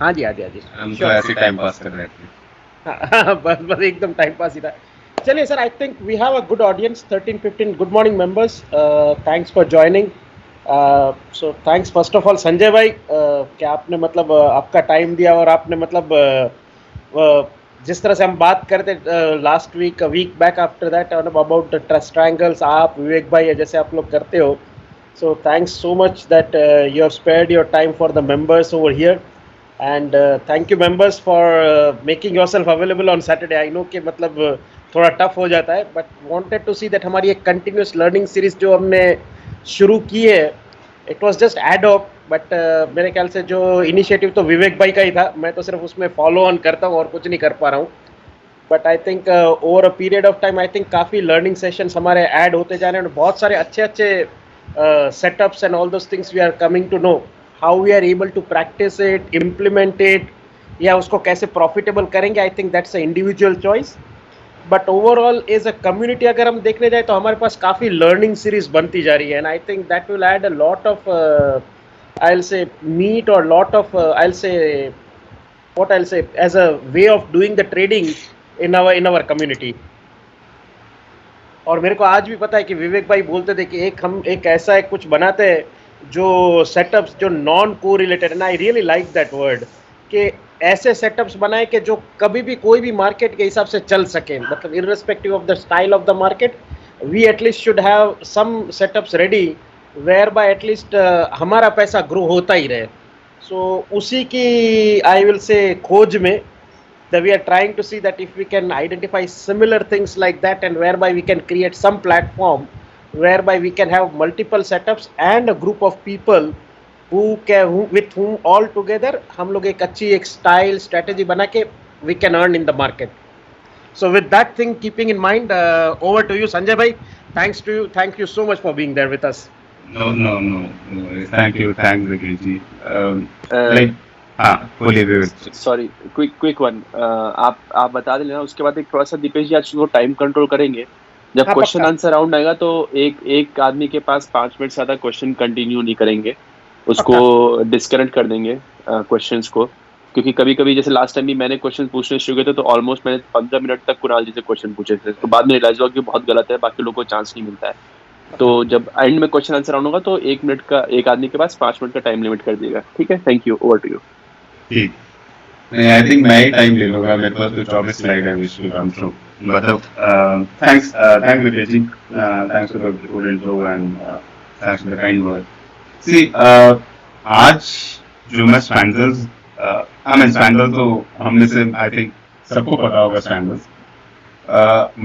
हाँ जी, हाँ जी, हाँ जी, हम तो श्योर। ऐसे टाइम पास कर रहे थे। बस बस एकदम टाइम पास ही था। चलिए sir, I think we have a good audience, 13-15 good morning members, thanks for joining. So thanks first of all Sanjay भाई, कि आपने मतलब आपका टाइम दिया, और आपने मतलब जिस तरह से हम बात करते last week back after that about the trust triangles, आप विवेक भाई जैसे आप लोग करते हो। So thanks so much that you have spared your time for the members over here, and thank you members for making yourself available on Saturday. I know कि मतलब थोड़ा टफ हो जाता है, but wanted to see that हमारी एक continuous learning series जो हमने शुरू की है, it was just ad hoc, but मेरे ख्याल से जो इनिशिएटिव तो विवेक भाई का ही था, मैं तो सिर्फ उसमें फॉलो ऑन करता हूँ और कुछ नहीं कर पा रहा हूँ। But I think over a period of time, I think काफ़ी लर्निंग सेशंस हमारे ऐड होते जा रहे हैं, और बहुत सारे अच्छे अच्छे setups and all those things we are coming to know how we are able to practice it, implement it, या उसको कैसे प्रॉफिटेबल करेंगे। I think that's a individual choice, but overall as a community अगर हम देखने जाए तो हमारे पास काफ़ी लर्निंग सीरीज बनती जा रही है, and I think that will add a lot of I'll say meat, or lot of I'll say what I'll say as a way of doing the trading in our community. और मेरे को आज भी पता है कि विवेक भाई बोलते थे कि हम एक ऐसा एक कुछ बनाते हैं जो सेटअप्स जो नॉन को related, and I really like that word, कि ऐसे सेटअप्स बनाए कि जो कभी भी कोई भी मार्केट के हिसाब से चल सके, मतलब irrespective of the style of the market, we at least should have some setups ready whereby at least हमारा पैसा ग्रो होता ही रहे। सो उसी की आई विल से खोज में that we are trying to see that if we can identify similar things like that, and whereby we can create some platform whereby we can have multiple setups and a group of people with whom all together हम लोग एक अच्छी एक style strategy बना के we can earn in the market. So with that thing keeping in mind, over to you Sanjay bhai. Thanks to you, thank you so much for being there with us. No, no, no, no. Thank you, thanks, Vicky ji. Uh, Like, हाँ, बोलिए विवेक जी. Sorry, quick one, आप बता देना, उसके बाद एक थोड़ा सा दीपेश जी आज वो टाइम कंट्रोल करेंगे। जब हाँ क्वेश्चन पक्का आंसर राउंड आएगा तो एक एक आदमी के पास 5 मिनट से ज्यादा क्वेश्चन कंटिन्यू नहीं करेंगे, उसको पक्का। डिस्कनेक्ट कर देंगे क्वेश्चंस को। क्योंकि कभी कभी जैसे लास्ट टाइम भी मैंने क्वेश्चन पूछने शुरू किए थे तो ऑलमोस्ट मैंने 15 मिनट तक कुणाल जी से क्वेश्चन पूछे थे, तो बाद में रियलाइज हुआ कि बहुत गलत है, बाकी लोगों को चांस नहीं मिलता है। तो जब एंड में क्वेश्चन आंसर राउंड होगा तो 1 मिनट का एक आदमी के पास 5 मिनट का टाइम लिमिट कर दिएगा, ठीक है? Thank you, over to you. ठीक. नहीं, आई थिंक मैं ही टाइम ले लूंगा. मेरे पास तो 24 स्लाइड है विच टू कम थ्रू. मतलब thanks Vivek ji. Thanks for the good intro and thanks for the kind word. See, आज जो मैं स्पैंगल्स, आई मीन स्पैंगल्स तो हम में से आई थिंक सबको पता होगा strangles.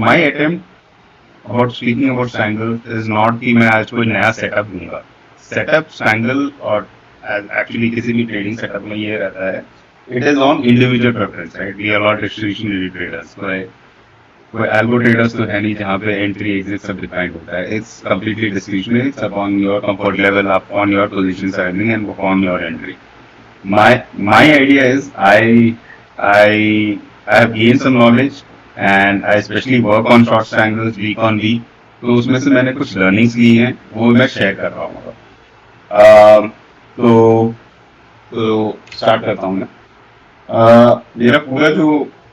My attempt about speaking about strangles is not कि मैं आज कोई नया सेटअप दूंगा. सेटअप स्पैंगल और एक्चुअली किसी भी ट्रेडिंग सेटअप में ये रहता है, it is on individual preference, right? We are not discretionary traders. कोई algo traders तो है नहीं जहाँ पे entry exit सब defined होता है. It's completely discretionary. It's upon your comfort level, upon your position sizing, and upon your entry. My idea is I have gained some knowledge, and I especially work on short triangles week on week. तो उसमें से मैंने कुछ learnings ली हैं, वो मैं share कर रहा हूँ. तो start करता हूँ मैं. मेरा पूरा जो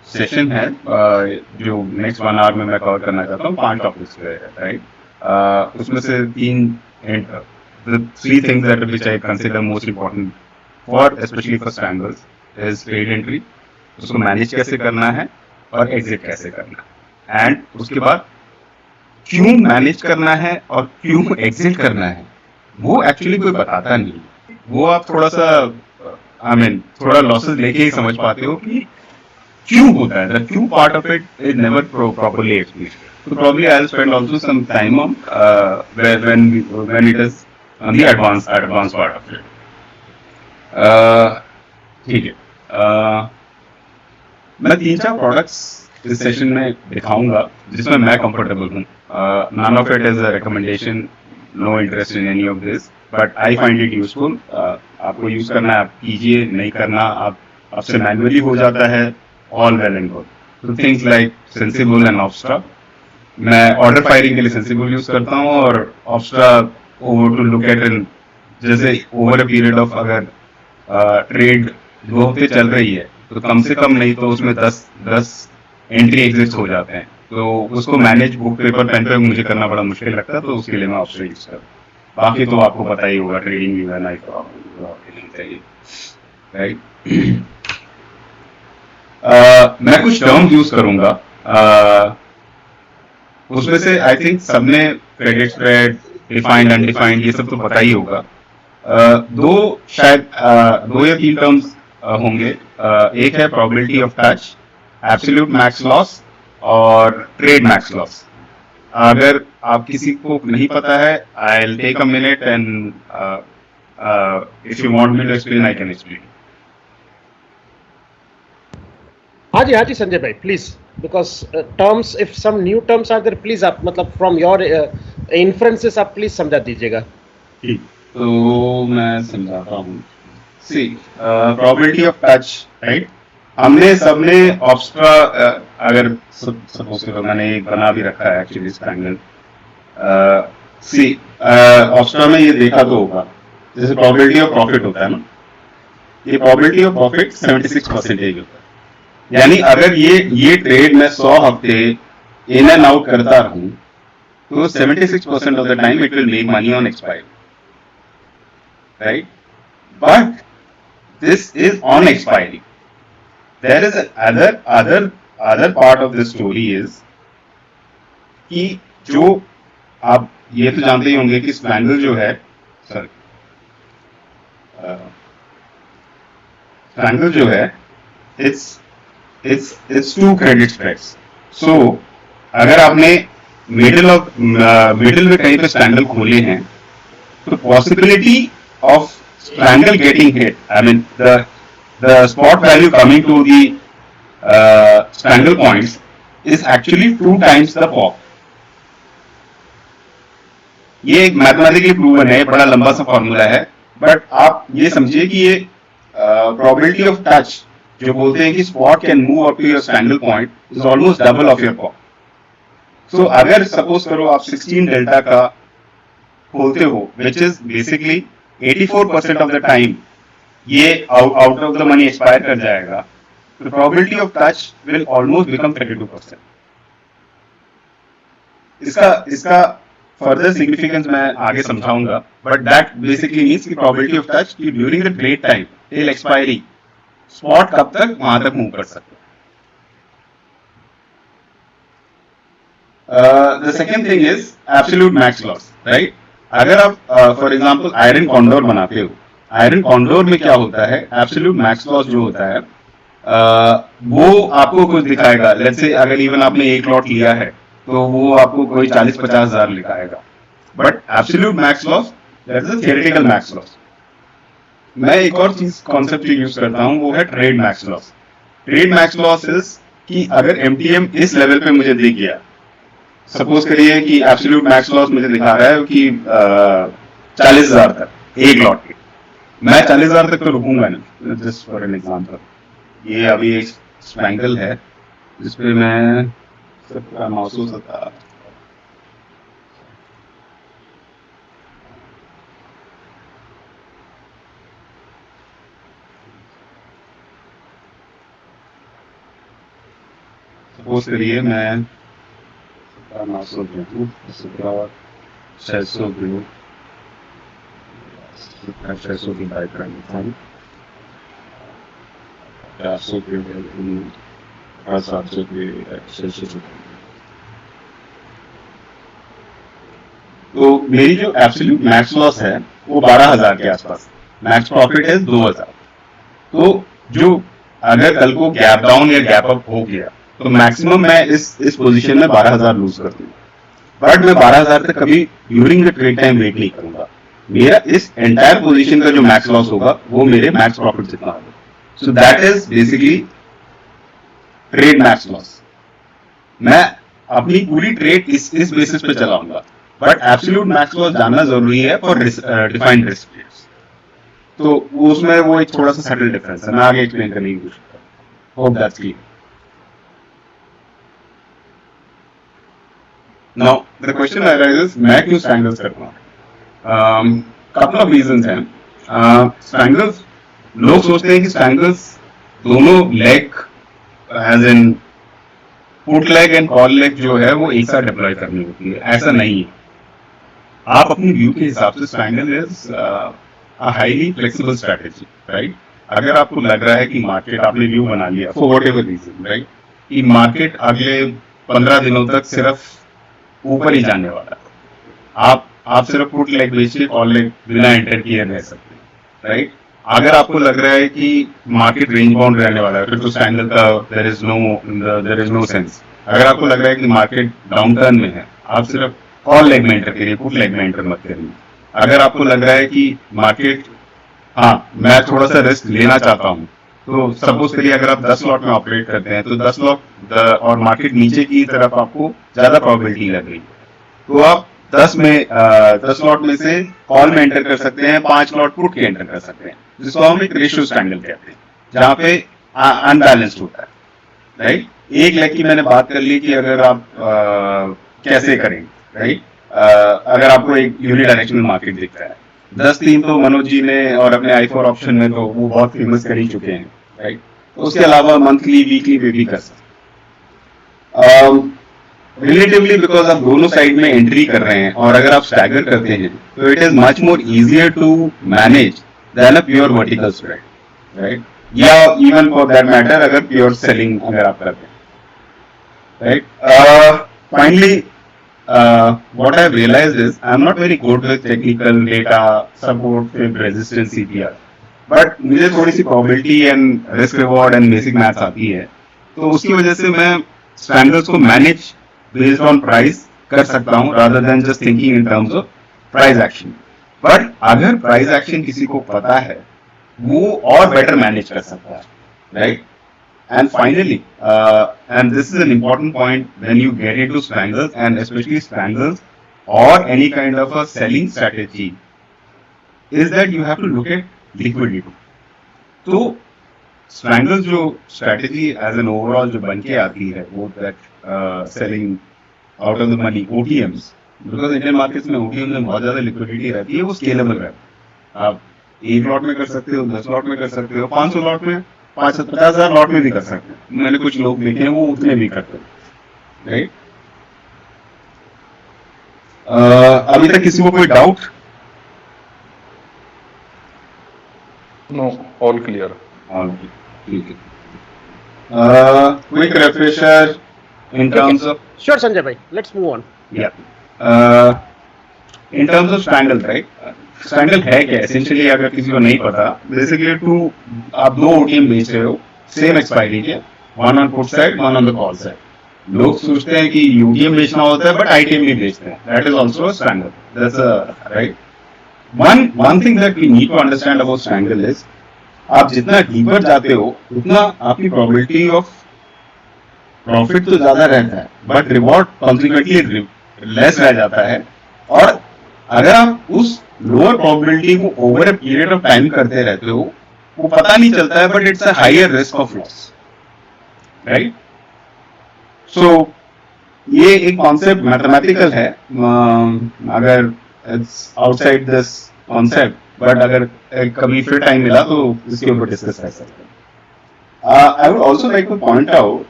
सेशन है, जो नेक्स्ट 1 आवर में मैं कवर करना चाहता हूँ, 5 टॉपिक्स पे है, राइट? उसमें से 3 things that which I consider most important for specially for strangles is trade entry, उसको मैनेज कैसे करना है और एग्जिट कैसे करना है, एंड उसके बाद क्यों मैनेज करना है और क्यों एग्जिट करना है वो एक्चुअली कोई बताता नहीं. वो आप थोड़ा सा थोड़ा लॉसेस लेके ही समझ पाते हो कि क्यों होता है. द क्यों part of it is never properly explained. So probably I'll spend also some time on when it is on the advanced part of it. ठीक है. मैं 3-4 प्रोडक्ट्स इस सेशन में दिखाऊंगा जिसमें मैं कंफर्टेबल हूँ. None of it is a recommendation, no interest in any of this, but I find it useful. आपको यूज करना है आप कीजिए, नहीं करना आप आपसे मैन्युअली हो जाता है, ऑल वेल एंड गुड. तो थिंग्स लाइक सेंसिबल एंड ऑब्स्ट्रा, मैं ऑर्डर फायरिंग के लिए सेंसिबल यूज करता हूँ, और ऑब्स्ट्रा ओवर टू लुक एट इन जैसे ओवर अ पीरियड ऑफ अगर ट्रेड 2 हफ्ते चल रही है तो कम से कम नहीं तो उसमें 10 एंट्री एग्जिट हो जाते हैं, तो उसको मैनेज बुक पेपर पेन पे मुझे करना बड़ा मुश्किल लगता है, तो उसके लिए मैं ऑप्शन यूज करता हूँ। बाकी तो आपको पता ही होगा, ट्रेडिंग भी है, नाइफ चाहिए, राइट। मैं कुछ टर्म यूज करूंगा, उसमें से आई थिंक सबने क्रेडिट स्प्रेड, डिफाइंड अनडिफाइंड ये सब तो पता ही होगा। दो शायद 2 या 3 टर्म्स होंगे। एक है probability of touch, absolute max loss और ट्रेड मैक्स लॉस। अगर आप किसी को नहीं पता है, I will take a minute and if you want me to explain I can explain. हाँ जी संजय भाई please, because terms if some new terms are there please आप मतलब फ्रॉम योर इन्फ्रेंसेस आप प्लीज समझा दीजिएगा। ठीक, तो मैं समझाता हूँ। See probability of touch, right. हमने सबने ऑब्स्ट्रा, अगर सपोज करो मैंने एक बना भी रखा है एक्चुअली ट्रायंगल। सी ऑब्स्ट्रा में ये देखा तो होगा, जैसे प्रोबेबिलिटी ऑफ प्रॉफिट होता है ना, ये प्रोबेबिलिटी ऑफ प्रॉफिट 76% होता है। यानी अगर ये ट्रेड मैं 100 हफ्ते इन एंड आउट करता रहूं तो 76% of the time it will make money on expiry, right. But this is on expiry. There is other part of the story is कि जो आप ये तो जानते ही होंगे कि स्पैंडल जो है, स्पैंडल जो है it's 2 credit spreads. So अगर आपने मिडिल में कहीं पे स्पैंडल खोले हैं तो possibility of strangle getting hit, I mean the spot value coming to the strangle points is actually 2 times the pop. ये एक मैथमेटिकली प्रूवन है, बड़ा लंबा सा फॉर्मूला है, बट आप ये समझिए कि ये प्रोबेबिलिटी ऑफ टच जो बोलते हैं कि spot can move up to your strangle point is almost double of your POP. So अगर सपोज करो आप 16 डेल्टा का खोलते हो, which is basically 84% of the time ये out of the money expire कर जाएगा, तो probability of touch will almost become 32%। इसका फर्दर सिग्निफिकेंस मैं आगे समझाऊंगा, बट दैट बेसिकली मींस कि प्रोबेबिलिटी ऑफ टच कि during the trade time till expiry spot कब तक वहां तक मूव कर सकते। The second thing is absolute max loss, right. अगर आप फॉर एग्जांपल आयरन कॉन्डोर बनाते हो, आयरन कॉन्डोर में क्या होता है, एब्सोल्यूट मैक्स लॉस जो होता है वो आपको कुछ दिखाएगा। लेट्स से अगर इवन आपने एक लॉट लिया है तो वो आपको कोई 40-50 हजार लिखाएगा, but absolute max loss that is theoretical max loss. मैं एक और चीज कॉन्सेप्ट यूज करता हूं, वो है trade max loss. Trade max loss is कि अगर एमटीएम इस लेवल पे मुझे दिख गया, सपोज करिए कि एब्सोल्यूट मैक्स लॉस मुझे दिखा रहा है कि 40,000 तक एक लॉट के, मैं 40,000 तक तो रुकूंगा नहीं। जस्ट फॉर एन एग्जांपल, ये अभी एक स्पैंगल है जिसपे मैं सबका महसूस होता सपोज करिए मैं 900 दूँ, 600 दूँ, 600 की बाइक करनी था, 400 की 700 की 600। तो मेरी जो एब्सोल्यूट मैक्स लॉस है वो 12,000 के आसपास, मैक्स प्रॉफिट है 2,000। तो जो अगर कल को गैप डाउन या गैप अप हो गया तो मैक्सिमम मैं इस पोजीशन में 12,000 लूज कर दूंगा, बट मैं 12,000 तक कभी during the trade time wait नहीं करूंगा। मेरा इस एंटायर पोजीशन का जो मैक्स लॉस होगा वो मेरे मैक्स प्रॉफिट जितना होगा। So that is basically trade max loss. मैं अपनी पूरी ट्रेड इस बेसिस पे चलाऊंगा, बट एब्सोल्यूट मैक्स लॉस जानना जरूरी है फॉर डिफाइंड रिस्क। तो उसमें वो एक थोड़ा सा सटल डिफरेंस है, मैं आगे एक्सप्लेन करने की कोशिश करूंगा। Hope that's clear. Now the question arises, मैं क्यों strangles करता हूँ? Couple of reasons हैं। Strangles लोग सोचते हैं कि स्ट्रैंगल्स दोनों leg as in put leg and call leg जो है वो एक साथ डिप्लॉय करनी होती है, ऐसा नहीं है। आप अपनी व्यू के हिसाब से strangle is highly flexible strategy, right. अगर आपको लग रहा है कि मार्केट, आपने व्यू बना लिया for whatever reason, right, कि मार्केट अगले 15 दिनों तक सिर्फ ऊपर ही जाने वाला है, आप सिर्फ पुट लेग बेचिए, कॉल लेग बिना एंटर किए रह सकते हैं, राइट। अगर आपको लग रहा है कि मार्केट रेंज बाउंड रहने वाला है, फिर तो स्ट्रैंगल का देयर इज नो सेंस। अगर आपको लग रहा है कि मार्केट डाउन टर्न में है, आप सिर्फ कॉल लेग में एंटर करिए, पुट लेग में एंटर मत करिए। अगर आपको लग रहा है कि मार्केट, हाँ मैं थोड़ा सा रिस्क लेना चाहता हूँ, तो सपोज करिए अगर आप 10 लॉट में ऑपरेट करते हैं, तो 10 लॉट और मार्केट नीचे की तरफ आपको ज्यादा प्रोबेबिलिटी लग रही है, तो आप 10 लॉट में से कॉल में एंटर कर सकते हैं, 5 लॉट पुट के एंटर कर सकते हैं, जिसको हम एक रेशियो स्ट्रैंगल कहते हैं, जहाँ पे अनबैलेंस्ड होता है, राइट। एक लेग की मैंने बात कर ली कि अगर आप कैसे करें, राइट। अगर आपको एक यूनिडायरेक्शनल मार्केट दिखता है, 10-3 तो मनोज जी ने और अपने i4 ऑप्शन में तो वो बहुत फेमस कर ही चुके हैं, राइट। उसके अलावा मंथली वीकली पे भी कर सकते। रिलेटिवली बिकॉज आप दोनों साइड में एंट्री कर रहे हैं, और अगर आप स्टैगर करते हैं तो it is much more easier to manage than a pure vertical spread, right, या इवन फॉर दैट मैटर अगर प्योर सेलिंग अगर आप करते हैं, right. Finally what I've realized is I'm not very good with technical data support with resistance CPR, but मुझे थोड़ी सी probability and risk reward and basic maths आती है, तो उसकी वजह से मैं स्ट्रैंगल्स को मैनेज बेस्ड ऑन प्राइस कर सकता हूँ, rather than just thinking in terms of price action. But अगर प्राइस एक्शन किसी को पता है, वो और बेटर मैनेज कर सकता है, right. And finally, and this is an important point when you get into strangles, and especially strangles or any kind of a selling strategy, is that you have to look at liquidity. तो strangles जो strategy as an overall जो बन के आती है, वो that selling out of the money OTMs, because Indian markets में OTMs में बहुत ज़्यादा liquidity रहती है, वो scalable रहता है। आप 1 लॉट में कर सकते हो, 10 लॉट में कर सकते हो, 500 लॉट में, 50,000 लॉट में भी कर सकते हैं। मैंने कुछ लोग देखे हैं वो उतने भी करते हैं, राइट। अभी तक किसी को कोई डाउट? No, all clear. ठीक है। Quick refresher in terms of, Sure, Sanjay bhai. Let's move on. In terms of strangle, right. Strangle है क्या एसेंशियली, अगर किसी को नहीं पता, बेसिकली आप 2 ओटीएम बेच रहे हो, सेम एक्सपायरी के, one on put side, one on the call side. लोग सोचते हैं कि यूटीएम बेचना होता है, बट आईटीएम भी बेचते हैं, that is also a strangle, that's right. One thing that we need to understand about strangle is, आप जितना डीपर जाते हो उतना आपकी प्रोबेबिलिटी ऑफ प्रॉफिट तो ज्यादा रहता है, बट रिवॉर्ड कॉन्सिक्वेंटली लेस रह जाता है। और अगर आप उस लोअर प्रोबेबिलिटी को over a period of time करते रहते हो, वो पता नहीं चलता है, but it's a higher risk of loss, right. So ये एक कॉन्सेप्ट मैथमेटिकल है, अगर it's outside this concept, but अगर कभी फिर टाइम मिला तो इसके ऊपर डिस्कस कर सकते हैं। I would also like two point out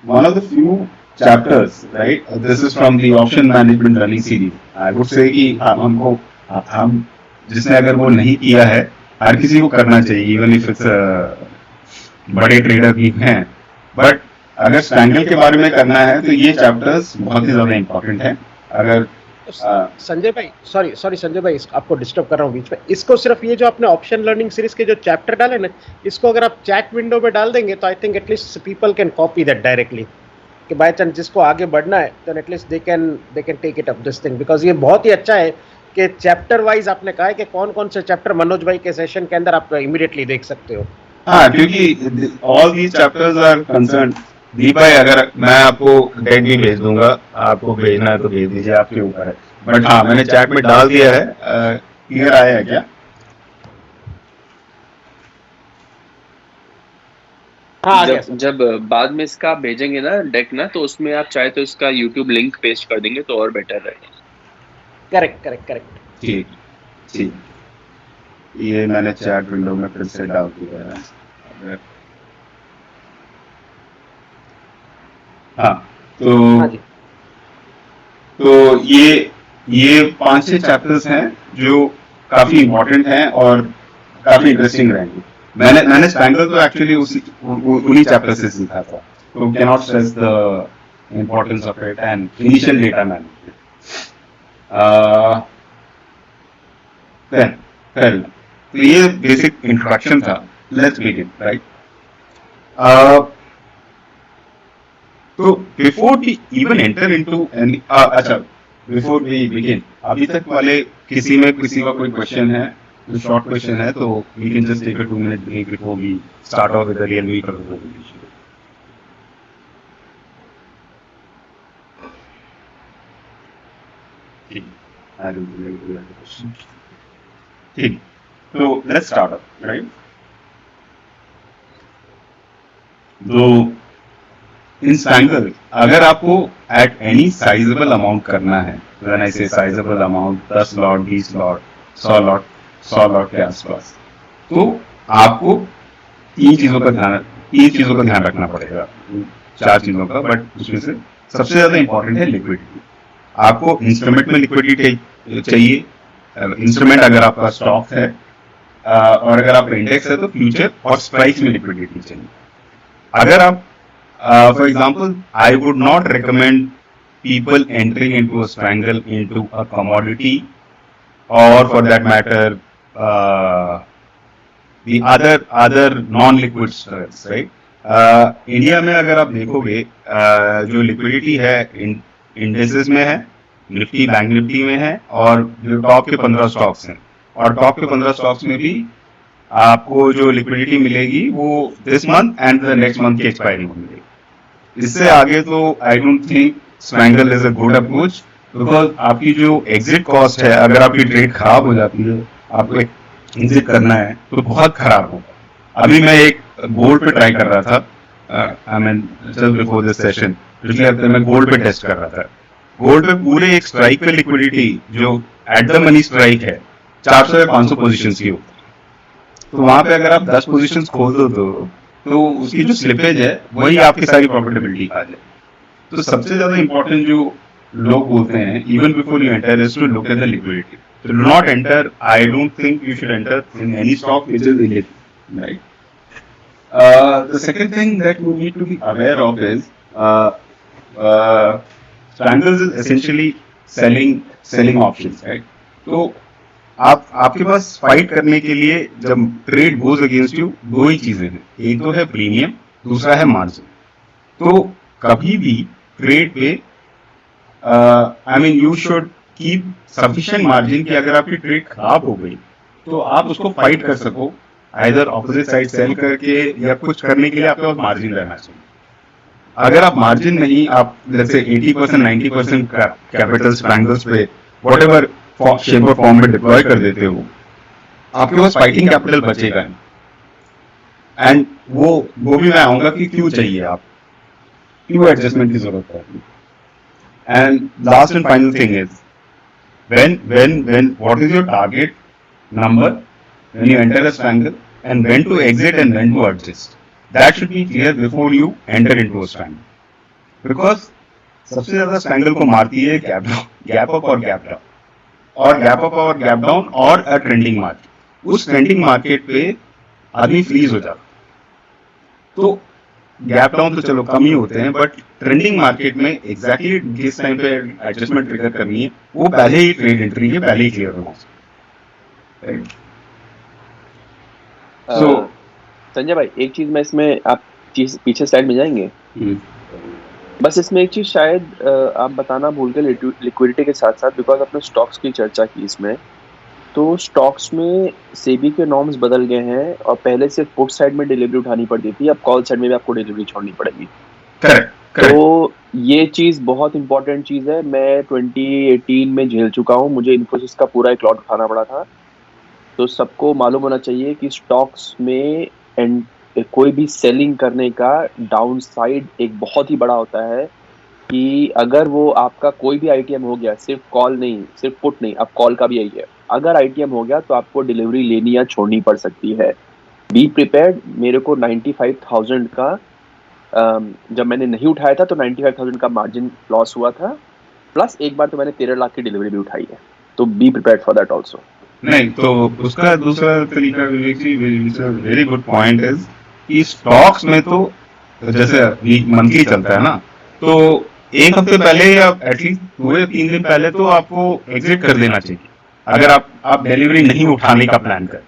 one of the few chapters, right? This is from the option management running series. I would say कि हम जिसने अगर वो नहीं किया है, हर किसी को करना चाहिए, even if it's बड़े ट्रेडर भी हैं, बट अगर स्ट्रैंगल के बारे में करना है तो ये चैप्टर्स बहुत ही ज्यादा इंपॉर्टेंट है। अगर संजय भाई, सॉरी संजय भाई, आपको डिस्टर्ब कर रहा हूँ बीच में। इसको सिर्फ ये जो आपने ऑप्शन लर्निंग सीरीज के जो चैप्टर डाले ना, इसको अगर आप चैट विंडो में डाल देंगे तो I think at least people can copy that directly, कि बाय चांस जिसको आगे बढ़ना है तो at least they can take it up this thing, because ये बहुत ही अच्छा है कि चैप्टर वाइज आपने कहा है कि कौन कौन से चैप्टर मनोज भाई के सेशन के अंदर आप इमीडिएटली देख सकते हो। हाँ, क्योंकि all these chapters are concern. Deep भाई, अगर मैं आपको डेट भी भेज दूंगा, आपको भेजना है तो भेज दीजिए, आपके ऊपर है, बट हाँ मैंने चैट में डाल दिया है। क्लियर आया है क्या? हाँ, जब बाद में इसका आप भेजेंगे ना डेक ना, तो उसमें आप चाहे तो इसका यूट्यूब लिंक पेस्ट कर देंगे तो और बेटर रहेगा। करेक्ट। ठीक। ये मैंने चैट विंडो में फिर से डाल दिया है। हाँ तो हाँ जी। तो ये 5-6 चैप्टर्स हैं जो काफी इम्पोर्टेंट हैं और काफी इंटरेस्टिंग रहेंगे। मैंने स्पैंगल तो एक्चुअली उन्हीं चैप्टर से सीखा था, तो can not stress the importance of it and initial data management. तो ये बेसिक इंट्रोडक्शन था। Let's begin, right? तो before we even enter into any, अच्छा, बिफोर वी बिगिन, अभी तक वाले किसी का कोई क्वेश्चन है, जो शॉर्ट क्वेश्चन है, तो we can just take a 2-minute break before we start off with the real week of the presentation. ठीक, तो लेट्स स्टार्ट अप, राइट? तो इन स्पैंगल अगर आपको एट एनी साइजेबल अमाउंट करना है, व्हेन आई से sizeable amount, 10 lot, 20 lot, 100 lot के आसपास, तो आपको तीन चीजों का ध्यान रखना पड़ेगा, 4 चीजों का, बट उसमें से सबसे ज्यादा इंपॉर्टेंट है लिक्विडिटी। आपको इंस्ट्रूमेंट में लिक्विडिटी चाहिए। इंस्ट्रूमेंट अगर आपका स्टॉक है और अगर आपका इंडेक्स है तो फ्यूचर और स्ट्राइक्स में लिक्विडिटी चाहिए। अगर आप for example, I would not recommend people entering into a strangle into a commodity, or for that matter, the other non-liquid stocks, right? India में अगर आप देखोगे जो लिक्विडिटी है इंडेक्सेस में है, निफ्टी, बैंक निफ्टी में है, और जो टॉप के 15 स्टॉक्स हैं, और टॉप के 15 स्टॉक्स में भी आपको जो लिक्विडिटी मिलेगी वो this month and the next month की एक्सपायरी में मिलेगी। इससे आगे तो I don't think strangle is a good approach, because आपकी जो एग्जिट कॉस्ट है, अगर आपकी ट्रेड खराब हो जाती है, आपको एग्जिट करना है, तो बहुत खराब होगा। अभी मैं एक गोल्ड पे ट्राई कर रहा था, I mean just before this session, पिछले हफ्ते मैं गोल्ड पे टेस्ट कर रहा था। गोल्ड पे पूरे एक स्ट्राइक पे लिक्विडिटी जो एट द मनी स्ट्राइक है 400 या 500 पोजीशंस की होती है। तो वहां पे अगर आप 10 पोजीशंस खोल दो तो उसकी जो स्लिपेज है वही आपकी सारी प्रॉफिटेबिलिटी खा जाए। तो सबसे ज्यादा इंपॉर्टेंट जो लोग बोलते हैं, even before you enter, is to look at the liquidity. तो do not enter, I don't think you should enter in any stock which is illiquid, right? The second thing that you need to be aware of is strangles is essentially selling options, right? तो आपके पास fight करने के लिए जब trade goes against you, दो ही चीजें हैं, एक तो है प्रीमियम, दूसरा है मार्जिन। तो कभी भी ट्रेड पे I mean you should keep sufficient margin कि अगर आपकी ट्रेड खराब हो गई तो आप उसको फाइट कर सको, आइदर ऑपोजिट साइड सेल करके या कुछ करने के लिए आपके पास मार्जिन रहना चाहिए। अगर आप मार्जिन नहीं, आप जैसे 80% 90% कैपिटल स्पैंगल्स पे व्हाटएवर शेप और फॉर्म में डिप्लॉय कर देते हो, आपके पास फाइटिंग कैपिटल बचेगा नहीं। एंड वो भी मैं आऊंगा कि क्यों चाहिए, आप क्यों एडजस्टमेंट की जरूरत है। And last and final thing is when what is your target number when you enter a strangle, and when to exit and when to adjust, that should be clear before you enter into a strangle, because सबसे ज्यादा strangle को मारती है gap up और gap down, और gap up और gap down और a trending market. उस ट्रेंडिंग मार्केट पे आदमी फ्रीज हो जाता। तो गैप डाउन तो चलो कम ही होते हैं, बट ट्रेंडिंग मार्केट में एग्जैक्टली किस टाइम पे एडजस्टमेंट ट्रिगर करनी है, वो पहले ही ट्रेड एंट्री के पहले ही क्लियर होना चाहिए। संजय भाई, एक चीज मैं इसमें, आप पीछे स्लाइड में जाएंगे, बस इसमें एक चीज शायद आप बताना भूल गए लिक्विडिटी के साथ साथ, बिकॉज आपने स्टॉक्स की चर्चा की इसमें, तो स्टॉक्स में सेबी के नॉर्म्स बदल गए हैं और पहले सिर्फ पुट साइड में डिलीवरी उठानी पड़ती थी, अब कॉल साइड में भी आपको डिलीवरी छोड़नी पड़ेगी। तो ये चीज बहुत इंपॉर्टेंट चीज है। मैं 2018 में झेल चुका हूँ, मुझे इन्फोसिस का पूरा एक लॉट उठाना पड़ा था। तो सबको मालूम होना चाहिए कि स्टॉक्स में कोई भी सेलिंग करने का डाउन साइड एक बहुत ही बड़ा होता है, कि अगर वो आपका कोई भी आईटीएम हो गया, सिर्फ कॉल नहीं, सिर्फ पुट नहीं, अब कॉल का भी यही है, अगर ITM हो गया तो आपको डिलीवरी लेनी या छोड़नी पड़ सकती है। Be prepared. मेरे को 95,000 का जब मैंने नहीं उठाया था तो 95,000 का मार्जिन लॉस हुआ था, प्लस एक बार तो मैंने 13 लाख की डिलीवरी भी उठाई है, तो be prepared for that also. नहीं, तो उसका दूसरा तरीका विवेक जी, वेरी गुड पॉइंट इज कि स्टॉक्स में तो जैसे मंथली चलता है ना, तो एक हफ्ते पहले या एटलीस्ट 2 या 3 दिन पहले तो आपको एग्जिट कर देना चाहिए अगर आप डिलीवरी नहीं उठाने का प्लान करें।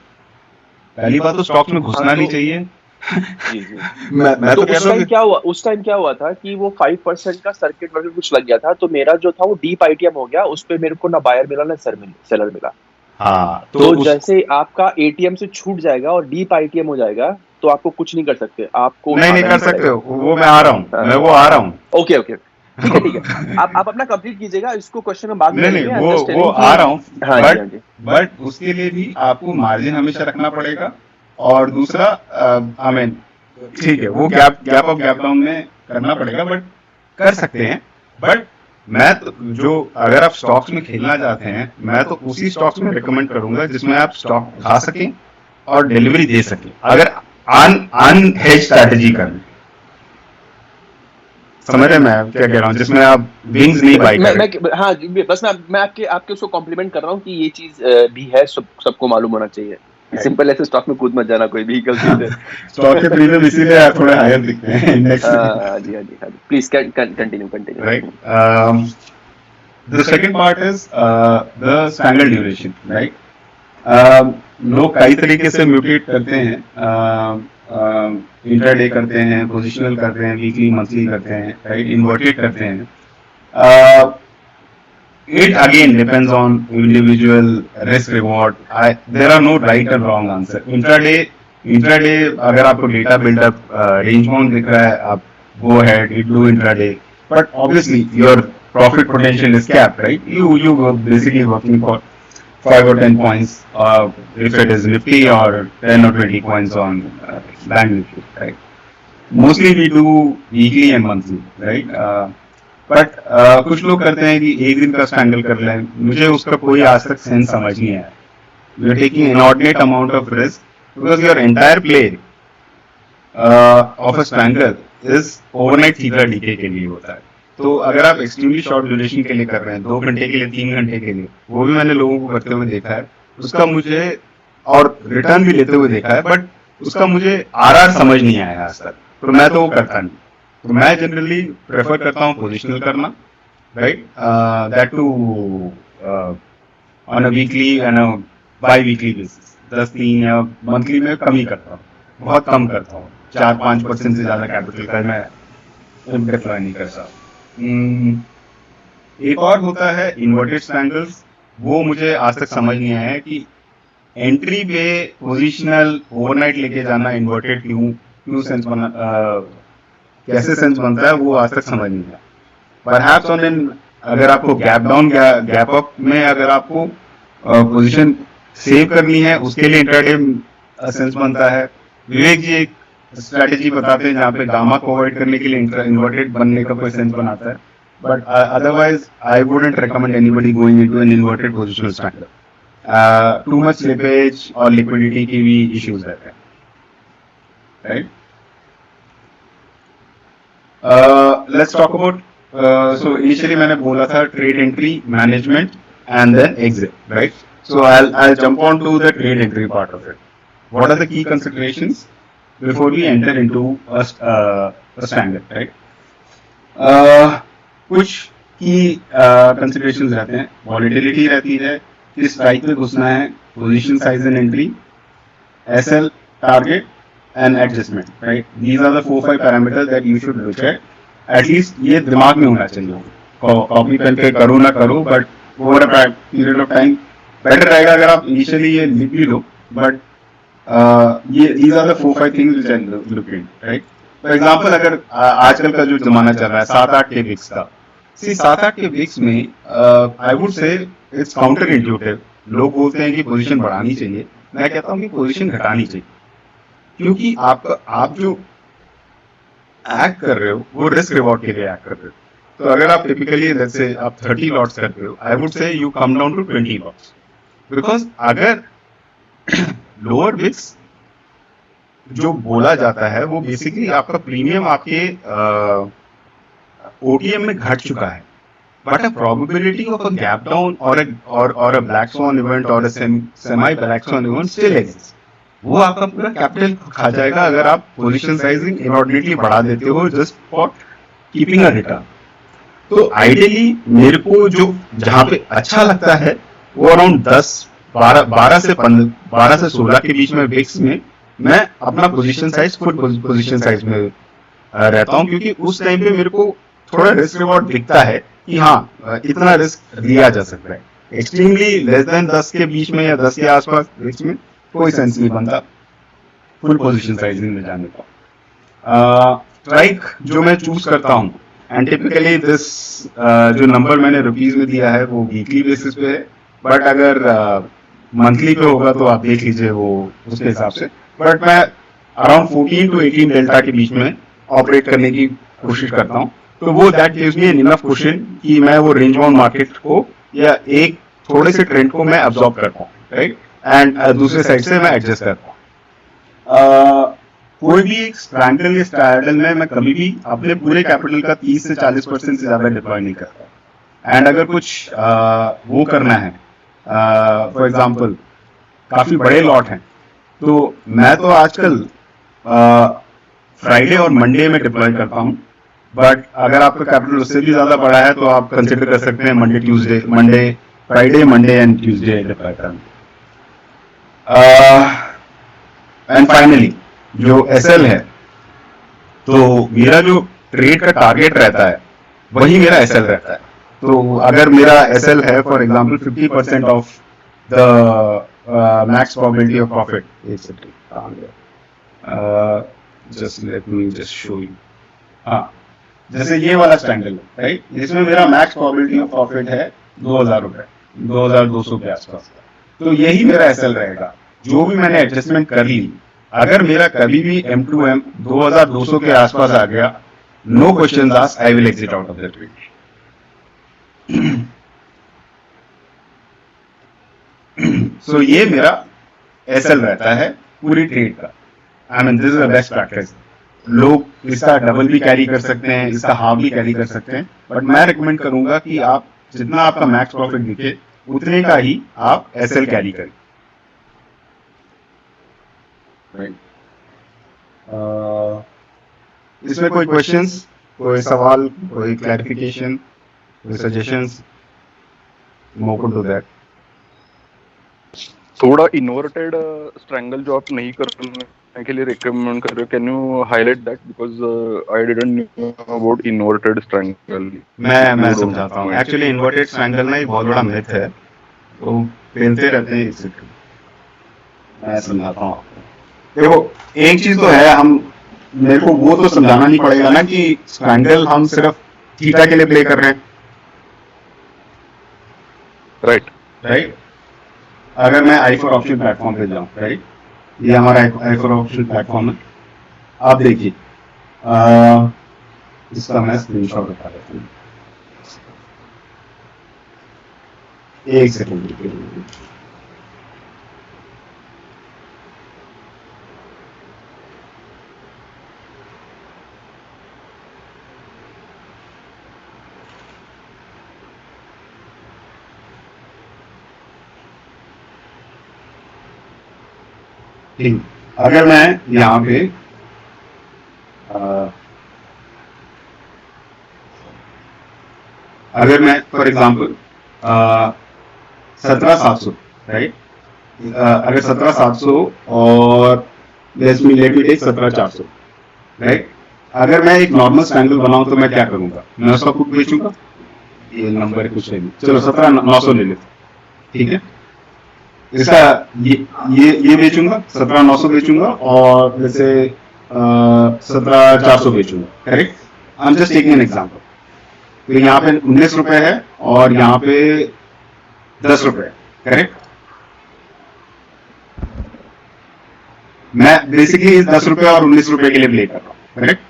पहली बात तो स्टॉक्स में घुसना नहीं चाहिए। जी जी। मैं तो तो कह रहा हूँ उस टाइम क्या हुआ था कि वो 5% का सर्किट वर्किट कुछ लग गया था, तो मेरा जो था वो डीप ITM हो गया, उस पे मेरे को ना बायर मिला ना सेलर मिला। हाँ, तो जैसे आपका ATM से छूट जाएगा और डीप ITM हो जाएगा तो आपको कुछ नहीं कर सकते, आपको नहीं कर सकते हो, वो मैं आ रहा हूँ, मैं वो आ रहा हूँ। ओके ओके, ठीक है। आप अपना कंप्लीट कीजिएगा, इसको क्वेश्चन में बाद में नहीं वो आ रहा हूँ, हाँ जी, हाँ जी। बट उसके लिए भी आपको मार्जिन हमेशा रखना पड़ेगा। और दूसरा आई मीन ठीक है, वो गैप अप गैप डाउन में करना पड़ेगा, बट कर सकते हैं। बट मैं तो जो अगर आप स्टॉक्स में खेलना चाहते हैं, मैं तो उसी स्टॉक्स में रिकमेंड करूंगा जिसमें आप स्टॉक उठा सकें और डिलीवरी दे सकें, अगर अनहेज स्ट्रैटेजी करें। समझ रहे मैं क्या कह रहा हूँ, जिसमें आप विंग्स नहीं बाई करें। हाँ बस मैं आपके उसको कॉम्प्लीमेंट कर रहा हूँ कि ये चीज भी है, सबको मालूम होना चाहिए। सिंपल ऐसे स्टॉक में कूद मत जाना कोई भी गलती से। स्टॉक के प्रीमियम इसीलिए थोड़े हायर दिखते हैं इंडेक्स से। हाँ जी, please continue. Right, the second part is the strangle duration, right? लोग कई तरीके से म्यूटेट करते हैं, इंट्राडे करते हैं, पोजिशनल करते हैं, वीकली मंथली करते हैं, राइट, इन्वर्टेड करते हैं। It again depends on individual risk reward. There are no right and wrong answer. Intraday अगर आपको डेटा बिल्डअप रेंज बाउंड दिख रहा है, आप go ahead, you do intraday. But obviously your profit potential is capped, right? You were basically working for 5 or 10 points, if it is Nifty, or 10 or 20 points on Bank Nifty, right? Mostly we do weekly and monthly, right? But कुछ लोग करते हैं कि एक दिन का strangle कर लें, मुझे उसका कोई आज तक सेंस समझ नहीं आया। You are taking inordinate amount of risk because your entire play of a strangle is overnight theta decay के लिए होता है। तो अगर आप एक्सट्रीमली शॉर्ट ड्यूरेशन के लिए कर रहे हैं, 2 घंटे के लिए, 3 घंटे के लिए, वो भी मैंने लोगों को करते हुए देखा है, उसका मुझे और रिटर्न भी लेते हुए देखा है, बट उसका मुझे RR समझ नहीं आया आज तक, तो मैं तो वो करता नहीं। तो मैं जनरली प्रेफर करता हूँ पोजिशनल करना, right, that too on a weekly and biweekly basis. 10-3 या मंथली में कम ही करता हूँ, बहुत कम करता हूँ, 4-5% से ज्यादा कैपिटल का मैं डिप्लॉय नहीं करता। एक और होता है इन्वर्टेड स्ट्रैंगल्स, वो मुझे आज तक समझ नहीं आया है कि एंट्री पे पोजिशनल ओवरनाइट लेके जाना इन्वर्टेड क्यों सेंस बना, कैसे सेंस बनता है, वो आज तक समझ नहीं आया। परहैप्स ऑन इन अगर आपको गैप डाउन गैप अप में अगर आपको पोजीशन सेव करनी है, उसके लिए इंट्राडे सेंस बनता है। विवेक जी एक स्ट्रेटेजी बताते हैं जहाँ पे गामा को अवॉइड करने के लिए इन्वर्टेड बनने का कोई सेंस बनाता है, but otherwise I wouldn't recommend anybody going into an inverted positional strangle. Too much slippage और लिक्विडिटी की भी इश्यूज रहते हैं, right. Let's talk about so initially मैंने बोला था trade entry, management and then exit, right? So I'll jump on to the trade entry part of it. What are the key considerations before we enter into a strangle, right? कुछ key considerations रहते हैं, volatility रहती है, किस strike पे घुसना है, position size and entry, SL target and adjustment, right? These are the 4-5 parameters that you should look at. At least ये दिमाग में होना चाहिए। कॉपी पेन पे करो ना करो, but over a period of time better रहेगा अगर आप इनिशियली ये लिख भी लो, बट ये these are the 4-5 things which I look in, right? For example, अगर आजकल का जो जमाना चल रहा है 7-8 के विक्स का, 7-8 के विक्स में आई वुड से इट्स काउंटर इंट्यूटिव। लोग बोलते हैं कि पोजीशन बढ़ानी चाहिए, मैं कहता हूँ कि पोजीशन घटानी चाहिए, क्योंकि आप जो एक्ट कर रहे हो वो रिस्क रिवॉर्ड के लिए एक्ट कर रहे हो। तो अगर आप टिपिकली जैसे आप 30 लॉट्स करते हो, I would say you come down to 20 lots, because अगर लोअर बिक्स जो बोला जाता है वो बेसिकली आपका प्रीमियम आपके ओटीएम में घट चुका है, but a probability of a gap down or a black swan event or a semi black swan event still exists. वो आपका पूरा कैपिटल खा जाएगा अगर आप पोजीशन साइजिंग इनऑर्डिनेटली बढ़ा देते हो just for keeping a return. तो आइडियली मेरे को जो जहां पे अच्छा लगता है वो अराउंड 12 से 16 के बीच में बिक्स में मैं अपना position size full position size में रहता हूं, क्योंकि उस टाइम पे मेरे को थोड़ा रिस्क रिवॉर्ड दिखता है कि हाँ इतना रिस्क लिया जा सकता है। एक्सट्रीमली लेस देन 10 के बीच में या 10 के आसपास रिस्क में कोई सेंस नहीं बनता फुल पोजीशन साइजिंग में जाने का। स्ट्राइक जो मैं चूज करता हूँ एंड टिपिकली दिस जो नंबर मैंने रुपीज में दिया है वो वीकली बेसिस पे है, बट अगर मंथली पे होगा तो आप देख लीजिए वो उसके हिसाब से, बट मैं अराउंड 14 to 18 डेल्टा के बीच में ऑपरेट करने की कोशिश करता हूँ। तो वो that gives me an enough cushion कि मैं वो रेंज बाउंड मार्केट को या एक थोड़े से ट्रेंड को मैं अब्सॉर्ब करता हूँ, राइट, एंड दूसरे साइड से मैं एडजस्ट करता हूँ। कोई भी एक स्ट्रैंगल या स्ट्रैडल में मैं कभी भी अपने पूरे कैपिटल का 30 से 40% से ज्यादा डिप्लॉय नहीं करता। एंड अगर कुछ वो करना है, फॉर एग्जांपल काफी बड़े लॉट हैं, तो मैं तो आजकल फ्राइडे और मंडे में डिप्लॉय करता हूँ, बट अगर आपका कैपिटल उससे भी ज्यादा बड़ा है तो आप कंसिडर कर सकते हैं Friday Monday and Tuesday deploy करना। एंड फाइनली जो एसएल है, तो मेरा जो ट्रेड का टारगेट रहता है वही मेरा एसएल रहता है। तो अगर मेरा एसएल है for example 50% of the max probability of profit, just let me just show you. हाँ, जैसे ये वाला स्ट्रैंगल है, राइट, इसमें मेरा मैक्स प्रोबेबिलिटी ऑफ प्रॉफिट है 2000 रुपए, 2200 के आसपास का। तो यही मेरा एसएल रहेगा। जो भी मैंने एडजस्टमेंट कर ली, अगर मेरा कभी भी M2M 2200 के आसपास आ गया, no questions asked, I will exit out of the trade. So ये मेरा एसएल रहता है पूरी ट्रेड का। I mean this is the best practice. लोग इसका डबल भी कैरी कर सकते हैं, इसका हाफ भी कैरी कर सकते हैं, बट मैं रिकमेंड करूंगा कि आप जितना आपका मैक्स प्रॉफिट दिखे उतने का ही आप एसएल कैरी करें। इसमें कोई क्वेश्चंस, कोई सवाल, कोई क्लैरिफिकेशन, कोई सजेशंस? Open to that. थोड़ा इन्वर्टेड स्ट्रैंगल जो आप नहीं करने के लिए रिकमेंड कर रहे हो, can you highlight that, because I didn't know about inverted strangle. मैं समझाता हूँ। एक्चुअली इन्वर्टेड स्ट्रैंगल ना एक बहुत बड़ा मिथ है, तो फैलते रहते हैं इससे। मैं समझाता हूँ आपको। देखो, एक चीज तो है, मेरे को वो तो समझाना नहीं पड़ेगा ना कि स्ट्रैंगल हम सिर्फ थीटा के लिए प्ले कर रहे हैं, राइट। अगर मैं i4 ऑप्शन प्लेटफॉर्म पे जाऊं, राइट, ये हमारा i4 ऑप्शन प्लेटफॉर्म है। आप देखिए, इसका मैं स्क्रीनशॉट बता देता हूँ, एक सेकंड। ठीक, अगर मैं यहाँ पे अगर मैं फॉर एग्जांपल 17,700, राइट, अगर 17,700 और लेट मी टेक 17,400, राइट, अगर मैं एक नॉर्मल स्ट्रैंगल बनाऊं तो मैं क्या करूंगा? मैं उसका पुट बेचूंगा, ये नंबर कुछ नहीं, चलो 17,900 ले लेते, ठीक है। इसका ये बेचूंगा, 17,900 बेचूंगा, और जैसे 17,400 बेचूंगा, correct. I am just taking an example. तो यहाँ पे 19 रुपए है और यहाँ पे 10 रुपए, करेक्ट। मैं बेसिकली 10 रुपए और 19 रुपए के लिए प्ले कर रहा हूँ, करेक्ट।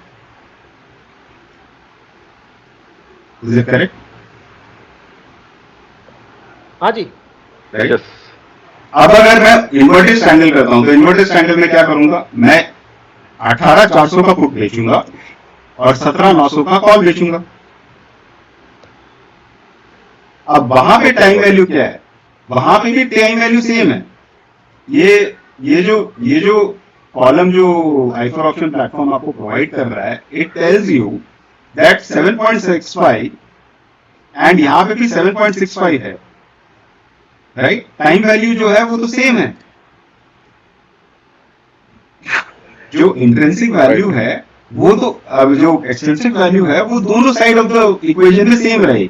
Is it correct? हाँ जी, राइट। अब अगर मैं इन्वर्टेड ट्रायंगल करता हूं तो इन्वर्टेड ट्रायंगल में क्या करूंगा, मैं 18,400 का पुट बेचूंगा और 17,900 का कॉल बेचूंगा। अब वहां पे टाइम वैल्यू क्या है, वहां पे भी टाइम वैल्यू सेम है। ये जो कॉलम जो आइफर ऑप्शन प्लेटफॉर्म आपको प्रोवाइड कर रहा है, it tells you that 7.65 and यहां पे भी 7.65 है, राइट। टाइम वैल्यू जो है वो तो सेम है। जो इंट्रिंसिक वैल्यू है वो तो, अब जो एक्सट्रिंसिक वैल्यू है वो दोनों साइड ऑफ द इक्वेशन में सेम रहेगी।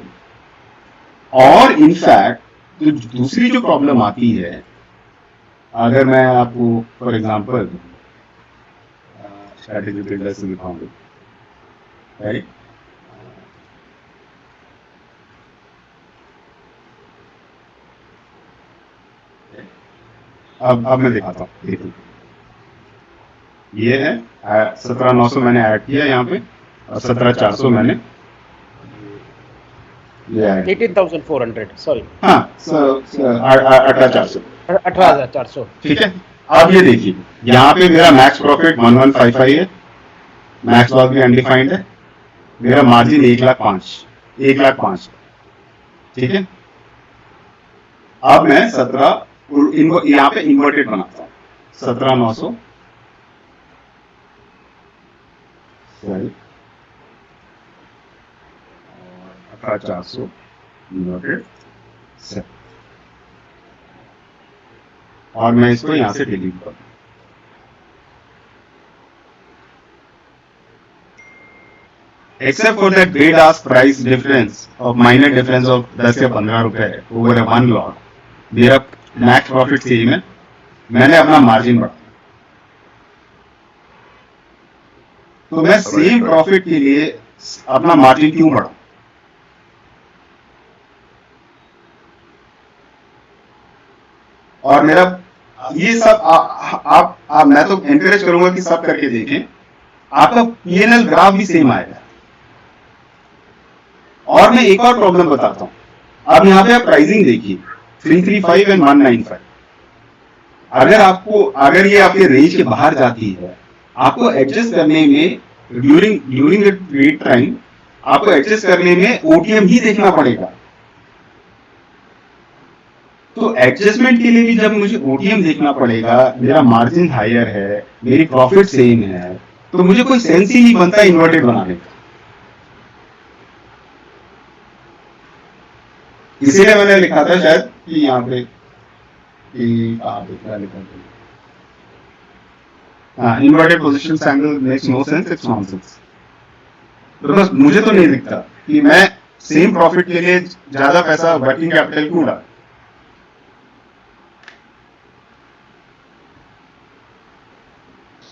और इनफैक्ट जो दूसरी जो प्रॉब्लम आती है, अगर मैं आपको फॉर एग्जांपल स्ट्रैटेजी बिल्डर से दिखाऊंगा, राइट, अब मैं दिखाता हूँ, देखिए ये है 17,900 मैंने ऐड किया यहाँ पे और 17,400 मैंने ये ऐड 18,400 सॉरी, हाँ 18,400, 18,400। ठीक है। अब ये देखिए यहाँ पे मेरा मैक्स प्रॉफिट 1155 है, मैक्स लॉस भी अनडिफाइंड है, मेरा मार्जिन 1,05,000, ठीक है। अब मैं 17 यहाँ पे इन्वर्टेड बनाता हूँ, 17,900 सॉरी 18,400 इन्वर्टेड से, और मैं इसको यहां से डिलीट कर दूं। Except for that bid ask price difference of minor difference of 10 या 15 रुपए ओवर 1 लॉट, मेरा मैक्स प्रॉफिट सेम है, मैंने अपना मार्जिन बढ़ाया। तो मैं सेम प्रॉफिट के लिए अपना मार्जिन क्यों बढ़ाऊं? और मेरा ये सब आप मैं तो एनकरेज करूंगा कि सब करके देखें, आपका पीएनएल ग्राफ भी सेम आएगा। और मैं एक और प्रॉब्लम बताता हूं, अब यहाँ पे आप प्राइसिंग देखिए 335 एंड 195। अगर ये आपके रेंज के बाहर जाती है, आपको एडजस्ट करने में ड्यूरिंग द ट्रेड टाइम आपको एडजस्ट करने में ओटीएम ही देखना पड़ेगा। तो एडजस्टमेंट के लिए भी जब मुझे ओटीएम देखना पड़ेगा, मेरा मार्जिन हायर है, मेरी प्रॉफिट सेम है, तो मुझे कोई सेंस ही नहीं बनता इन्वर्टेड बनाने का। इसीलिए मैंने लिखा था शायद कि यहाँ पे inverted position angle makes no sense, it's nonsense. Because मुझे तो नहीं दिखता कि मैं सेम प्रॉफिट के लिए ज्यादा पैसा वर्किंग कैपिटल क्यों डाल।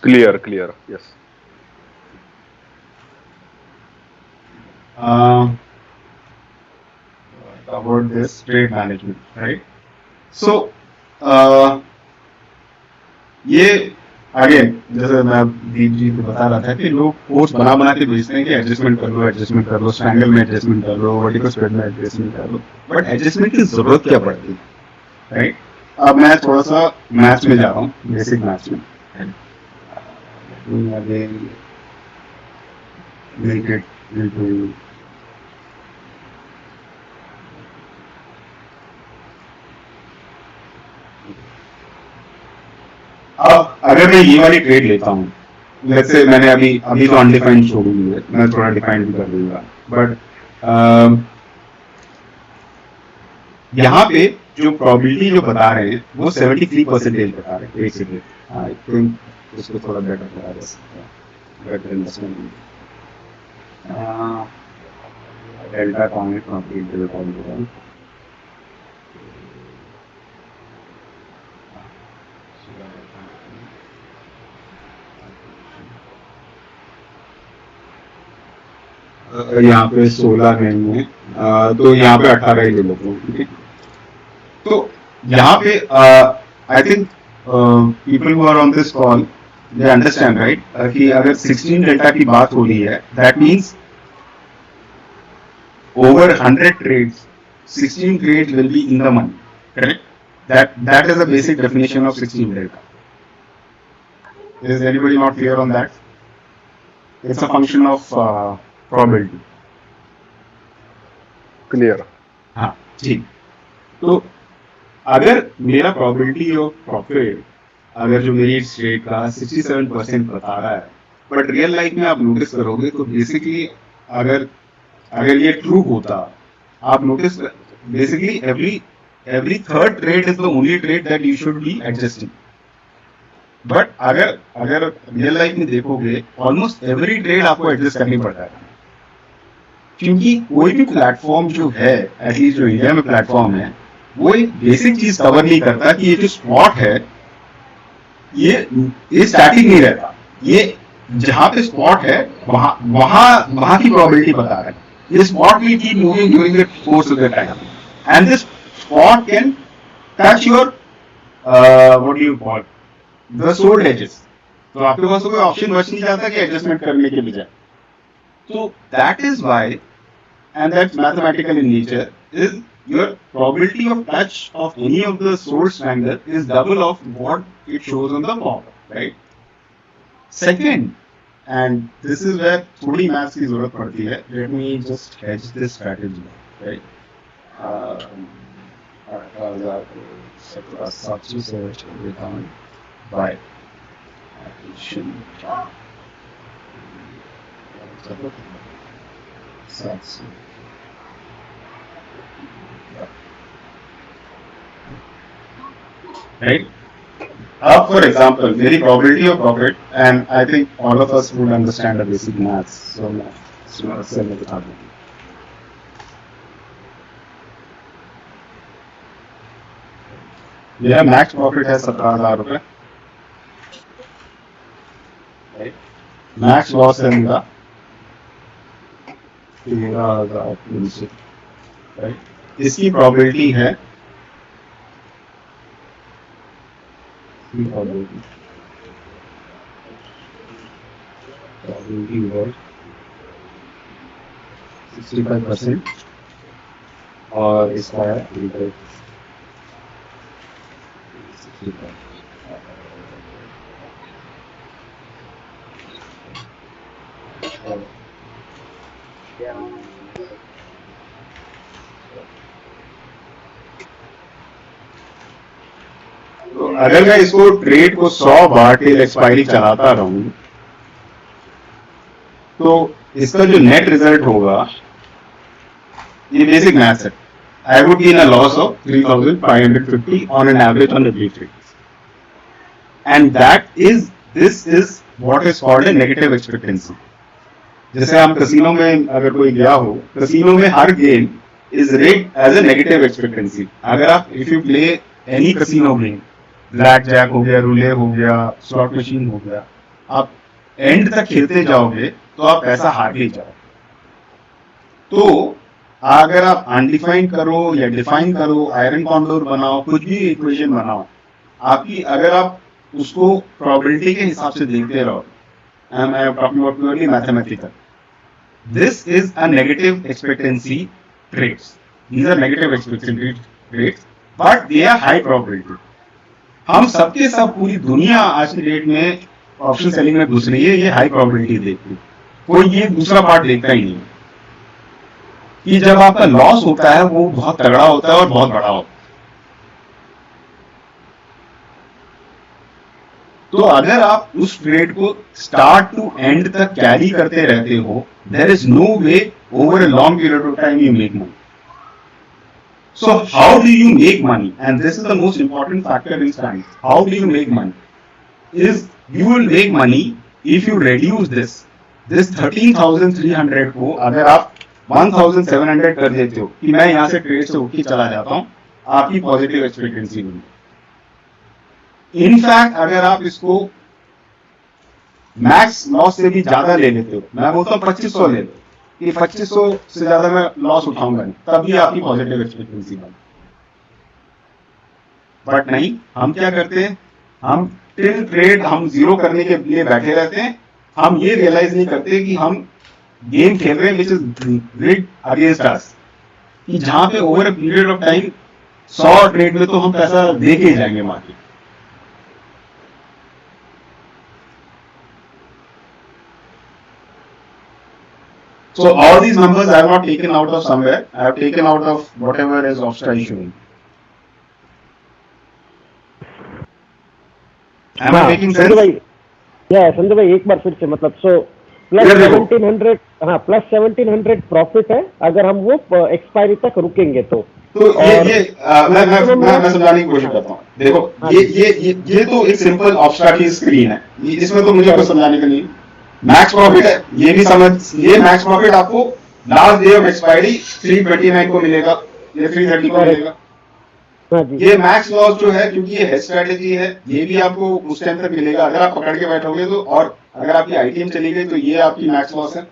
Clear, yes. About this trade management, right? So, ये अगेन जैसे मैं दीप जी को बता रहा था कि लोग पोस्ट बना के भेजते हैं कि एडजस्टमेंट कर लो, स्ट्रैंगल में एडजस्टमेंट कर लो, वर्टिकल स्प्रेड में एडजस्टमेंट कर लो, बट एडजस्टमेंट की जरूरत क्या पड़ती है, राइट? अब मैं थोड़ा सा मैथ्स में जा रहा हूँ, बेसिक मैथ्स में। Again, make it into अब अगर मैं ये वाली ट्रेड लेता हूँ, लेट्स से मैंने अभी तो अनडिफाइंड छोड़ दी है, मैं थोड़ा डिफाइंड भी कर दूंगा, बट यहाँ पे जो प्रोबेबिलिटी जो बता रहे हैं वो 73% बता रहे हैं एक से। आई थिंक इसको थोड़ा बेटर करा जा सकता है, better understanding. Delta comet complete delta comet यहाँ पे 16 नहीं है, तो यहाँ पे 18 ही ले लेते हैं, ठीक है। तो यहाँ पे I think people who are on this call they understand, right, कि अगर 16 डेल्टा की बात हो रही है, that means over 100 trades 16 trades will be in the money, correct. That is the basic definition of 16 delta. Is anybody not clear on that? It's a function of probability. Clear. हाँ ठीक. तो अगर मेरा probability of profit अगर जो मेरी state का 67% बता रहा है, बट रियल लाइफ में आप नोटिस करोगे तो बेसिकली अगर ये ट्रू होता, आप notice basically every third trade is the only trade that you should be adjusting. But अगर रियल लाइफ में देखोगे ऑलमोस्ट एवरी ट्रेड आपको एडजस्ट करनी पड़ता है, क्योंकि कोई भी प्लेटफॉर्म जो है, एटलीस्ट जो इंडिया में प्लेटफॉर्म है, वो एक बेसिक चीज कवर नहीं करता कि ये जो स्पॉट है ये स्टैटिक नहीं रहता. ये जहां पे स्पॉट है वहां की प्रोबेबिलिटी बता रहा है. ये spot will keep moving during the course of the time, and this spot can touch your what do you call the sold edges. तो आपके पास कोई ऑप्शन बच नहीं जाता कि एडजस्टमेंट करने के बजाय. So that is why, and that's mathematical in nature, is your probability of touch of any of the source triangle is double of what it shows on the form, right? Second, and this is where थोड़ी maths की जरूरत पड़ती है. Let me just hedge this strategy, right? Substitute by addition. Right? For example, very probability of profit, and I think all of us would understand the basic maths. So मेरा max profit है 17,000 रुपए. Max loss है मेरा 13,300. Right, इसकी probability है 65% और इसका है 65. तो अगर मैं इसको ट्रेड को 100 बार टिल एक्सपायरी चलाता रहूं तो इसका जो नेट रिजल्ट होगा, ये बेसिक मैथ्स है, I would be in a loss of 3,550 on an average on every trade. And this is what is called a negative expectancy. जैसे हम कसिनो में अगर कोई गया हो, कसिनो में हर game is rated as a negative expectancy. अगर आप if you play any casino game, black jack हो गया, रूले हो गया, स्लॉट मशीन हो गया, आप एंड तक खेलते जाओगे तो आप पैसा हार ही जाओ. तो अगर आप अनडिफाइंड करो या डिफाइन करो, आयरन कॉन्डोर बनाओ, कुछ भी इक्वेशन बनाओ, आपकी अगर आप उसको प्रोबेबिलिटी के हिसाब से देखते रहो, I am talking about purely mathematical. This is a negative expectancy trades. These are negative expectancy trades, but they are high probability. हम सबके सब पूरी दुनिया आज की डेट में ऑप्शन सेलिंग में घुस रही है, ये हाई प्रोबेबिलिटी देखती है. कोई ये दूसरा पार्ट देखता ही नहीं कि जब आपका लॉस होता है वो बहुत तगड़ा होता है और बहुत बड़ा होता है. तो अगर आप उस ट्रेड को स्टार्ट टू एंड तक कैरी करते रहते हो, there is no way over a long period of time you make money. So how do you make money? And this is the most important factor in science. How do you make money? Is you will make money if you reduce this 13,300 को अगर आप 1,700 कर देते हो कि मैं यहाँ से ट्रेड से उठ के चला जाता हूँ, आपकी पॉजिटिव एक्सपेक्टेंसी होगी. इनफैक्ट अगर आप इसको मैक्स लॉस से भी ज्यादा ले लेते हो, मैं बोलता हूँ 2,500 ले लो कि 2,500 से ज्यादा मैं लॉस उठाऊंगा नहीं, तभी आपकी पॉजिटिव एक्सपेक्टेंसी बनी. बट नहीं, हम क्या करते हैं, हम टिल ट्रेड हम जीरो करने के लिए बैठे रहते हैं. हम ये रियलाइज नहीं करते कि हम गेम खेल रहे हैं which is rigged against us, कि जहां पे over a period of time 100 trade में तो हम पैसा दे के जाएंगे market. So all these numbers I have not taken out of somewhere. I have taken out of whatever is Offstar showing. Am I making Sanjay sense? भाई, संजय भाई एक बार फिर से मतलब सो प्लस इधर देखो। 1700, हाँ प्लस 1700 प्रॉफिट है अगर हम वो एक्सपायरी तक रुकेंगे तो। तो और मैं समझाने की कोशिश करता हूँ। देखो हाँ ये तो एक सिंपल ऑब्स्ट्रैक्ट की स्क्रीन है, इसमें तो मुझे कुछ समझाने का नहीं। मैक्स प्रॉफिट है, ये भी समझ, ये मैक्स प्रॉफिट आपको लास्ट डे ऑफ एक्सपायरी 329 को मिलेगा या 330 को मिलेगा। हाँ जी, ये मैक्स लॉस जो है, क्योंकि ये हेड स्ट्रेटेजी है, ये भी आपको उस टाइम तक मिलेगा अगर आप पकड़ के बैठोगे तो। और अगर आपकी आईटीएम चली गई तो ये आपकी मैक्स लॉस है,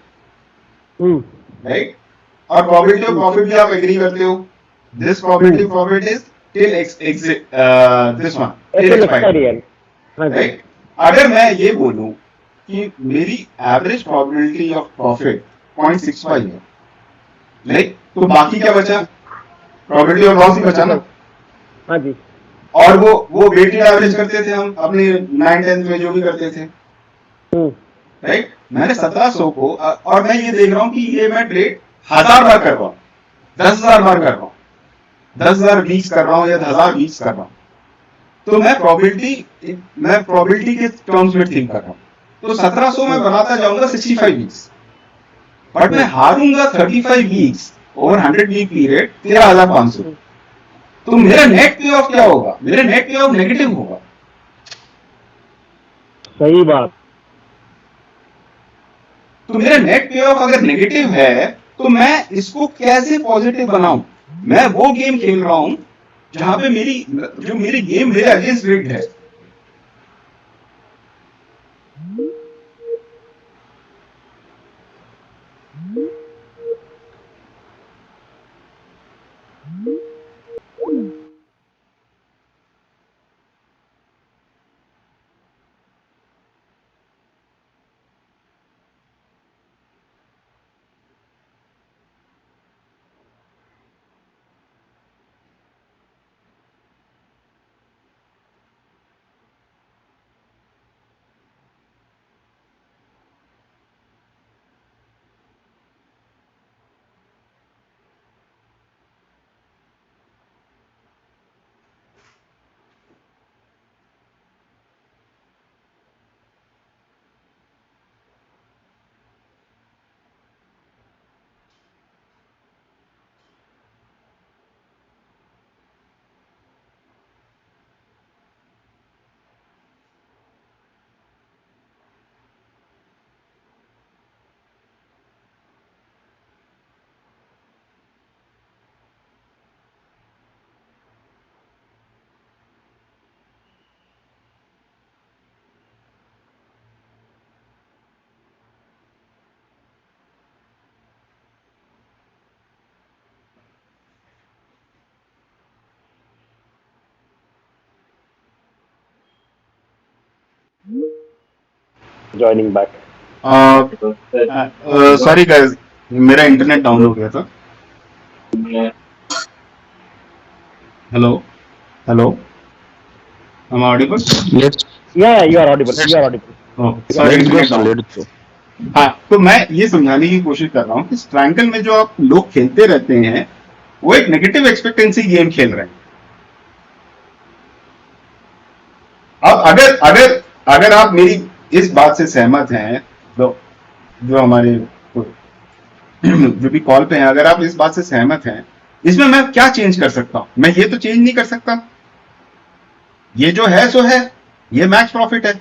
राइट। और प्रोबेबिलिटी ऑफ प्रॉफिट भी आप एग्री करते हो, this probability profit is till exit this one till expiry, right. अगर मैं ये बोलूं कि मेरी एवरेज प्रोबेबिलिटी ऑफ प्रॉफिट 0.65 है, राइट, तो बाकी क्या बचा? प्रोबेबिलिटी ऑफ लॉस ही बचा ना। हाँ जी, और वो वेटेड एवरेज करते थे हम अपने 9-10 में जो भी करते थे, राइट। मैंने 1700 को, और मैं ये देख रहा हूँ कि ये मैं ट्रेड 1000 बार कर रहा हूँ, 10,000 बार कर रहा हूँ, 10,000 वीक्स कर रहा हूँ या 1000 वीक्स कर रहा हूँ, तो मैं प्रोबेबिलिटी के टर्म्स में थिंक कर रहा हूँ। तो 1700 में बनाता जाऊंगा 65 वीक्स, बट मैं हारूंगा 35 वीक्स ओवर 100 वीक पीरियड 13,500। तो मेरा नेट पे ऑफ क्या होगा? मेरा नेट पे ऑफ नेगेटिव होगा। सही बात। तो मेरा नेट पे ऑफ अगर नेगेटिव है तो मैं इसको कैसे पॉजिटिव बनाऊं? मैं वो गेम खेल रहा हूं जहां पे मेरी गेम मेरे अगेंस्ट रिग्ड है। Joining back. सॉरी गाइस, मेरा इंटरनेट डाउन हो गया था। Hello hello, am I audible? Yes. Yeah, you are audible. You are audible. Oh, sorry, internet down. हाँ, तो मैं ये समझाने की कोशिश कर रहा हूँ कि स्ट्रैंगल में जो आप लोग खेलते रहते हैं वो एक नेगेटिव एक्सपेक्टेंसी गेम खेल रहे हैं। अब अगर आप मेरी इस बात से सहमत हैं, जो हमारे जो भी कॉल पे हैं, अगर आप इस बात से सहमत हैं, इसमें मैं क्या चेंज कर सकता हूं? मैं ये तो चेंज नहीं कर सकता। ये जो है सो है, ये मैक्स प्रॉफिट है।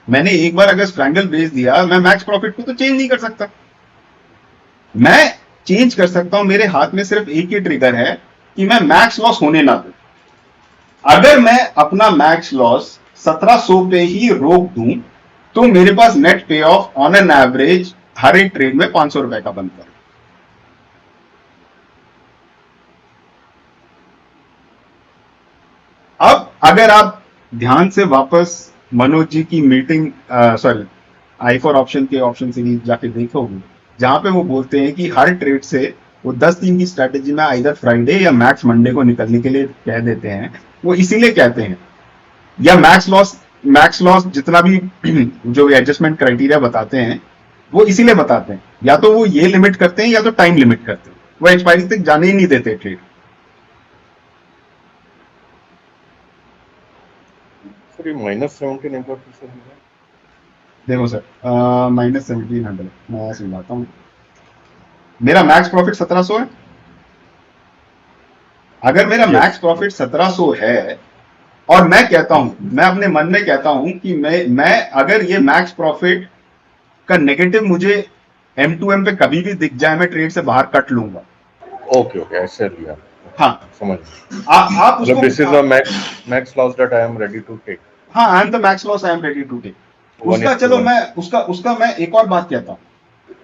मैंने एक बार अगर स्ट्रैंगल बेच दिया, मैं मैक्स प्रॉफिट को तो चेंज नहीं कर सकता। मैं चेंज कर सकता हूं, मेरे हाथ में सिर्फ एक ही ट्रिगर है कि मैं मैक्स लॉस होने ना दूं। अगर मैं अपना मैक्स लॉस 1700 पे ही रोक दूं तो मेरे पास नेट पे ऑफ ऑन एन एवरेज हर एक ट्रेड में 500 रुपए का बनता है। अब अगर आप ध्यान से वापस मनोज जी की meeting, sorry, I for option के ऑप्शन सीरीज जाके देखोगे, जहां पे वो बोलते हैं कि हर ट्रेड से वो 10 दिन की स्ट्रैटेजी में आइदर फ्राइडे या मैक्स मंडे को निकलने के लिए कह देते हैं, वो इसीलिए कहते हैं, या मैक्स लॉस जितना भी जो एडजस्टमेंट क्राइटेरिया बताते हैं वो इसीलिए बताते हैं, या तो वो ये लिमिट करते हैं या तो टाइम लिमिट करते हैं, वो एक्सपायरी तक जाने ही नहीं देते ट्रेड। सर ये -17 देखो सर, -1700 मैं समझाता हूँ। मेरा मैक्स प्रॉफिट 1700 है। अगर मेरा मैक्स प्रॉफिट 1700 है और मैं कहता हूं, मैं अपने मन में कहता हूं कि मैं अगर ये मैक्स प्रॉफिट का नेगेटिव मुझे M2M पे कभी भी दिख जाए, मैं ट्रेड से बाहर कट लूंगा। ओके ऐसे लिया, हाँ समझ। आप उसको, this is the max loss that I am ready to take. हाँ, I am the max loss I am ready to take. उसका चलो मैं उसका मैं एक और बात कहता हूं,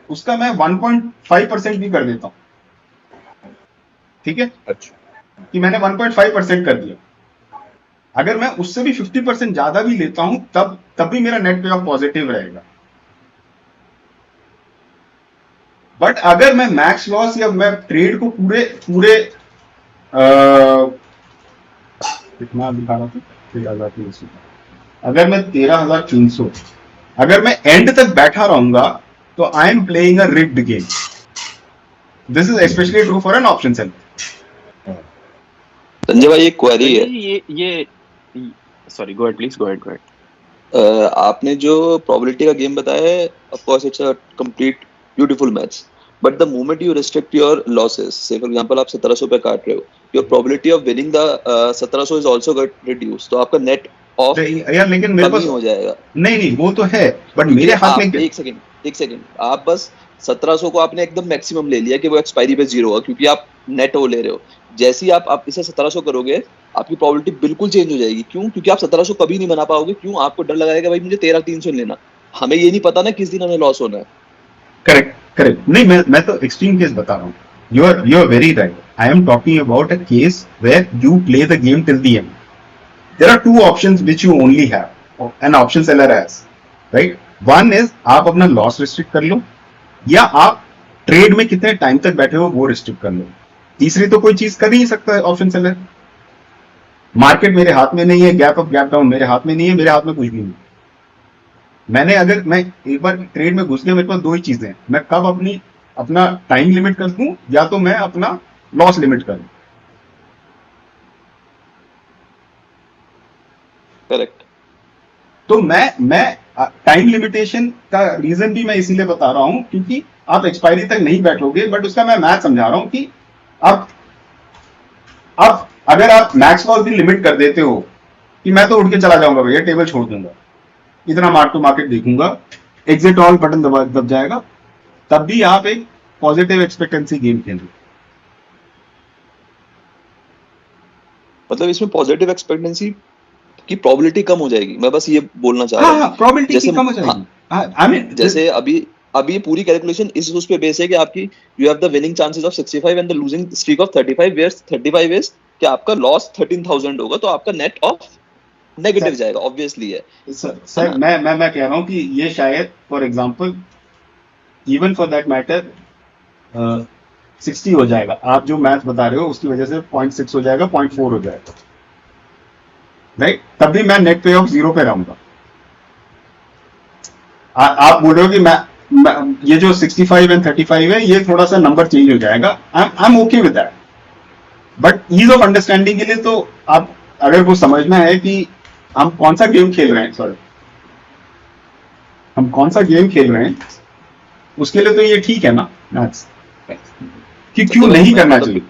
उसका मैं 1.5% भी कर देता हूं, ठीक है? अच्छा, कि मैंने 1.5% कर दिया। अगर मैं उससे भी 50% ज्यादा भी लेता हूं तब भी मेरा नेट पे ऑफ पॉजिटिव रहेगा। बट अगर मैं मैक्स लॉस या मैं ट्रेड को पूरे कितना दिखा रहा था, 13,300, अगर मैं 13,300 अगर मैं एंड तक बैठा रहूंगा तो I am playing a rigged game. This is specially true for an option seller. Sanjay भाई एक क्वेरी है, ये sorry, go ahead please, go ahead. आपने जो प्रोबेबिलिटी का गेम बताया है, of course it's a complete beautiful maths, but the moment you restrict your losses, से फॉर एग्जांपल आप 1700 पे काट रहे हो, your probability of winning the 1700 is also get reduce, तो आपका नेट ऑफ यार लेकिन मेरे पास हो जाएगा। नहीं वो तो है, बट मेरे हाथ में एक सेकंड, आप बस 1700 को आपने एकदम मैक्सिमम ले लिया कि वो एक्सपायरी पे 0 होगा, क्योंकि आप नेट वो ले रहे हो। जैसे ही आप इसे 1700 करोगे, आपकी प्रोबेबिलिटी बिल्कुल चेंज हो जाएगी। क्यों? क्योंकि आप 1700 कभी नहीं बना पाओगे। क्यों? आपको डर लगाएगा भाई मुझे 13,300 लेना, हमें ये नहीं पता ना किस दिन हमें लॉस होना है। करेक्ट नहीं, मैं तो एक्सट्रीम केस बता रहा हूँ। You are very right. I am talking about a case where you play the game till the end. There are two options which you only have, an option seller has, right? One is आप अपना loss restrict कर लो, या आप trade में कितने time तक बैठे हो वो रिस्ट्रिक्ट कर लो। तीसरी तो कोई चीज कर ही नहीं सकता है ऑप्शन सेलर। मार्केट मेरे हाथ में नहीं है, गैप अप गैप डाउन मेरे हाथ में नहीं है, मेरे हाथ में कुछ भी नहीं। अगर मैं एक बार ट्रेड में घुस गया, मेरे पास दो ही चीजें हैं, मैं कब अपना टाइम लिमिट कर दूं, या तो मैं अपना लॉस लिमिट कर दूं। करेक्ट। तो मैं टाइम लिमिटेशन का रीजन भी मैं इसीलिए बता रहा हूं क्योंकि आप एक्सपायरी तक नहीं बैठोगे, बट उसका मैं मैथ समझा रहा हूं कि अब अगर आप मैक्स लॉस भी लिमिट कर देते हो कि मैं तो उठ के चला जाऊंगा भैया, टेबल छोड़ दूंगा, इतना मार्क टू मार्केट देखूंगा, एग्जिट ऑल बटन दब जाएगा, तब भी आप एक पॉजिटिव एक्सपेक्टेंसी गेम खेल रहे हो। मतलब इसमें पॉजिटिव एक्सपेक्टेंसी की प्रोबेबिलिटी कम हो जाएगी, मैं बस ये बोलना चाह रहा हूँ। हाँ, प्रोबेबिलिटी कम हो जाएगी। आई मीन जैसे अभी पूरी कैलकुलेशन उस पे बेस है कि आपकी you have the winning chances of 65 and the losing streak of 35, where 35 is कि आपका लॉस 13,000 होगा, तो आपका नेट ऑफ नेगेटिव जाएगा, ऑब्वियसली है। सर मैं कह रहा हूं कि ये शायद for example even for that matter 60 हो जाएगा। आप जो मैथ बता रहे हो उसकी वजह से 0.6 हो जाएगा, 0.4 हो जाएगा, राइट? तब भी मैं नेट पे ऑफ 0 पे रहूंगा। आप बोल रहे हो कि मैं ये जो 65 एंड 35 है, ये थोड़ा सा नंबर चेंज हो जाएगा, I am okay with that. But ease of understanding के लिए तो आप अगर वो समझना है कि हम कौन सा गेम खेल रहे हैं, हम कौन सा गेम खेल रहे हैं, उसके लिए तो ये ठीक है ना मैथ्स, कि क्यों नहीं करना चाहिए।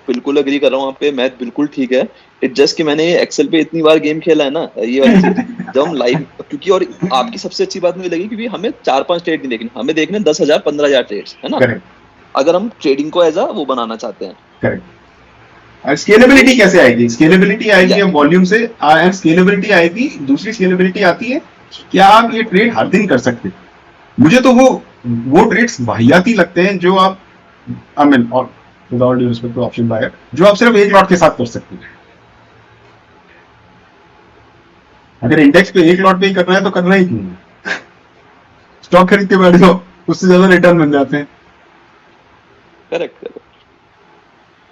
बिल्कुल एग्री कर रहा हूँ आप पे, मैथ बिल्कुल ठीक है। इट जस्ट कि मैंने एक्सेल पे इतनी बार गेम खेला है ना, ये वाली चीज जब हम लाइव, क्योंकि और आपकी सबसे अच्छी बात मुझे लगी क्योंकि हमें 4-5 ट्रेड नहीं देखने, हमें देखने 10,000 15,000 ट्रेड्स, है ना? करेक्ट। अगर हम ट्रेडिंग को एज अ वो बनाना चाहते हैं। करेक्ट। स्केलेबिलिटी कैसे आएगी? स्केलेबिलिटी आएगी अब वॉल्यूम से, स्केलेबिलिटी आएगी। दूसरी स्केलेबिलिटी आती है क्या आप ये ट्रेड हर दिन कर सकते हैं? मुझे तो वो ट्रेड्स वाहियात ही लगते हैं जो आप I mean without due respect to option buyer, जो आप सिर्फ एक लॉट के साथ कर सकते हैं। अगर इंडेक्स पे एक लॉट पे ही करना है तो करना ही क्यों? स्टॉक खरीद के बैठ जाओ, उससे ज्यादा रिटर्न बन जाते हैं। Correct correct.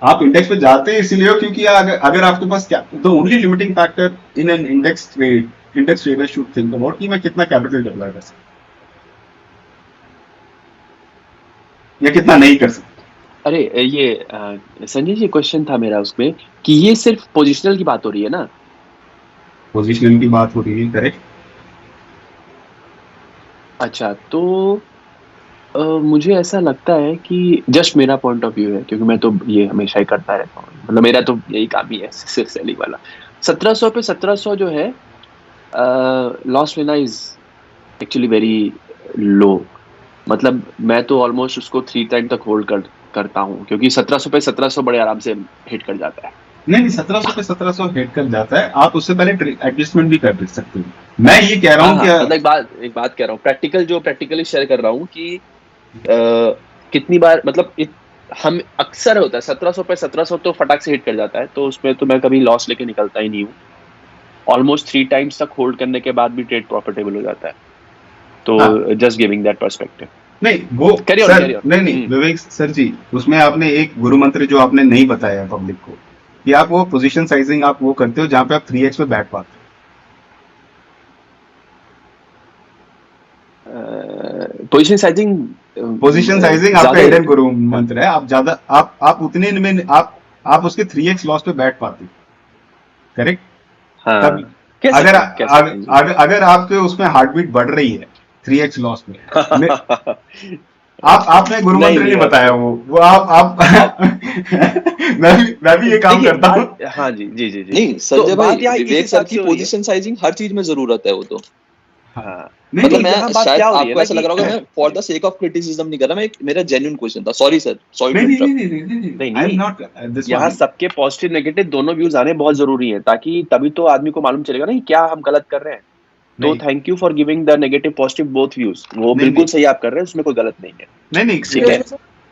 आप इंडेक्स पे जाते हैं इसीलिए हो क्योंकि अगर आपके पास क्या तो only limiting factor in an index trader should think about कि मैं कितना कैपिटल डिप्लॉय कर सकता या कितना नहीं कर सकता। अरे ये संजय जी क्वेश्चन था मेरा उसमें कि ये सिर्फ पोजिशनल की बात हो रही है ना? पोजिशनल की बात हो रही है, करेक्ट। अच्छा, तो मुझे ऐसा लगता है कि जस्ट मेरा पॉइंट ऑफ व्यू है, क्योंकि मैं तो ये हमेशा ही करता रहता हूँ, मतलब मेरा तो यही काम ही है सिर्फ सेलिंग वाला। 1700 पे 1700 जो है लॉस लेना इज एक्चुअली वेरी लो। मतलब मैं तो ऑलमोस्ट उसको 3 टाइम तक होल्ड करता हूँ, क्योंकि 1700 पे 1700 बड़े आराम से हिट कर जाता है। नहीं 1700 पे 1700 हिट कर जाता है, आप उससे पहले एडजस्टमेंट भी कर सकते हो। मैं ये कह रहा हूँ कि मतलब एक बात कह रहा हूँ, प्रैक्टिकली शेयर कर रहा हूँ कि कितनी बार मतलब हम अक्सर होता है 1700 पे 1700 तो फटाक से हिट कर जाता है, तो उसमें तो मैं कभी लॉस लेके निकलता ही नहीं हूँ। ऑलमोस्ट 3 टाइम्स तक होल्ड करने के बाद भी ट्रेड प्रॉफिटेबल हो जाता है। तो जस्ट गिविंग दैट पर्सपेक्टिव। नहीं वो Carry on, sir carry on. नहीं विवेक सर जी, उसमें आपने एक गुरु मंत्र जो आपने नहीं बताया पब्लिक को कि आप वो पोजीशन साइजिंग आप वो करते हो जहां पे आप 3x पे बैठ पाते हो। पोजीशन साइजिंग आपका हिडन गुरु मंत्र है। आप ज्यादा आप उतने में आप उसके 3x लॉस पे बैठ पाते हो, करेक्ट। हाँ, तब अगर आपके उसमें हार्ट बीट बढ़ रही है 3x लॉस में आपने गुरु मंत्र नहीं बताया वो आप मैं भी ये काम करता हूँ। हाँ जी जी जी जी। नहीं संजय बात भाई, यहाँ इस विवेक हिसाब सर की से हो रही है। पोजीशन साइजिंग हर चीज में जरूरत है वो तो। हाँ, मतलब मैं यहाँ बात शायद क्या हो रही है आपको ना ऐसा लग रहा होगा मैं for the sake of criticism नहीं कर रहा, मैं मेरा जेन्युइन क्वेश्चन था। Sorry sir, sorry to interrupt. नहीं आई एम नहीं, नॉट दिस यहाँ वन। सबके पॉजिटिव नेगेटिव दोनों व्यूज आने बहुत जरूरी है, ताकि तभी तो आदमी को मालूम चलेगा ना कि क्या हम गलत कर रहे हैं। तो नहीं thank you for giving the negative positive both views. वो नहीं, बिल्कुल नहीं। सही आप कर रहे हैं, उसमें कोई गलत नहीं है। नहीं ठीक है,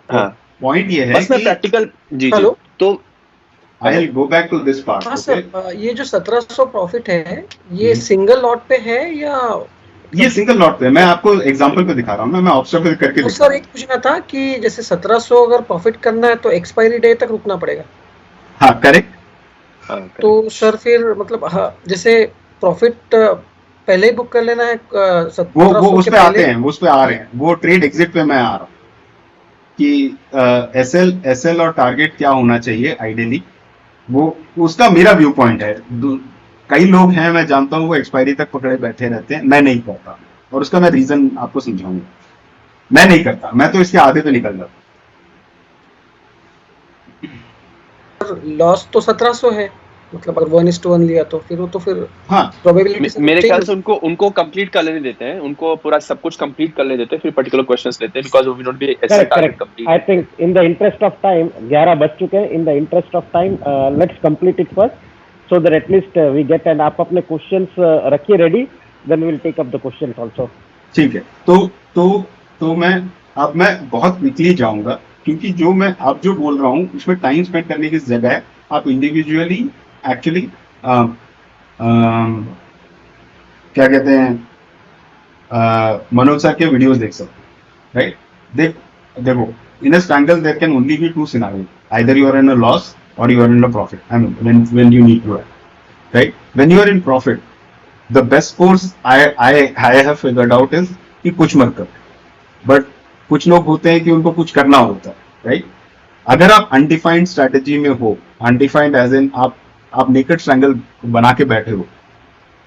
हाँ। पॉइंट ये है बस मैं कि प्रैक्टिकल जी हेलो? तो I will go back to this part. हाँ सर, ये जो 1700 प्रॉफिट है ये हम्म। सिंगल लॉट पे है या ये सिंगल लॉट पे मैं आपको एग्जांपल पे दिखा रहा हूँ, मैं ऑब्जर्व करके तो दिखा सर रहा एक पूछना था कि जैसे 1700 अगर प्रॉफिट करना है तो एक्सपायरी डे तक रुकना पड़ेगा। हूँ। हाँ करेक्ट। तो सर फिर मतलब हाँ, जैसे प्रॉफिट पहले ही बुक कर लेना है वो 1700 उस के पे आते पहले। हैं, वो उस पे आ रहे हैं, वो ट्रेड एग्जिट पे मैं आ रहा हूँ कि एसएल और टारगेट क्या होना चाहिए आइडियली। वो उसका मेरा व्यू पॉइंट है। कई लोग हैं मैं जानता हूँ वो एक्सपायरी तक पकड़े बैठे रहते हैं, मैं नहीं करता और उसका मैं रीजन आपको समझाऊंगा। मैं नहीं करता, मैं तो इसके आधे पे निकल जाता। लॉस तो 1700 है, मतलब अगर 1:1 लिया तो फिर वो तो फिर हाँ प्रोबेबिलिटी मेरे ख्याल से उनको कंप्लीट कर लेने देते हैं, उनको पूरा सब कुछ कंप्लीट कर लेने देते हैं, फिर पर्टिकुलर क्वेश्चंस लेते हैं, because we not be SL target complete. I think in the interest of time 11 बज चुके हैं। In the interest of time let's complete it first so that at least we get. And आप अपने questions रखिए ready, then we will take up the questions also. ठीक है, तो मैं बहुत क्विकली जाऊंगा क्योंकि जो मैं अब जो बोल रहा हूँ उसमें टाइम स्पेंड करने की जगह है। आप इंडिविजुअली एक्चुअली क्या कहते हैं मनोज सर के वीडियोस देख सकते, राइट। देखो in a triangle there can only be 2 scenario, either you are in a loss और you are in a profit. I mean when you need to, right. When you are in profit the best course I have figured out is कि कुछ मत करो, but कुछ लोग होते हैं कि उनको कुछ करना होता है, राइट। अगर आप अनडिफाइंड स्ट्रेटेजी में हो, अनडिफाइंड एज इन आप नेकेड ट्रायंगल बना के बैठे हो,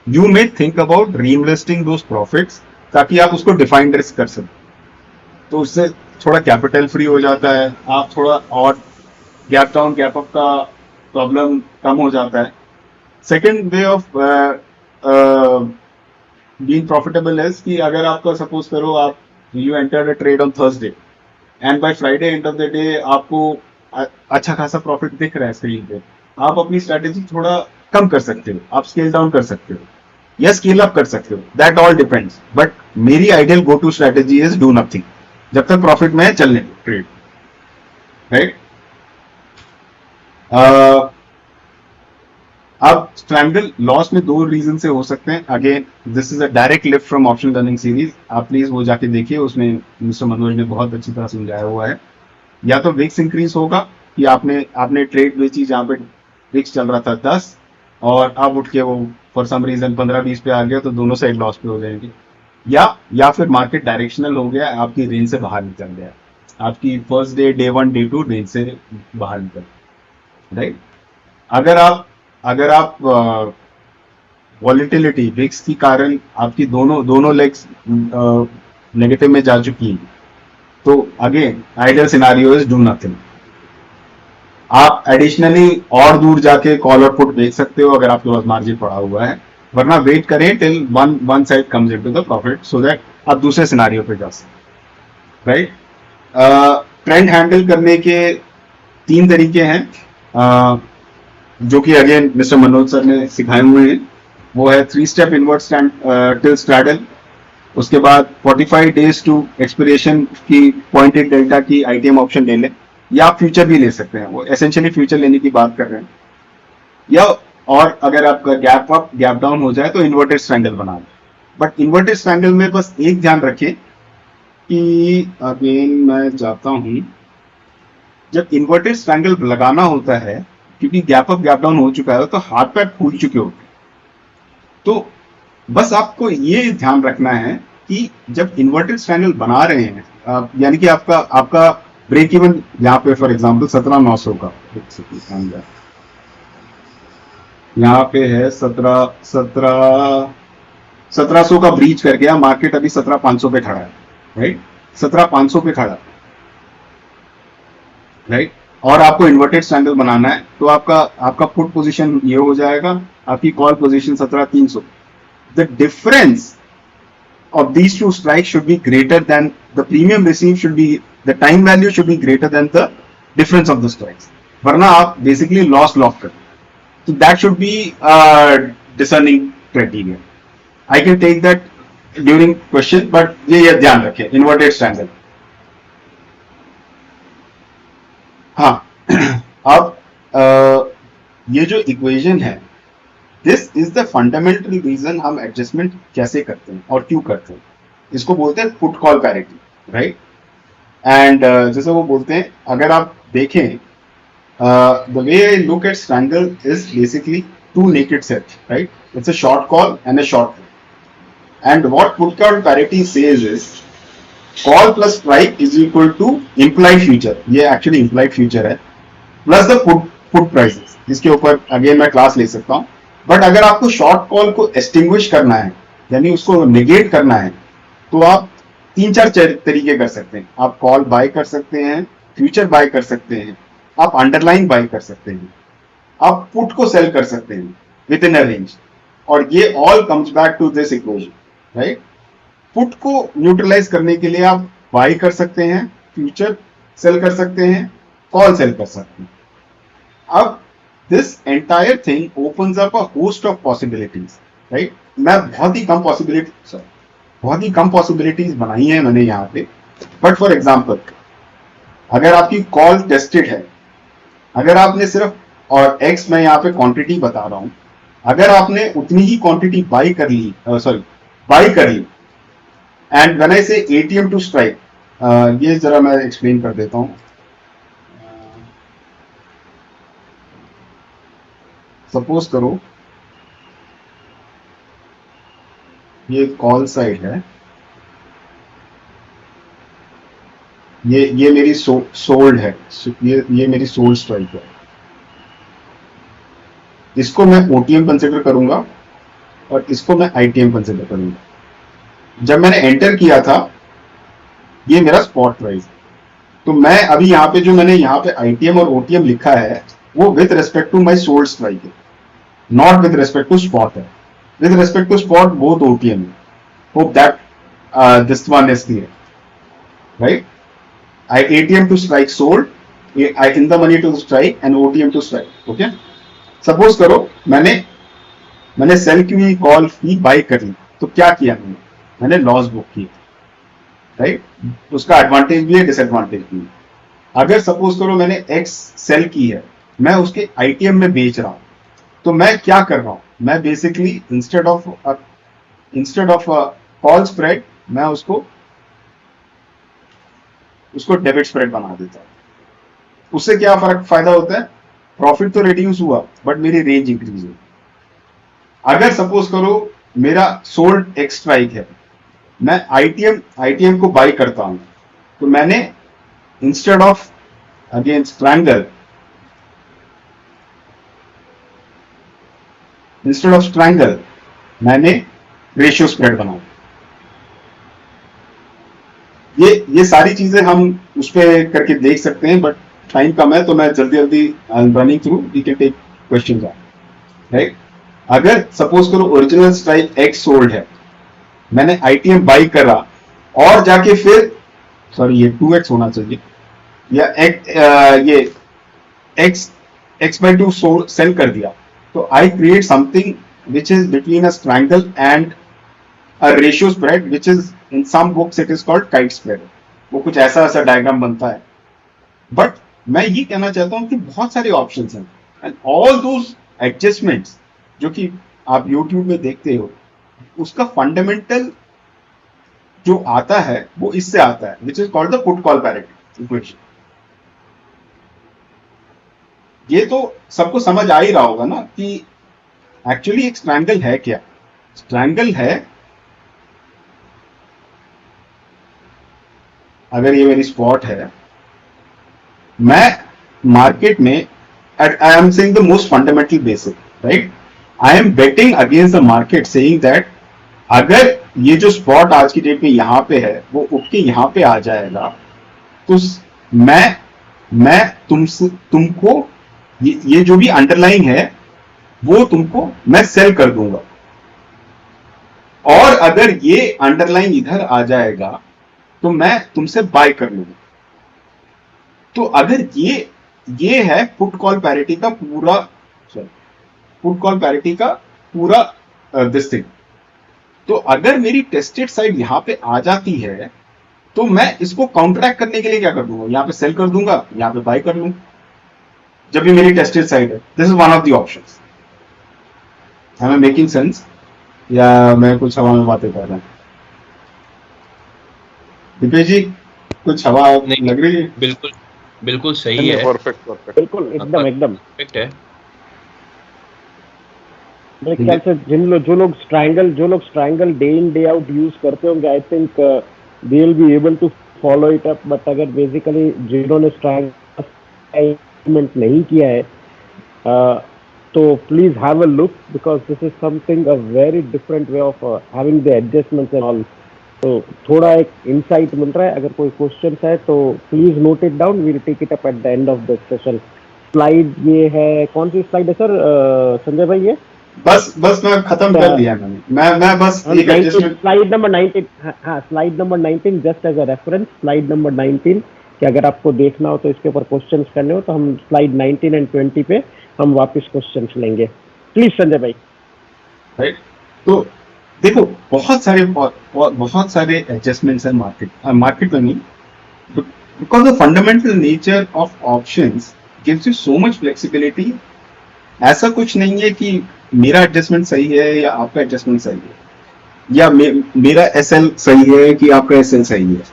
you may think about reinvesting those profits ताकि आप उसको डिफाइंड रिस्क कर सकें। तो उससे थोड़ा कैपिटल फ्री हो जाता है, आप थोड़ा और गैप डाउन गैप अप का प्रॉब्लम कम हो जाता है। Second way of being profitable is कि अगर आपका सपोज करो आप you entered a trade on Thursday and by Friday end of the day आपको अच्छा खासा प्रॉफिट दिख रहा है स्क्रीन पे, आप अपनी स्ट्रेटेजी थोड़ा कम कर सकते हो, आप स्केल डाउन कर सकते हो या स्केल अप कर सकते हो, दैट ऑल डिपेंड्स। बट मेरी ideal go to strategy is do nothing जब तक प्रॉफिट में चलने ट्रेड, राइट। अब ट्रायंगल लॉस में 2 रीजन से हो सकते हैं। Again this is a direct lift from option learning series, आप प्लीज वो जाके देखिए, उसमें मिस्टर मनोज ने बहुत अच्छी तरह समझाया हुआ है। या तो विक्स इंक्रीज होगा कि आपने ट्रेड बेची जहां पे विक्स चल रहा था 10 और अब उठ के वो फॉर सम रीजन 15-20 पे आ गया तो दोनों साइड लॉस पे हो जाएंगे, या फिर मार्केट डायरेक्शनल हो गया, आपकी रेंज से बाहर निकल गया, आपकी फर्स्ट डे 1 डे 2 रेंज से बाहर निकल, राइट। अगर आप वॉलिटिलिटी विक्स के कारण आपकी दोनों लेग्स नेगेटिव में जा चुकी हैं, तो again ideal scenario is do nothing. आप एडिशनली और दूर जाके कॉल और पुट बेच सकते हो अगर आपके पास मार्जिन पड़ा हुआ है, वरना वेट करें till one side comes into the profit so that आप दूसरे सिनारियो पे जा सकते, राइट। ट्रेंड हैंडल करने के 3 तरीके हैं, जो कि अगेन मिस्टर मनोज सर ने सिखाए हुए हैं। वो है 3 स्टेप इनवर्ट टिल स्ट्रैडल, उसके बाद 45 डेज टू एक्सपिरेशन की पॉइंटेड डेल्टा की आईटीएम ऑप्शन ले लें, या आप फ्यूचर भी ले सकते हैं, वो एसेंशियली फ्यूचर लेने की बात कर रहे हैं, या और अगर आपका गैप अप गैप डाउन हो जाए तो इन्वर्टेड स्ट्रैंगल बना लें। बट इन्वर्टेड स्ट्रैंगल में बस एक ध्यान रखें कि अगेन मैं जाता हूं, जब इन्वर्टेड स्ट्रैंगल लगाना होता है क्योंकि गैप अप गैप डाउन हो चुका है तो हाथ पैर फूल चुके होते हैं, तो बस आपको ये ध्यान रखना है कि जब इन्वर्टेड स्ट्रैंगल बना रहे हैं, यानी कि आपका ब्रेक इवन यहाँ पे फॉर एग्जांपल 17,900 का, यहाँ पे है 1700 का ब्रीच कर गया, मार्केट अभी 17,500 पे खड़ा है, राइट, 17,500 पे खड़ा, राइट, और आपको इन्वर्टेड स्ट्रैंगल बनाना है, तो आपका पुट पोजीशन ये हो जाएगा, आपकी call position 17,300। The difference of these two strikes should be greater than the premium received should be, the time value should be greater than the difference of the strikes, वरना आप basically loss lock कर, so that should be discerning criteria. I can take that during question, but ये ध्यान रखें inverted triangle। हाँ अब ये जो इक्वेशन है, this is the fundamental reason हम एडजस्टमेंट कैसे करते हैं और क्यों करते हैं, इसको बोलते हैं put call parity, right. And जैसे वो बोलते हैं, अगर आप देखें the way I look at strangle is basically 2 naked sets, right? It's a short call and a short call. And what put call parity says is call plus strike is equal to implied future, ये actually implied future है, plus the put prices, जिसके ऊपर again मैं class ले सकता हूँ। But अगर आपको शॉर्ट कॉल को एक्सटिंग्विश करना है, यानी उसको नेगेट करना है, तो आप 3-4 तरीके कर सकते हैं। आप कॉल बाय कर सकते हैं, फ्यूचर बाय कर सकते हैं, आप अंडरलाइन बाय कर सकते हैं, आप पुट को सेल कर सकते हैं विद इन अ रेंज, और ये all comes back to this equation, right. Put को न्यूट्रलाइज करने के लिए आप बाय कर सकते हैं, फ्यूचर सेल कर सकते हैं, कॉल सेल कर सकते हैं। अब this entire thing opens up a host of possibilities, right? मैं बहुत ही कम possibilities बनाई है मैंने यहाँ पे, but for example, अगर आपकी कॉल टेस्टेड है, अगर आपने सिर्फ, और x मैं यहाँ पे क्वांटिटी बता रहा हूँ, अगर आपने उतनी ही क्वांटिटी बाई कर ली, एंड व्हेन आई से ATM टू स्ट्राइक, ये जरा मैं एक्सप्लेन कर देता हूँ। सपोज करो ये कॉल साइड है, ये मेरी सोल्ड है, ये मेरी सोल्ड स्ट्राइक है, इसको मैं OTM कंसिडर करूंगा और इसको मैं ITM कंसिडर करूंगा। जब मैंने एंटर किया था, ये मेरा स्पॉट प्राइस, तो मैं अभी यहाँ पे जो मैंने यहाँ पे ITM और OTM लिखा है वो with respect to my sold strike है, not with respect to spot है। With respect to spot both OTM है। Hope that this one is clear, right? I ATM to strike sold, I in the money to strike and OTM to strike, okay? Suppose करो मैंने cell की call की by कर ली, तो क्या किया मैंने लॉस बुक की, राइट? उसका एडवांटेज भी है, डिसएडवांटेज भी है। अगर सपोज करो मैंने X सेल की है, मैं उसके ITM में बेच रहा हूं, तो मैं क्या कर रहा हूं, मैं basically instead of call spread मैं उसको डेबिट स्प्रेड बना देता हूं, उससे क्या फर्क फायदा होता है, प्रॉफिट तो रिड्यूस हुआ बट मेरी रेंज इंक्रीज हुई। अगर सपोज करो मेरा सोल्ड एक्स स्ट्राइक है, मैं आईटीएम को बाई करता हूं, तो मैंने इंस्टेड ऑफ अगेन स्ट्रैंगल मैंने रेशियो स्प्रेड बनाया। ये सारी चीजें हम उस पर करके देख सकते हैं, बट टाइम कम है तो मैं जल्दी running through, we can take questions right. अगर सपोज करो ओरिजिनल स्ट्राइक एक्स सोल्ड है, मैंने आईटीएम बाई करा और जाके फिर सॉरी ये 2x होना चाहिए, या ये x by 2 सेल कर दिया, तो I create something which is between a strangle and a ratio spread, which is in some books it is called kite spread. वो कुछ ऐसा डायग्राम बनता है। बट मैं ये कहना चाहता हूं कि बहुत सारे ऑप्शंस हैं एंड ऑल दोस एडजस्टमेंट्स जो कि आप यूट्यूब में देखते हो, उसका फंडामेंटल जो आता है वो इससे आता है, which is called the put call parity equation. ये तो सबको समझ आ ही रहा होगा ना कि एक्चुअली एक स्ट्रैंगल है क्या। स्ट्रैंगल है, अगर ये मेरी स्पॉट है, मैं मार्केट में I am saying the most fundamental basic right, I am betting against the market saying that अगर ये जो स्पॉट आज की डेट में यहां पे है वो उठ के यहां पे आ जाएगा, तो मैं तुमको ये जो भी अंडरलाइन है वो तुमको मैं सेल कर दूंगा, और अगर ये अंडरलाइन इधर आ जाएगा तो मैं तुमसे बाय कर लूंगा। तो अगर ये है पुट कॉल पैरिटी का पूरा दिस थिंग। तो अगर मेरी टेस्टेड साइड यहां पे आ जाती है तो मैं इसको काउंटरैक्ट करने के लिए क्या कर दूंगा, यहां पे सेल कर दूंगा, यहां पे बाय कर लूंगा, जब भी मेरी टेस्टेड साइड है। This is one of the options. Am I making sense या मैं कुछ हवा में बातें कर रहा हूं? दीपेश जी कुछ हवा नहीं, लग रही है? बिल्कुल सही है, परफेक्ट बिल्कुल एकदम परफेक्ट है। मेरे ख्याल से जो लोग strangle day in day out use करते होंगे, I think they will be able to follow it up. But अगर बेसिकली जिन्होंने स्ट्रैंगल नहीं किया है तो please have a look, because this is something a very different way of having the adjustments and all. तो थोड़ा एक insight मिल रहा है। अगर कोई क्वेश्चन है तो please note it down, we will take it up at the end of the session. Slide ये है, कौन सी स्लाइड है सर संजय भाई? ये बस मैं खत्म कर दिया मैंने। मैं बस एक एडजस्टमेंट, स्लाइड नंबर 19, हाँ slide number 19 just as a reference, slide number 19 कि अगर आपको देखना हो तो इसके ऊपर क्वेश्चंस करने हो तो हम स्लाइड 19 एंड 20 पे हम वापस क्वेश्चंस लेंगे। प्लीज संजय भाई। राइट, तो देखो बहुत सारे एडजस्टमेंट्स हैं मार्केट में नहीं, because the fundamental nature of options gives you so much flexibility. ऐसा कुछ नहीं है कि मेरा एडजस्टमेंट सही है या आपका एडजस्टमेंट सही है, या मेरा एसएल सही है कि आपका एसएल सही है।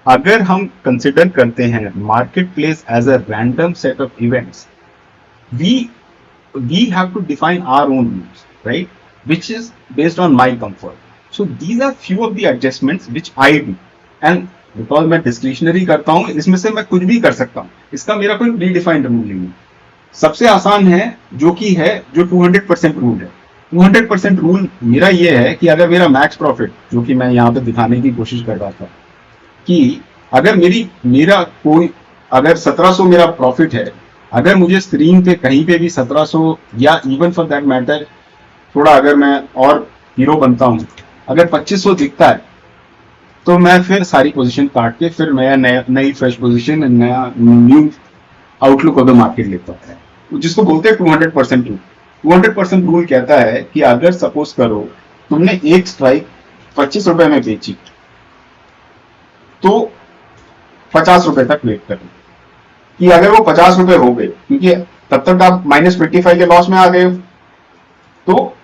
अगर हम कंसिडर करते हैं market place as a random set of events, we have to define our own rules, right, which is based on my comfort. So these are few of the adjustments which I do, and because मैं discretionary करता हूँ, इसमें से मैं कुछ भी कर सकता हूँ, इसका मेरा कोई predefined रूल नहीं है। सबसे आसान है जो 200% रूल है। 200% रूल मेरा ये है कि अगर मेरा मैक्स प्रॉफिट, जो कि मैं यहाँ पे दिखाने की कोशिश कर रहा था, कि अगर मेरा कोई अगर 1700 मेरा प्रॉफिट है, अगर मुझे स्क्रीन पे कहीं पे भी 1700 या इवन फॉर दैट मैटर थोड़ा अगर मैं और हीरो बनता हूँ, अगर 2500 दिखता है तो मैं फिर सारी पोजीशन काट के फिर नई फ्रेश पोजीशन, नया new outlook of the market लेता है, जिसको बोलते हैं 200% रूल। 200% रूल कहता है कि अगर सपोज करो तुमने एक स्ट्राइक 25 रुपए में बेची तो 50 रुपए तक वेट करो कि अगर वो 50 रुपए हो गए, क्योंकि तब तक आप -55 के लॉस में आ गए हो, तो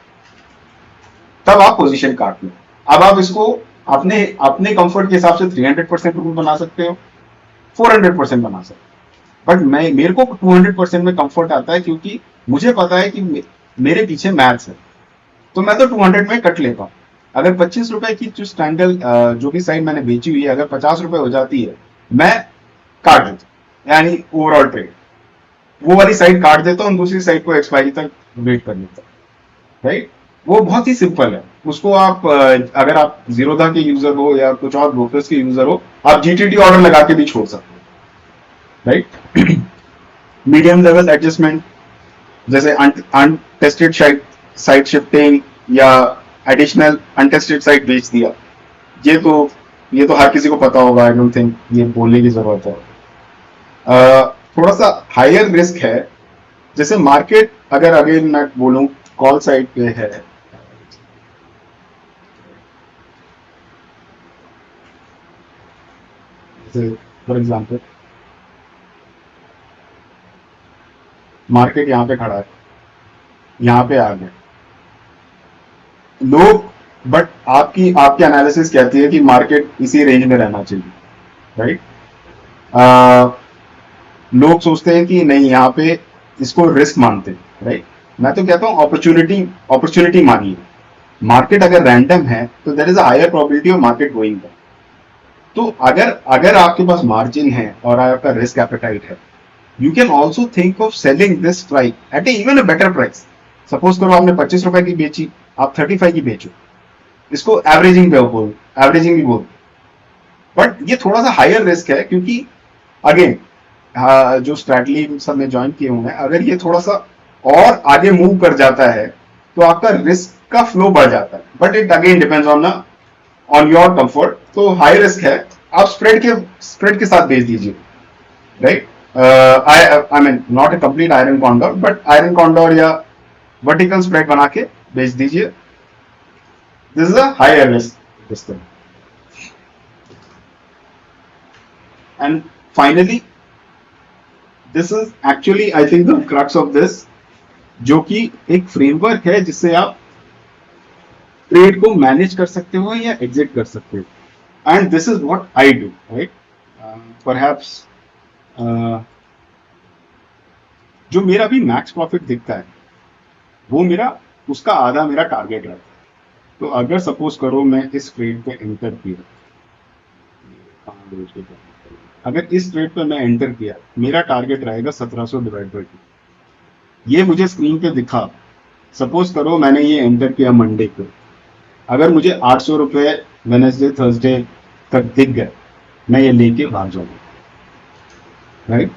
तब आप पोजीशन काट लो। अब आप इसको अपने कंफर्ट के हिसाब से 300% रूल बना सकते हो, 400% बना सकते हो, बट मैं मेरे को 200% में कंफर्ट आता है क्योंकि मुझे पता है कि मेरे पीछे मैथ्स है, तो मैं तो 200 में कट लेता हूँ। अगर 25 रुपए की जो स्टैंडल जो भी साइड मैंने बेची हुई है, अगर 50 रुपए हो जाती है, मैं काट देता हूँ, यानी ओवरऑल ट्रेड वो वाली साइड काट देता हूँ, दूसरी साइड को एक्सपायरी तक वेट कर लेता हूँ, राइट। वो बहुत ही सिंपल है। उसको आप अगर आप जीरोधा के यूजर हो या कुछ और ब्रोकर्स के यूजर हो, आप जीटीटी ऑर्डर लगा के भी छोड़ सकते हो, राइट। मीडियम लेवल एडजस्टमेंट जैसे अनटेस्टेड साइड शिफ्टिंग या एडिशनल अनटेस्टेड साइड बेच दिया, ये तो हर किसी को पता होगा, आई डोंट थिंक ये बोलने की जरूरत है। थोड़ा सा हायर रिस्क है, जैसे मार्केट अगर अगेन मैं बोलूं कॉल साइड पे है, फॉर एग्जांपल मार्केट यहाँ पे खड़ा है, यहाँ पे आ गया लोग, बट आपकी एनालिसिस कहती है कि मार्केट इसी रेंज में रहना चाहिए, राइट। लोग सोचते हैं कि नहीं, यहाँ पे इसको रिस्क मानते हैं, राइट। मैं तो कहता हूँ अपॉर्चुनिटी मानिए। मार्केट अगर रैंडम है तो there is a higher probability of market going down. तो अगर आपके पास मार्जिन है और आपका रिस्क एपेटाइट है, you can also think of selling this strike at even a better price. Suppose करो आपने 25 रुपए की बेची, आप 35 की बेचो, इसको एवरेजिंग भी बोल, बट ये थोड़ा सा हायर रिस्क है क्योंकि अगेन जो स्ट्रैटली सब में ज्वाइन किए हुए हैं, अगर ये थोड़ा सा और आगे मूव कर जाता है तो आपका रिस्क का फ्लो बढ़ जाता है, but it again depends on your comfort. तो हाई रिस्क है, आप स्प्रेड के साथ बेच दीजिए, right. I mean not a complete iron condor, but iron condor या वर्टिकल स्प्रेड बना के बेच दीजिए। This is a higher risk system. And finally this is actually I think the crux of this, जो कि एक फ्रेमवर्क है जिससे आप ट्रेड को मैनेज कर सकते हो या एग्जिट कर सकते हो। And this is what I do, right. Perhaps जो मेरा भी मैक्स प्रॉफिट दिखता है वो उसका आधा मेरा टारगेट रहता है। तो अगर सपोज करो मैं इस ट्रेड पे एंटर किया, अगर इस ट्रेड पे मैं एंटर किया, मेरा टारगेट रहेगा 1700 डिवाइड बाई 2। ये मुझे स्क्रीन पे दिखा, सपोज करो मैंने ये एंटर किया मंडे को, अगर मुझे 800 रुपए वेडनेसडे थर्सडे तक दिख गए, मैं ये लेके भाग जाऊंगा, राइट।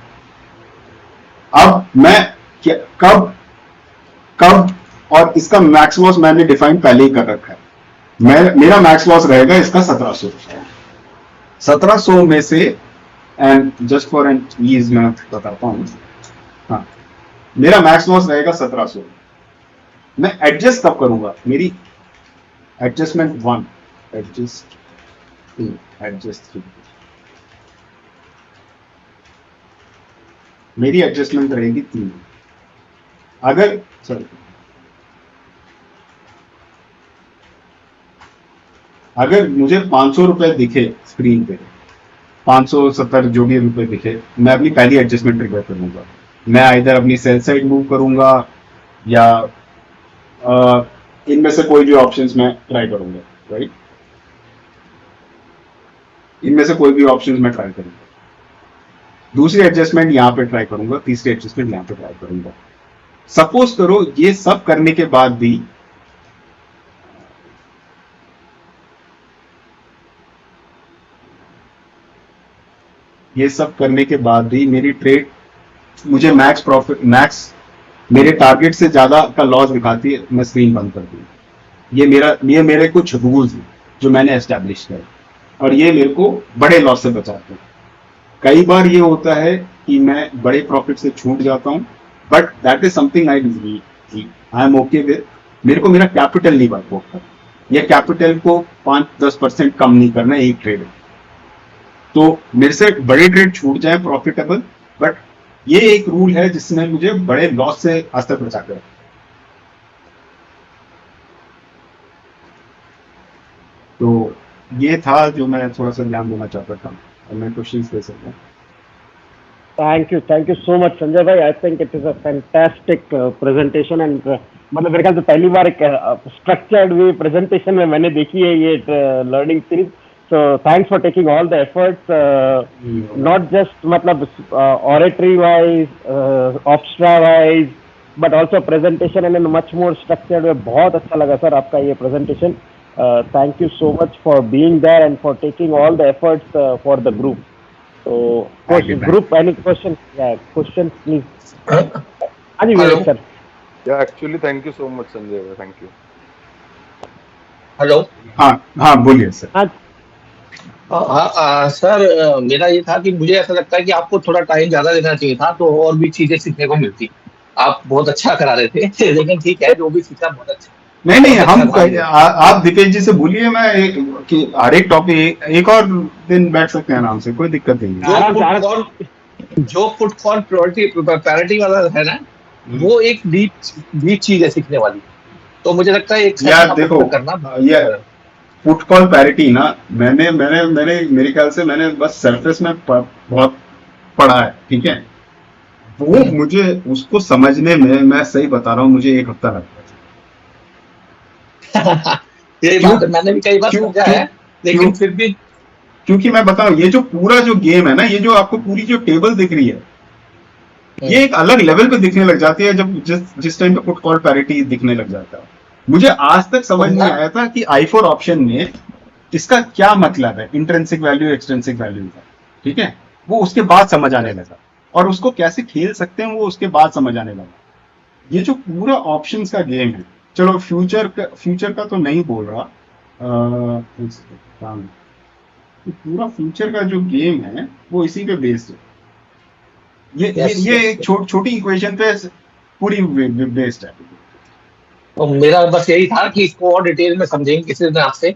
अब मैं कब और इसका मैक्स लॉस मैंने डिफाइन पहले ही कर रखा है। मेरा मैक्स लॉस रहेगा इसका 1700 में से, and just for an ease मैं बताता हूँ, हाँ, मेरा मैक्स लॉस रहेगा 1700। मैं एडजस्ट कब करूंगा? मेरी एडजस्टमेंट 1, एडजस्ट 2, एडजस्ट 3, मेरी एडजस्टमेंट रहेगी 3। अगर मुझे 500 रुपए दिखे स्क्रीन पे, 570 जो भी रुपए दिखे, मैं अपनी पहली एडजस्टमेंट ट्रिगर करूंगा। मैं इधर अपनी सेल साइड मूव करूंगा या इनमें से कोई भी ऑप्शंस मैं ट्राई करूंगा, राइट। इनमें से कोई भी ऑप्शंस मैं ट्राई करूंगा। दूसरी एडजस्टमेंट यहाँ पे ट्राई करूंगा, तीसरी एडजस्टमेंट यहाँ पे ट्राई करूंगा। सपोज करो ये सब करने के बाद भी मेरी ट्रेड मुझे मैक्स मेरे टारगेट से ज्यादा का लॉस दिखाती है, मैं स्क्रीन बंद कर दूँ। ये मेरे कुछ रूल्स हैं जो मैंने एस्टैब्लिश किए और ये मेरे को बड़े लॉस से बचाते हैं। कई बार ये होता है कि मैं बड़े प्रॉफिट से छूट जाता हूँ, but that is something I am okay with. मेरे को मेरा कैपिटल नहीं वर्क करता, या कैपिटल को 5-10% कम नहीं करना एक ट्रेड है। तो मेरे से बड़े ट्रेड छूट जाए प्रॉफिटेबल, बट ये एक रूल है जिसने मुझे बड़े लॉस से आज तक बचा कर। तो ये था जो मैं थोड़ा सा ध्यान देना चाहता था, और मैं क्वेश्चन दे सकता हूँ। Thank you so much, Sanjay bhai. I think it is a fantastic presentation and मतलब मेरे ख्याल से पहली बार एक स्ट्रक्चर्ड वे प्रेजेंटेशन में मैंने देखी है ये learning series. So thanks for taking all the efforts, not just मतलब oratory wise, obstra wise, but also presentation and in much more structured way. बहुत अच्छा लगा सर आपका ये presentation. Thank you so much for being there and for taking all the efforts for the group. So, group, any questions? Yeah, questions, please. Adi Vivek sir. Yeah, actually, thank you so much, Sanjay. Thank you. Hello. हाँ बोलिए sir. हाँ sir, मेरा ये था कि मुझे ऐसा लगता है कि आपको थोड़ा टाइम ज्यादा देना चाहिए था तो और भी चीजें सीखने को मिलती. आप बहुत अच्छा करा रहे थे लेकिन ठीक है, जो भी सीखा बहुत अच्छा. नहीं हम आप दीपेश जी से बोलिए, मैं कि हर एक टॉपिक एक और दिन बैठ सकते हैं आराम से, कोई दिक्कत नहीं है. जो फुट कॉल पैरिटी वाला है ना, वो एक डीप चीज है सीखने वाली. तो मुझे लगता है एक यार देखो ये फुट कॉल पैरिटी ना, मैंने मेरे ख्याल से मैंने बस सरफेस में बहुत पढ़ा है, ठीक है. वो मुझे उसको समझने में, मैं सही बता रहा हूँ, मुझे 1 हफ्ता लगता है. ये बात मैंने भी कई बार समझा है, लेकिन फिर भी क्योंकि मैं बताऊं, ये जो पूरा जो गेम है ना, ये जो आपको पूरी जो टेबल दिख रही है, ये एक अलग लेवल पे दिखने लग जाती है जब जिस टाइम पे फुट कॉल पैरिटी दिखने लग जाता है. मुझे आज तक समझ नहीं आया था कि I4 ऑप्शन में इसका क्या मतलब है, इंट्रिंसिक वैल्यू एक्सट्रिंसिक वैल्यू का, ठीक है. वो उसके बाद समझ आने लगा, और उसको कैसे खेल सकते हैं वो उसके बाद समझ आने लगा. ये जो पूरा ऑप्शंस का गेम है, चलो फ्यूचर का तो नहीं बोल रहा, पूरा फ्यूचर का जो गेम है वो इसी पे बेस्ड है. ये एक छोटी इक्वेशन पे पूरी बेस्ड है. तो मेरा बस यही था कि इसको और डिटेल में समझेंगे किसी दिन आपसे.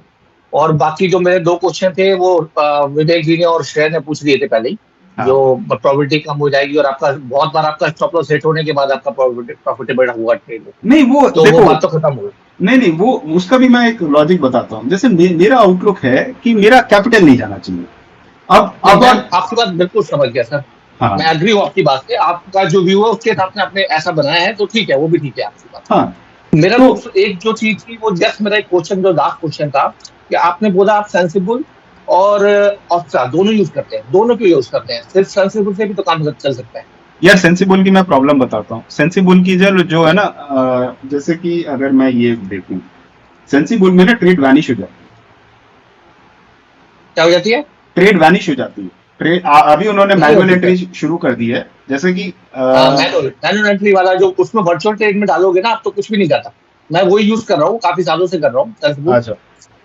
और बाकी जो मेरे 2 क्वेश्चन थे वो विवेक जी ने और श्रेय ने पूछ लिए थे पहले ही. जो प्रोबेबिलिटी कम हो जाएगी और आपका बहुत बार आपका स्टॉप लॉस हिट होने के बाद आपका प्रॉफिटेबल हुआ ट्रेड. नहीं वो तो देखो, वो बात तो खत्म हो गई. नहीं वो उसका भी मैं एक लॉजिक बताता हूँ. जैसे मेरा आउटलुक है कि मेरा कैपिटल नहीं जाना चाहिए. अब आपकी बात बिल्कुल समझ गया सर. हाँ. मैं एग्री हूँ आपकी बात से. आपका जो व्यू है उसके साथ में आपने ऐसा बनाया है तो ठीक है, वो भी ठीक है आपकी बात. हाँ. मेरा तो एक जो चीज थी वो जस्ट मेरा एक क्वेश्चन, जो लास्ट क्वेश्चन था कि आपने बोला आप सेंसिबल और ऑप्शा दोनों यूज करते हैं. दोनों क्यों यूज करते हैं? सिर्फ सेंसिबल से भी तो काम चल सकता है. यार सेंसिबल की मैं प्रॉब्लम बताता हूँ. सेंसिबल की जो है ना, जैसे कि अगर मैं ये देखूं, सेंसिबल में ना ट्रेड वैनिश हो जाती है. क्या हो जाती है? ट्रेड वैनिश हो जाती है. ट्रेड अभी उन्होंने मैनुअल एंट्री शुरू कर दी है, जैसे कि मैनुअल एंट्री वाला जो उसमें वर्चुअल ट्रेड में डालोगे ना आप, तो कुछ भी नहीं जाता. मैं वही यूज कर रहा हूँ, काफी सालों से कर रहा हूँ.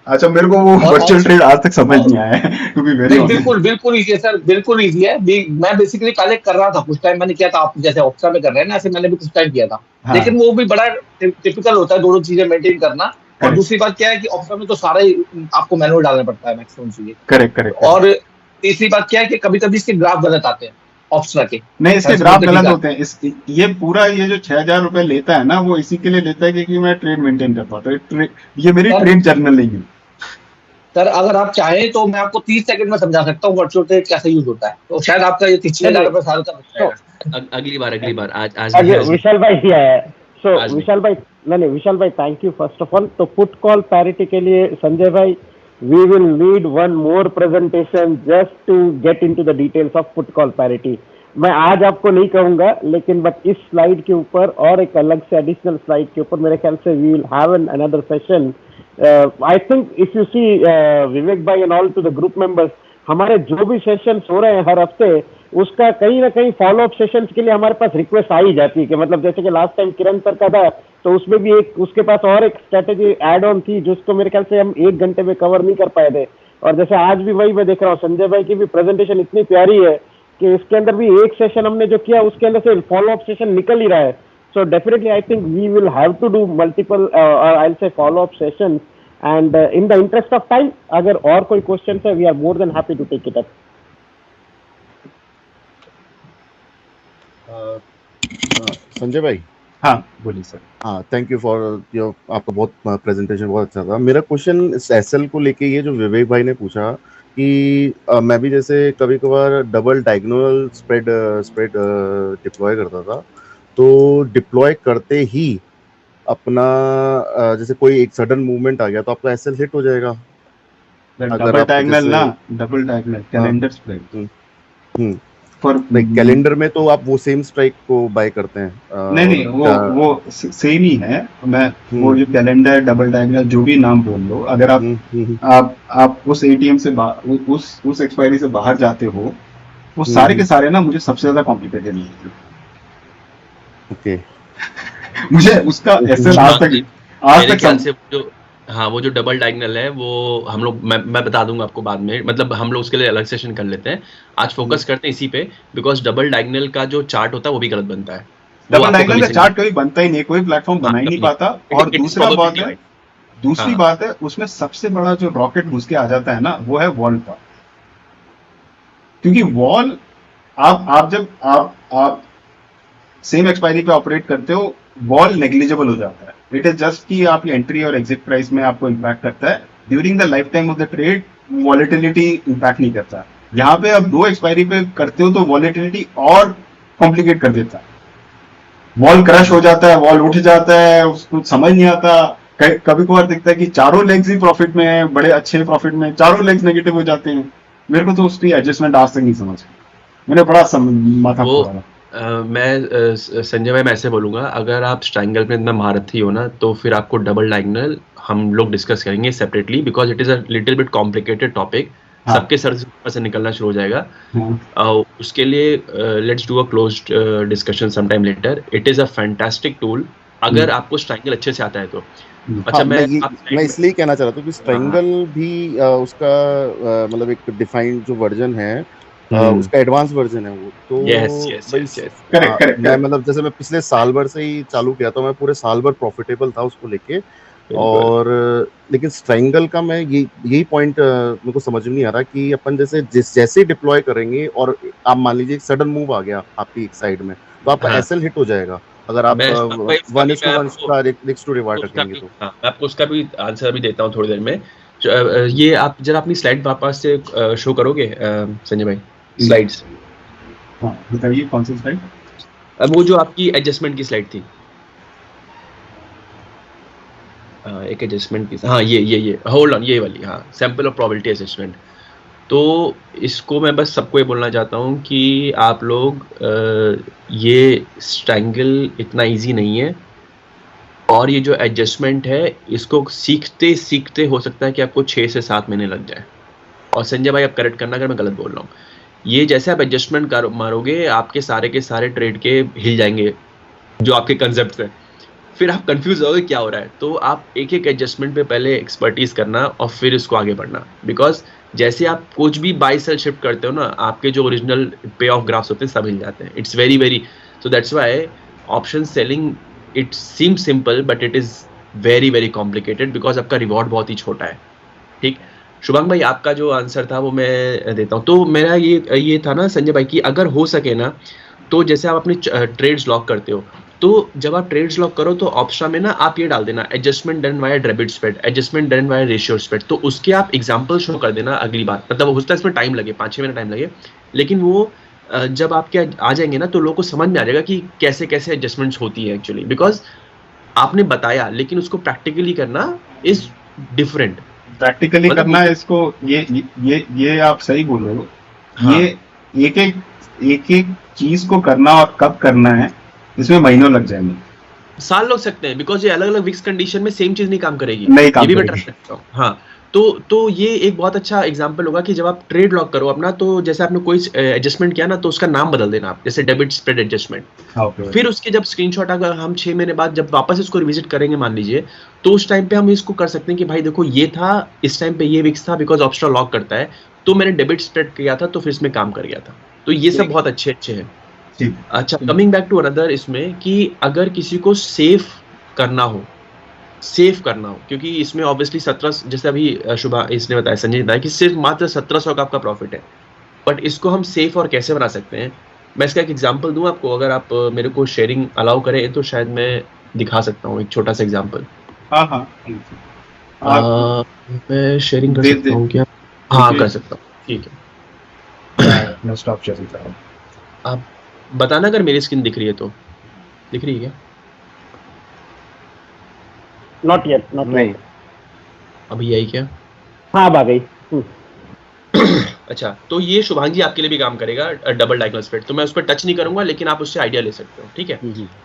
अच्छा मेरे को वो वर्चुअल ट्रेड आज तक समझ नहीं आया है, क्योंकि बिल्कुल इजी है सर, बिल्कुल इजी है. मैं बेसिकली पहले कर रहा था, कुछ टाइम मैंने किया था, आप जैसे ऑप्शा में कर रहे हैं ना, ऐसे मैंने भी कुछ टाइम किया था. हाँ. लेकिन वो भी बड़ा टिपिकल होता है, दोनों चीजें मेंटेन करना. और दूसरी बात क्या है कि ऑप्शा में तो सारा ही आपको मैनुअल डालना पड़ता है मैक्सिमम चीजें. करेक्ट. और तीसरी बात क्या है कि कभी कभी इसके ग्राफ गलत आते हैं ऑप्शा के. नहीं, इसके ग्राफ गलत होते हैं. ये पूरा ये जो 6,000 रुपए लेता है ना, वो इसी के लिए लेता है क्योंकि मैं ट्रेड मेंटेन करता हूँ. तो ये मेरी ट्रेड जर्नल नहीं है सर. अगर आप चाहें तो मैं आपको 30 सेकंड में समझा सकता हूँ वर्चुअल ट्रेड कैसे यूज होता है. तो शायद आपका ये 6,000 रुपए साल का बच जाएगा. अगली बार आज विशाल भाई ही आया है. सो विशाल भाई thank you first of all. तो पुट कॉल पैरिटी के लिए संजय भाई, we will need one more presentation just to get into the details of put call parity. मैं आज आपको नहीं कहूंगा, लेकिन बट इस स्लाइड के ऊपर और एक अलग से एडिशनल स्लाइड के ऊपर मेरे ख्याल से we will have another session. I think if you see विवेक भाई and all to the group members, हमारे जो भी सेशंस हो रहे हैं हर हफ्ते, उसका कहीं ना कहीं फॉलो अप सेशंस के लिए हमारे पास रिक्वेस्ट आ ही जाती है कि मतलब जैसे कि लास्ट टाइम किरण सर का था, तो उसमें भी एक उसके पास और एक स्ट्रेटेजी एड ऑन थी जिसको मेरे ख्याल से हम 1 घंटे में कवर नहीं कर पाए थे. और जैसे आज भी वही मैं देख रहा हूँ, संजय भाई की भी प्रेजेंटेशन इतनी प्यारी है कि इसके अंदर भी एक सेशन हमने जो किया उसके अंदर से फॉलो अप सेशन निकल ही रहा है. So definitely I think we will have to do multiple I will say follow up session. And in the interest of time, अगर और कोई क्वेश्चन है, we are more than happy to take it up. Sanjay भाई, हाँ बोलिए sir. हाँ, thank you for your, आपका बहुत प्रेजेंटेशन बहुत अच्छा था। मेरा क्वेश्चन इस एसएल को लेके ये जो विवेक भाई ने पूछा कि मैं भी जैसे कभी कभार double diagonal spread spread deploy करता था, तो डिप्लॉय करते ही अपना जैसे कोई एक सडन मूवमेंट आ गया तो आपका एसएल हिट हो जाएगा। अगर डबल आप डायगोनल जैसे ना, double diagonal calendar spread for like calendar में तो आप वो सेम स्ट्राइक को बाय करते हैं। नहीं नहीं, वो सेम ही है। मैं वो जो कैलेंडर डबल डायगोनल जो भी नाम बोल लो, अगर आप उस एटीएम से उस एक्सपायरी से बाहर जाते हो, वो सारे के सारे ना मुझे सबसे ज्यादा कॉम्प्लिकेटेड लगते हैं। ओके, मुझे उसका एसएल आज मेरे तक ख्याल से जो हाँ वो जो डबल डायगोनल है वो हम लोग मैं बता दूंगा आपको बाद में, मतलब हम लोग उसके लिए अलग सेशन कर लेते हैं। आज फोकस करते हैं इसी पे, बिकॉज डबल डायगोनल का जो चार्ट होता है वो भी गलत बनता है। डबल डायगोनल का चार्ट कभी बनता ही नहीं, कोई प्लेटफॉर्म बना ही नहीं पाता। और दूसरी बात है उसमें सबसे बड़ा जो रॉकेट घुस के आ जाता है ना, वो है वॉल का। क्योंकि वॉल आप जब आप सेम एक्सपायरी पे ऑपरेट करते हो, वॉल नेग्लिजिबल हो जाता है। इट इज जस्ट कि आपकी एंट्री और एग्जिट प्राइस में आपको इम्पैक्ट करता है। During the life time of the trade volatility impact नहीं करता। यहाँ पे आप 2 एक्सपायरी पे करते हो तो वॉलेटिलिटी और कॉम्प्लिकेट कर देता है। वॉल क्रश हो जाता है, वॉल उठ जाता है, उसको समझ नहीं आता। कभी कभार दिखता है कि चारों लेग्स ही प्रॉफिट में है, बड़े अच्छे प्रॉफिट में, चारों लेग्स नेगेटिव हो जाते हैं। मेरे को तो उसकी एडजस्टमेंट आज तक नहीं समझ, मैंने बड़ा माथा फोड़ा। मैं संजय भाई मैं ऐसे बोलूंगा, अगर आप स्ट्रैंगल में इतना महारथी हो ना, तो फिर आपको डबल डायगोनल हम लोग डिस्कस करेंगे separately, because it is a little bit complicated topic. सबके सर से निकलना शुरू हो जाएगा। उसके लिए let's do a closed discussion sometime later. It is a fantastic tool अगर आपको स्ट्रैंगल अच्छे से आता है तो। अच्छा, मैं इसलिए कहना चाह रहा था कि स्ट्रैंगल भी उसका मतलब एक डिफाइंड जो वर्जन है, उसका एडवांस वर्जन है वो तो। करेक्ट। मैं मतलब जैसे मैं पिछले साल भर से ही चालू किया था, मैं पूरे साल भर प्रॉफिटेबल था उसको लेके। और लेकिन स्ट्रैंगल का मैं यही पॉइंट मेरे को समझ में नहीं आ रहा कि अपन जैसे डिप्लॉय करेंगे और आप मान लीजिए सडन मूव आ गया आपकी एक साइड में, तो आपका एसएल हिट हो जाएगा अगर आप 1:1 का रिस्क टू रिवार्ड रखेंगे तो। मैं आपको उसका भी आंसर भी देता हूँ थोड़ी देर में। ये आप जरा अपनी स्लाइड वापस से शो करोगे संजय भाई, स्लाइड्स। हाँ बताइए कौन सी स्लाइड? अब वो जो आपकी एडजस्टमेंट की स्लाइड थी, एक एडजस्टमेंट की, हाँ ये होल्ड ऑन, ये वाली, हाँ, सैंपल ऑफ प्रोबेबिलिटी असेसमेंट। तो इसको मैं बस सबको ये बोलना चाहता हूँ कि आप लोग ये स्ट्रैंगल इतना इजी नहीं है, और ये जो एडजस्टमेंट है इसको सीखते सीखते हो सकता है कि आपको 6 से 7 महीने लग जाए। और संजय भाई आप करेक्ट करना अगर मैं गलत बोल रहा हूँ। ये जैसे आप एडजस्टमेंट मारोगे, आपके सारे के सारे ट्रेड के हिल जाएंगे जो आपके कंसेप्ट है, फिर आप कंफ्यूज होगे क्या हो रहा है। तो आप एक एक एडजस्टमेंट पे पहले एक्सपर्टीज करना और फिर इसको आगे बढ़ना। बिकॉज जैसे आप कुछ भी बाय सेल शिफ्ट करते हो ना, आपके जो ओरिजिनल पे ऑफ ग्राफ्स होते हैं सब हिल जाते हैं। It's very very, so that's why option selling it seem simple but it is very very complicated, because आपका रिवॉर्ड बहुत ही छोटा है। ठीक, शुभांग भाई आपका जो आंसर था वो मैं देता हूँ। तो मेरा ये था ना संजय भाई कि अगर हो सके ना, तो जैसे आप अपने ट्रेड्स लॉक करते हो, तो जब आप ट्रेड्स लॉक करो तो ऑप्शन में ना आप ये डाल देना adjustment done via debit spread, adjustment done via ratio spread. तो उसके आप एग्जांपल शो कर देना अगली बार। मतलब हो सकता है इसमें टाइम लगे, 5-6 मिनट टाइम लगे, लेकिन वो जब आपके आ जाएंगे ना तो लोगों को समझ में आ जाएगा कि कैसे कैसे एडजस्टमेंट्स होती है एक्चुअली। बिकॉज आपने बताया लेकिन उसको प्रैक्टिकली करना इज डिफरेंट। प्रैक्टिकली करना है इसको, ये आप सही बोल रहे हो। हाँ। ये एक एक चीज को करना और कब करना है, इसमें महीनों लग जाएंगे, साल लग सकते हैं, बिकॉज ये अलग अलग विक्स कंडीशन में सेम चीज नहीं काम करेगी। ये भी मैं ट्रस्ट करता हूँ। हाँ, तो ये एक बहुत अच्छा एग्जांपल होगा कि जब आप ट्रेड लॉक करो अपना, तो जैसे आपने कोई एडजस्टमेंट किया ना, तो उसका नाम बदल देना आप, जैसे डेबिट स्प्रेड एडजस्टमेंट। फिर उसके जब स्क्रीनशॉट अगर हम 6 महीने बाद जब वापस इसको रिविजिट करेंगे मान लीजिए, तो उस टाइम पे हम इसको कर सकते हैं कि भाई देखो ये था, इस टाइम पे ये विक्स था, बिकॉज ऑप्शनल लॉक करता है, तो मैंने डेबिट स्प्रेड किया था तो फिर इसमें काम कर गया था। तो ये सब बहुत अच्छे हैं। अच्छा, कमिंग बैक टू अनदर, इसमें कि अगर किसी को सेफ करना हो, क्योंकि इसमें ऑब्वियसली 17, जैसे अभी शुभा इसने बताया, संजय ने बताया कि सिर्फ मात्र 1700 का आपका प्रॉफिट है, बट इसको हम सेफ और कैसे बना सकते हैं, मैं इसका एक एग्जांपल दूं आपको, अगर आप मेरे को शेयरिंग अलाउ करें तो शायद मैं दिखा सकता हूं एक छोटा सा एग्जांपल। हाँ हाँ मैं शेयरिंग कर सकता हूं क्या? हाँ कर सकता हूं, ठीक है। मैं स्टॉप शेयरिंग कर रहा हूँ। आप बताना अगर मेरी स्क्रीन दिख रही है तो। दिख रही है क्या? नॉट येट, नॉट नहीं। अभी आई क्या? हाँ अब आ गई। अच्छा, तो ये शुभांगी आपके लिए भी काम करेगा, डबल डायगोनल स्प्रेड। तो मैं उस पर टच नहीं करूंगा, लेकिन आप उससे आइडिया ले सकते हो, ठीक है।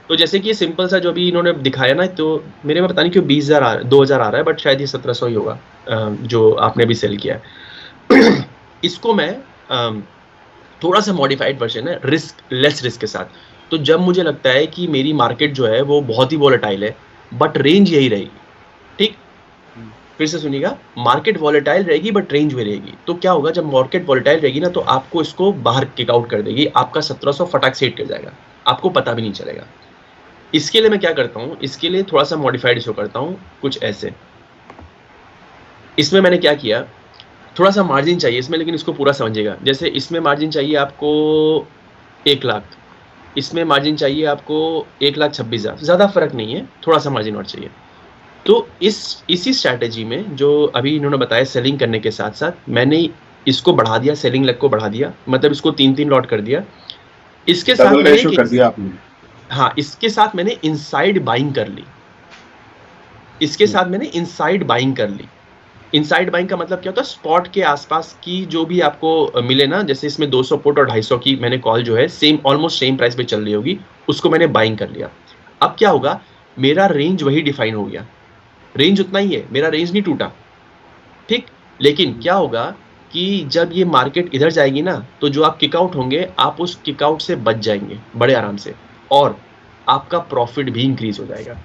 तो जैसे कि ये सिंपल सा जो अभी इन्होंने दिखाया ना, तो मेरे में पता नहीं क्यों 20,000 2000 आ रहा है, बट शायद ये 1700 ही होगा जो आपने भी सेल किया है। इसको मैं थोड़ा सा मॉडिफाइड वर्जन है, लेस रिस्क के साथ। तो जब मुझे लगता है कि मेरी मार्केट जो है वो बहुत ही वॉलेटाइल है, बट रेंज यही रहेगी, ठीक, फिर से सुनिएगा, मार्केट वॉलेटाइल रहेगी बट रेंज में रहेगी, तो क्या होगा जब मार्केट वॉलेटाइल रहेगी ना, तो आपको इसको बाहर किक आउट कर देगी, आपका 1700 फटाक से हिट कर जाएगा, आपको पता भी नहीं चलेगा। इसके लिए मैं क्या करता हूं, इसके लिए थोड़ा सा मॉडिफाइड शो करता हूं, कुछ ऐसे। इसमें मैंने क्या किया, थोड़ा सा मार्जिन चाहिए इसमें, लेकिन इसको पूरा समझिएगा। जैसे इसमें मार्जिन चाहिए आपको 1 लाख, इसमें मार्जिन चाहिए आपको 1,26,000, ज्यादा फर्क नहीं है, थोड़ा सा मार्जिन और चाहिए। तो इसी स्ट्रैटेजी में जो अभी इन्होंने बताया सेलिंग करने के साथ साथ, मैंने इसको बढ़ा दिया, सेलिंग लेग को बढ़ा दिया, मतलब इसको 3-3 लॉट कर दिया। इसके साथ डबल मैंने रेशियो कर दिया आपने। हाँ, इसके साथ मैंने इनसाइड बाइंग कर ली। इसके साथ मैंने इनसाइड बाइंग कर ली। इनसाइड बाइंग का मतलब क्या होता है, स्पॉट के आसपास की जो भी आपको मिले ना, जैसे इसमें 200 पुट और 250 की मैंने कॉल जो है सेम, ऑलमोस्ट सेम प्राइस पे चल रही होगी, उसको मैंने बाइंग कर लिया। अब क्या होगा, मेरा रेंज वही डिफाइन हो गया, रेंज उतना ही है, मेरा रेंज नहीं टूटा, ठीक। लेकिन क्या होगा कि जब ये मार्केट इधर जाएगी ना, तो जो आप किकआउट होंगे, आप उस किकआउट से बच जाएंगे बड़े आराम से, और आपका प्रॉफिट भी इंक्रीज हो जाएगा।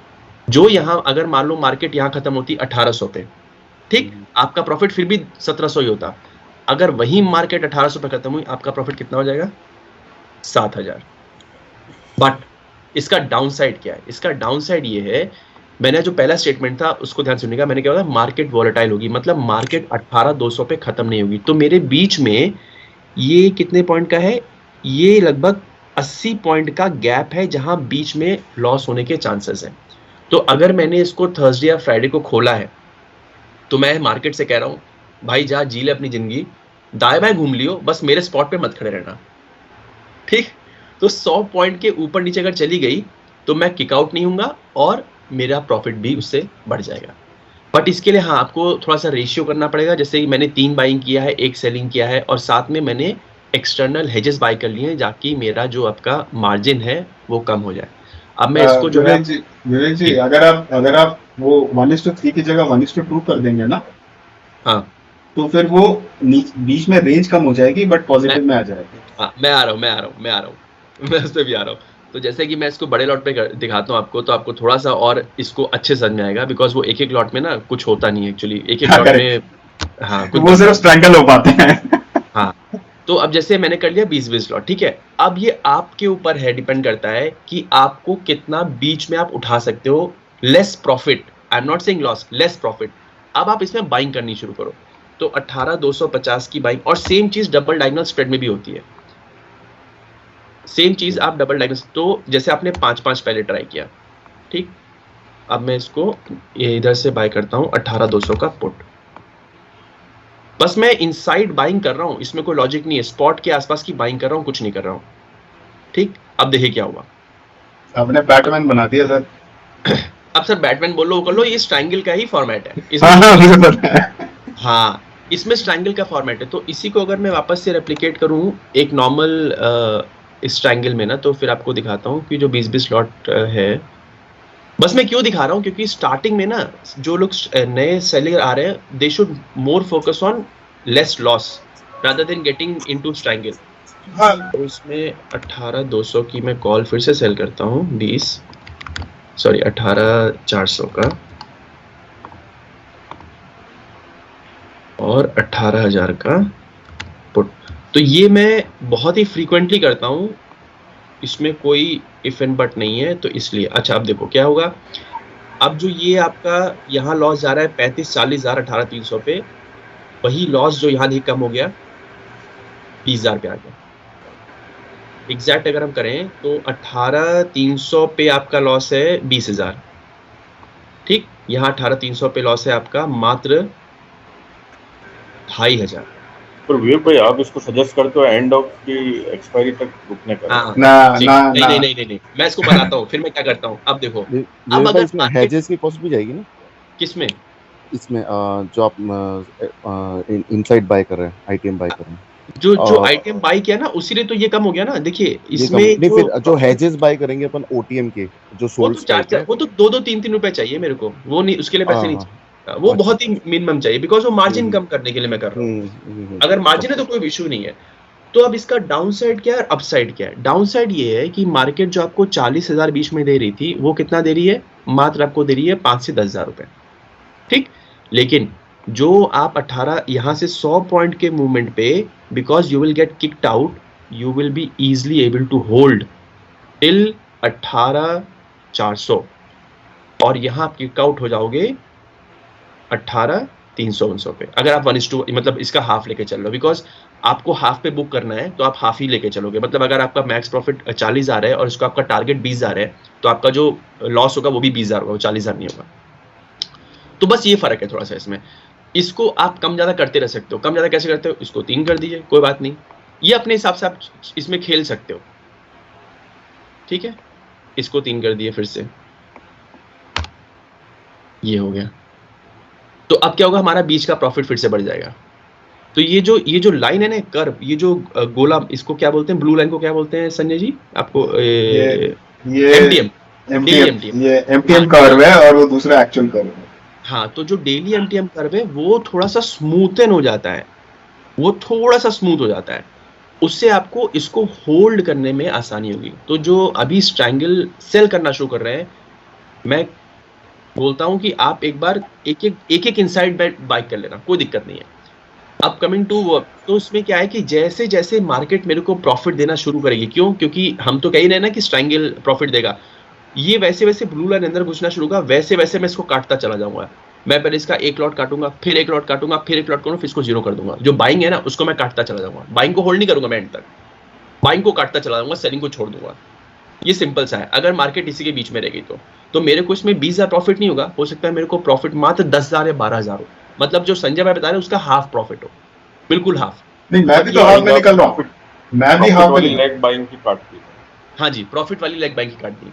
जो यहां अगर मान लो मार्केट यहां खत्म होती 1800 पे, ठीक, आपका प्रॉफिट फिर भी 1700 ही होता। अगर वही मार्केट 1800 पे खत्म हुई, आपका प्रॉफिट कितना हो जाएगा? 7000। बट इसका डाउनसाइड क्या है? इसका डाउनसाइड ये है, मैंने जो पहला स्टेटमेंट था उसको ध्यान सुनिएगा, मैंने क्या बोला, मार्केट वॉलेटाइल होगी, मतलब मार्केट 18,200 पे खत्म नहीं होगी। तो मेरे बीच में ये कितने पॉइंट का है, ये लगभग 80 पॉइंट का गैप है, जहां बीच में लॉस होने के चांसेस हैं। तो अगर मैंने इसको थर्सडे या फ्राइडे को खोला है, तो मैं मार्केट से कह रहा हूं, भाई जा जी ले अपनी जिंदगी, दाएं बाएं घूम लियो, बस मेरे स्पॉट पे मत खड़े रहना, ठीक। तो 100 पॉइंट के ऊपर नीचे अगर चली गई, तो मैं किकआउट नहीं हूंगा और मेरा प्रॉफिट भी उससे बढ़ जाएगा। बट इसके लिए हाँ, आपको थोड़ा सा रेशियो करना पड़ेगा। जैसे कि मैंने 3 बाइंग किया है, 1 सेलिंग किया है, और साथ में मैंने एक्सटर्नल हेजेस बाय कर लिए हैं, ताकि मेरा जो आपका मार्जिन है वो कम हो जाए। अब मैं इसको जो है, विवेक जी, अगर आप वो 1:3 की जगह 1:2 कर देंगे ना, हाँ, तो फिर वो बीच में रेंज कम हो जाएगी, बट पॉजिटिव में आ जाएगी। हाँ, मैं आ रहा हूँ, मैं उस पर भी आ रहा हूँ। तो जैसे कि मैं इसको बड़े लॉट पे दिखाता हूँ आपको, तो आपको थोड़ा सा और इसको अच्छे समझ में आएगा, बिकॉज वो एक लॉट में ना कुछ होता नहीं है एक्चुअली, एक हाँ, लॉट correct. में हाँ कुछ वो सिर्फ स्ट्रैंगल हो पाते हैं। हाँ, तो अब जैसे मैंने कर लिया 20-20 लॉट, ठीक है। अब ये आपके ऊपर है, डिपेंड करता है कि आपको कितना बीच में आप उठा सकते हो, less profit, I am not saying loss, less profit. अब आप इसमें बाइंग करनी शुरू करो, तो 18,250 की बाइंग, और सेम चीज डबल डायगोनल स्प्रेड में भी होती है, सेम चीज आप डबल डायगोनल। तो जैसे आपने 5-5 पहले ट्राई किया, ठीक, अब मैं इसको ये इधर से बाय करता हूं 18,200 का पुट, बस मैं इनसाइड बाइंग कर रहा हूं, इसमें कोई लॉजिक नहीं है, स्पॉट के आसपास की बाइंग कर रहा हूं, कुछ नहीं कर रहा हूं, ठीक। अब देखिए क्या हुआ, आपने बैटमैन बना दिया सर। अब सर बैटमैन बोलो कर लो, ये स्ट्रैंगल का ही फॉर्मेट है हाँ, मुझे पता है। हाँ, इसमें स्ट्रैंगल का फॉर्मेट है। तो इसी को अगर मैं वापस से रेप्लिकेट करूं एक नॉर्मल स्ट्रैंगल में ना, तो फिर आपको दिखाता हूं कि जो 20-20 लॉट है, बस मैं क्यों दिखा रहा हूं, क्योंकि स्टार्टिंग में ना जो लोग नए सेलर आ रहे हैं, they should more focus on less loss rather than getting into strangle. तो इसमें 18,200 की मैं कॉल फिर से सेल करता हूं, 18,400 का, और 18,000 का पुट। तो ये मैं बहुत ही फ्रीक्वेंटली करता हूं, इसमें कोई इफ एंड बट नहीं है, तो इसलिए। अच्छा, अब देखो क्या होगा, अब जो ये आपका यहाँ लॉस जा रहा है 35-40,000 18,300 पे, वही लॉस जो यहाँ कम हो गया 20,000 पे आ गया, एग्जैक्ट अगर हम करें तो 18,300 पे आपका लॉस है 20,000, ठीक। यहाँ 18,300 पे लॉस है आपका मात्र 2,500। पर विवेक भाई आप इसको सजेस्ट करते हो एंड ऑफ की एक्सपायरी तक रुकने का? हाँ ना ठीक, ना नहीं ना नहीं नहीं नहीं नहीं, मैं इसको बताता हूँ फिर मैं क्या करता हूँ। अब देखो, अब विवेक भाई अगर इसमें मार्केट हैजेस की कॉस्ट भी जाएगी ना किसमें, इसमें, जो आप इनसाइड बाय कर रहे हैं, आईटीएम बाय कर रहे हैं, जो आइटम बाई किया ना उसी लिए तो ये कम हो गया ना। देखिए ये कम इसमें नहीं, फिर जो हैजेस बाय करेंगे अपन ओटीएम के जो वो सोल्ड तो स्ट्राइक है, वो तो 2-2 3-3 रुपए चाहिए मेरे को, वो नहीं, उसके लिए पैसे नहीं हाँ चाहिए, वो अच्छा बहुत ही मिनिमम चाहिए, बिकॉज वो मार्जिन हम्म कम करने के लिए मैं कर रहा हूँ। हम्म, अगर मार्जिन है समझ तो कोई इशू नहीं है। तो अब इसका डाउन साइड क्या है, अपसाइड क्या है? डाउन साइड ये है कि मार्केट जो आपको 40,000 बीच में दे रही थी वो कितना दे रही है, मात्र आपको दे रही है 5 से 10,000 रुपए, ठीक। लेकिन जो आप 18 यहां से 100 पॉइंट के मूवमेंट पे, because you will get kicked out, you will be easily able to hold till 18,400, और यहां आप किक आउट हो जाओगे 18,300 पे। अगर आप 1:2 मतलब इसका हाफ लेके चल लो, बिकॉज आपको हाफ पे बुक करना है तो आप हाफ ही लेके चलोगे। मतलब अगर आपका मैक्स प्रॉफिट 40,000 है और इसका आपका टारगेट 20,000 है, तो आपका जो लॉस होगा वो भी 20,000 होगा, वो 40,000 नहीं होगा। तो बस ये फर्क है थोड़ा सा इसमें। इसको आप कम ज्यादा करते रह सकते हो। कम ज्यादा कैसे करते हो, इसको 3 कर दीजिए, कोई बात नहीं, ये अपने हिसाब से आप इसमें खेल सकते हो, ठीक है। इसको 3 कर दिए, फिर से ये हो गया। तो अब क्या होगा, हमारा बीच का प्रॉफिट फिर से बढ़ जाएगा। तो ये जो लाइन है ना, कर्व, ये जो गोला, इसको क्या बोलते हैं, ब्लू लाइन को क्या बोलते हैं संजय जी आपको? ये एमटीएम, डेली एमटीएम। ये एमटीएम कर्व है और वो दूसरा एक्चुअल कर्व है। हाँ, तो जो डेली एमटीएम कर्व है वो थोड़ा सा स्मूथन हो जाता है, वो थोड़ा सा स्मूथ हो जाता है, उससे आपको इसको होल्ड करने में आसानी होगी। तो जो अभी स्ट्रैंगल सेल करना शुरू कर रहे हैं, मैं बोलता हूं कि आप एक बार एक एक इनसाइड बाय कर लेना, कोई दिक्कत नहीं है। अब कमिंग टू वर्क, तो इसमें क्या है कि जैसे जैसे मार्केट मेरे को प्रॉफिट देना शुरू करेगी, क्यों, क्योंकि हम तो कह ही रहे ना कि स्ट्रैंगल प्रॉफिट देगा, ये वैसे वैसे ब्लू लाइन अंदर घुसना शुरू होगा, वैसे वैसे मैं इसको काटता चला जाऊंगा। मैं पहले इसका एक लॉट काटूंगा, फिर एक लॉट काटूंगा, फिर एक लॉट करूंगा, फिर इसको 0 कर दूंगा। जो बाइंग है ना उसको मैं काटता चला जाऊंगा, बाइंग को होल्ड नहीं करूंगा मैं एंड तक, बाइंग को काटता चला जाऊंगा, सेलिंग को छोड़ दूंगा। ये सिंपल सा है। अगर मार्केट इसी के बीच में रहेगी तो मेरे को इसमें 20,000 प्रॉफिट नहीं होगा, हो सकता है मेरे को प्रॉफिट मात्र 10,000 या 12,000 हो। मतलब जो संजय भाई बता रहे हैं उसका हाफ प्रॉफिट हो, बिल्कुल हाफ। नहीं, मैं भी तो हाफ में निकल रहा हूँ, मैं भी हाफ में वाली लेग बाइंग की काट दी। हाँ जी, प्रॉफिट वाली लेग बाइंग की काट दी,